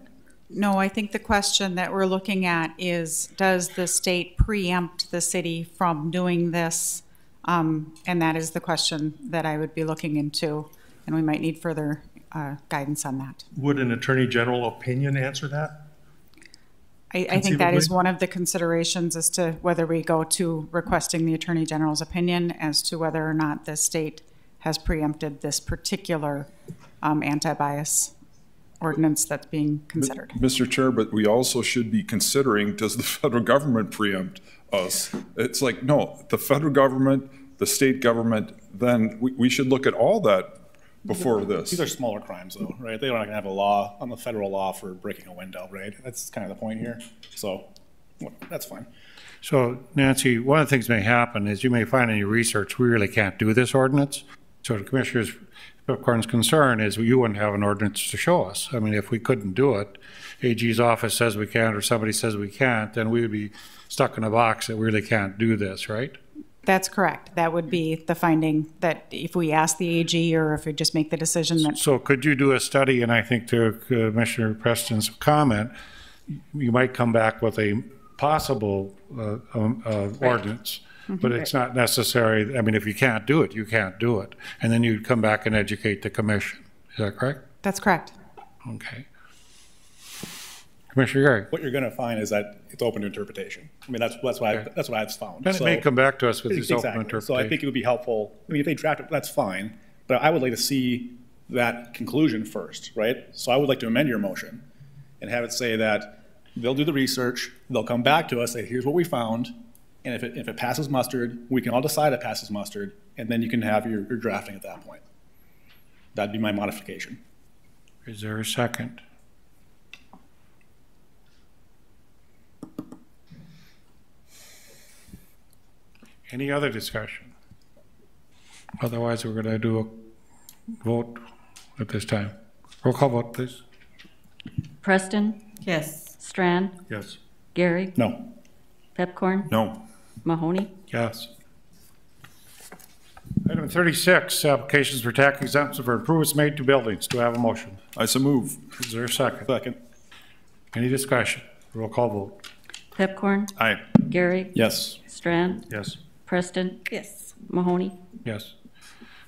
No, I think the question that we're looking at is, does the state preempt the city from doing this? And that is the question that I would be looking into, and we might need further guidance on that. Would an attorney general opinion answer that? I think that is one of the considerations as to whether we go to requesting the attorney general's opinion as to whether or not the state has preempted this particular anti-bias ordinance that's being considered. Mr. Chair, but we also should be considering, does the federal government preempt us? It's like, no, the federal government, the state government, then we should look at all that before this. These are smaller crimes though, right? They're not gonna have a law on the federal law for breaking a window, right? That's kind of the point here. So well, that's fine. So Nancy, one of the things may happen is you may find in your research, we really can't do this ordinance. So the Commissioner's Pipcorn's concern is you wouldn't have an ordinance to show us. I mean, if we couldn't do it, AG's office says we can't or somebody says we can't, then we would be stuck in a box that we really can't do this, right? That's correct. That would be the finding, that if we ask the AG or if we just make the decision that... So could you do a study, and I think to Commissioner Preston's comment, you might come back with a possible ordinance, but it's not necessary. I mean, if you can't do it, you can't do it. And then you'd come back and educate the commission. Is that correct? That's correct. Okay. Commissioner Gary. What you're going to find is that it's open to interpretation. I mean, that's what I've found. Then it may come back to us with this open interpretation. So I think it would be helpful. I mean, if they draft it, that's fine. But I would like to see that conclusion first, right? So I would like to amend your motion and have it say that they'll do the research, they'll come back to us, say, here's what we found, and if it passes mustard, we can all decide it passes mustard, and then you can have your drafting at that point. That'd be my modification. Is there a second? Any other discussion? Otherwise, we're going to do a vote at this time. Roll call vote, please. Preston? Yes. Strand? Yes. Gary? No. Pipcorn? No. Mahoney? Yes. Item 36, applications for tax exemptions for improvements made to buildings. Do I have a motion? I so move. Is there a second? Second. Any discussion? Roll call vote. Pipcorn? Aye. Gary? Yes. Strand? Yes. Preston? Yes. Mahoney? Yes.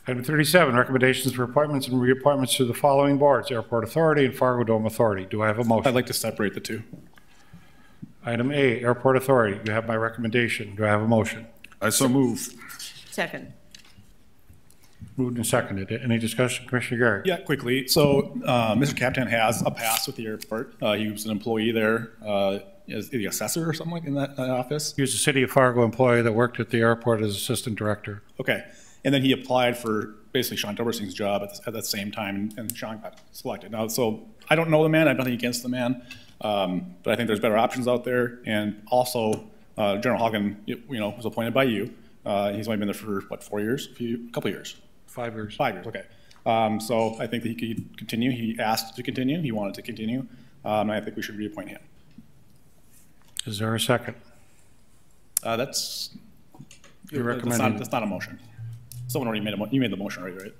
Item 37, recommendations for appointments and reappointments to the following boards: Airport Authority and Fargo Dome Authority. Do I have a motion? I'd like to separate the two. Item A, Airport Authority. You have my recommendation. Do I have a motion? I so move. Second. Moved and seconded. Any discussion, Commissioner Gary? Yeah, quickly. So Mr. Captain has a pass with the airport. He was an employee there as the assessor or something like in that office. He was a City of Fargo employee that worked at the airport as assistant director. Okay. And then he applied for basically Sean Dobersing's job at that same time, and Sean got selected. Now, so I don't know the man. I have nothing against the man, but I think there's better options out there. And also, General Hogan, was appointed by you. He's only been there for what, 4 years? A couple of years. 5 years. 5 years. Okay. So I think that he could continue. He asked to continue. He wanted to continue. And I think we should reappoint him. Is there a second? That's not a motion. Someone already you made the motion already, right?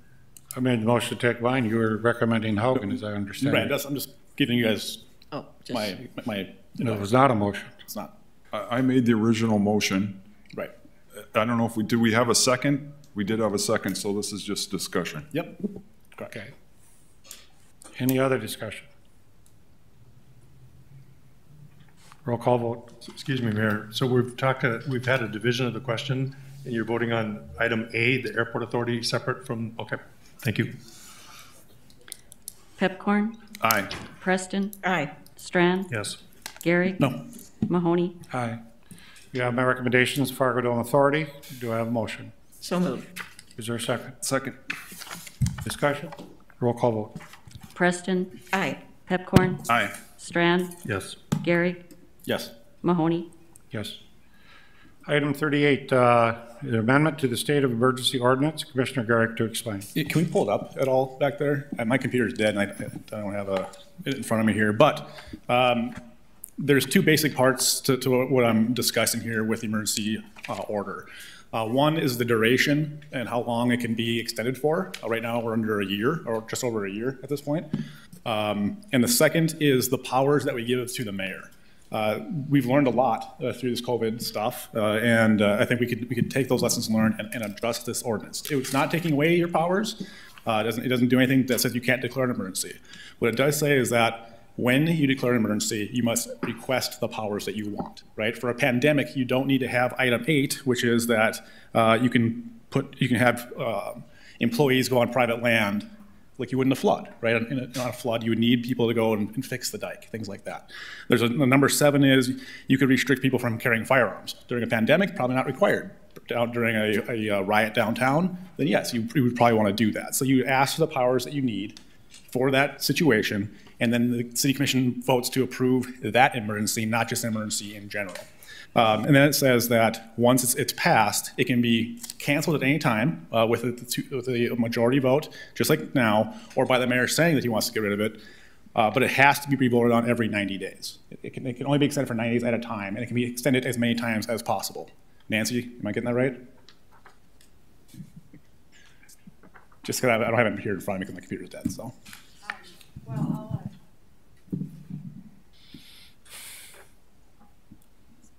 I made the motion to take mine. You were recommending Hogan, as I understand. Right. I'm just giving you guys my. No, it was not a motion. It's not. I made the original motion. Right. I don't know if did we have a second? We did have a second, so this is just discussion. Yep. Okay. Any other discussion? Roll call vote. Excuse me, Mayor. So we've had a division of the question, and you're voting on item A, the airport authority, separate from, okay, thank you. Pepcorn? Aye. Preston? Aye. Strand? Yes. Gary? No. Mahoney? Aye. You have my recommendations, Fargo Dome Authority. Do I have a motion? So moved. Is there a second? Second. Discussion? Roll call vote. Preston? Aye. Pepcorn? Aye. Strand? Yes. Gary? Yes. Mahoney? Yes. Item 38, the amendment to the state of emergency ordinance. Commissioner Garrick to explain. Can we pull it up at all back there? My computer's dead and I don't have it in front of me here, but there's two basic parts to what I'm discussing here with the emergency order. One is the duration and how long it can be extended for. Right now we're under a year, or just over a year at this point. And the second is the powers that we give to the mayor. We've learned a lot through this COVID stuff, and I think we could take those lessons learned and adjust this ordinance. It's not taking away your powers. It doesn't do anything that says you can't declare an emergency. What it does say is that when you declare an emergency, you must request the powers that you want, right? For a pandemic, you don't need to have item 8, which is that you can have employees go on private land like you would in a flood, right? In a flood, you would need people to go and fix the dike, things like that. There's number 7 is you could restrict people from carrying firearms. During a pandemic, probably not required. During a riot downtown, then yes, you would probably want to do that. So you ask for the powers that you need for that situation, and then the city commission votes to approve that emergency, not just an emergency in general. And then it says that once it's passed, it can be canceled at any time with a majority vote, just like now, or by the mayor saying that he wants to get rid of it. But it has to be re-voted on every 90 days. It can only be extended for 90 days at a time, and it can be extended as many times as possible. Nancy, am I getting that right? Just because I don't have it here in front of me because my computer's dead, so.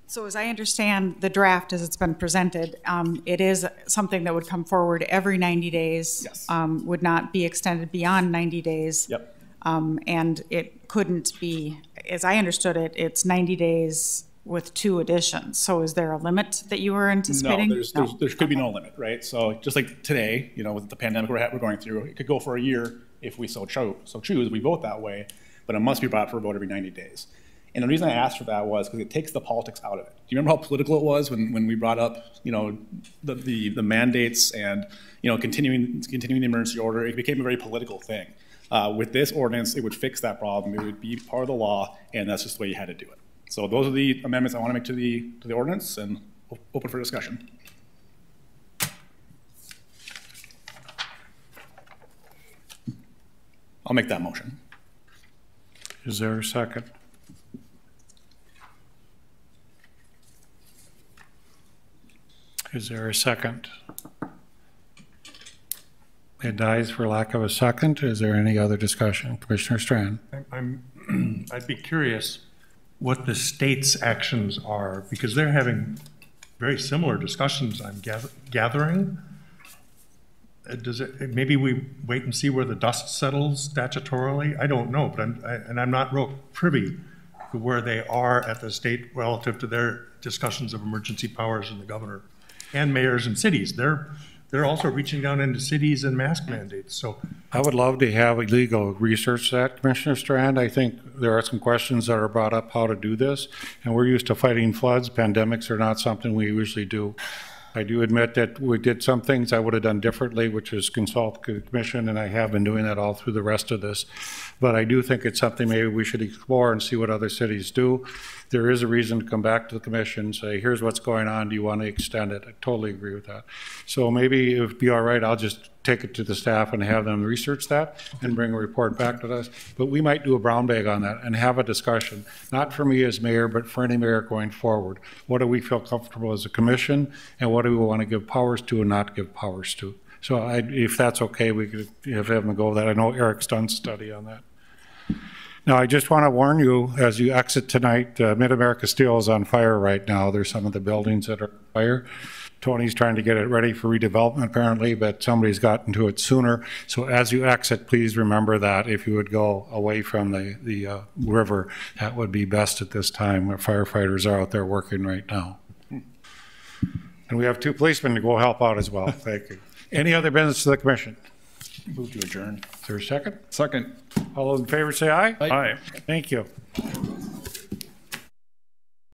So as I understand the draft as it's been presented, it is something that would come forward every 90 days, yes. Would not be extended beyond 90 days. Yep. And it couldn't be, as I understood it, it's 90 days with 2 additions. So is there a limit that you were anticipating? No, there could be no limit, right? So just like today, with the pandemic we're going through, it could go for a year if we so choose, we vote that way, but it must be brought for a vote every 90 days. And the reason I asked for that was because it takes the politics out of it. Do you remember how political it was when we brought up, the mandates and, continuing the emergency order? It became a very political thing. With this ordinance, it would fix that problem. It would be part of the law, and that's just the way you had to do it. So those are the amendments I want to make to the ordinance, and open for discussion. I'll make that motion. Is there a second? Is there a second? It dies for lack of a second. Is there any other discussion? Commissioner Strand. I'd be curious what the state's actions are, because they're having very similar discussions, I'm gathering. Maybe we wait and see where the dust settles statutorily? I don't know, but I'm not real privy to where they are at the state relative to their discussions of emergency powers and the governor and mayors and cities. They're also reaching down into cities and mask mandates. So I would love to have legal research that, Commissioner Strand. I think there are some questions that are brought up how to do this, and we're used to fighting floods. Pandemics are not something we usually do. I do admit that we did some things I would have done differently, which is consult the commission, and I have been doing that all through the rest of this. But I do think it's something maybe we should explore and see what other cities do. There is a reason to come back to the commission and say, here's what's going on, do you want to extend it? I totally agree with that. So maybe if it'd be all right, I'll just take it to the staff and have them research that and bring a report back to us. But we might do a brown bag on that and have a discussion, not for me as mayor, but for any mayor going forward. What do we feel comfortable as a commission, and what do we want to give powers to and not give powers to? So if that's okay, we could have them go with that. I know Eric's done study on that. Now, I just want to warn you, as you exit tonight, Mid-America Steel is on fire right now. There's some of the buildings that are on fire. Tony's trying to get it ready for redevelopment apparently, but somebody's gotten to it sooner. So as you exit, please remember that if you would go away from the river, that would be best at this time where firefighters are out there working right now. And we have 2 policemen to go help out as well. Thank you. Any other business to the commission? Move to adjourn. Is there a second? Second. All those in favor say aye. Aye. Thank you.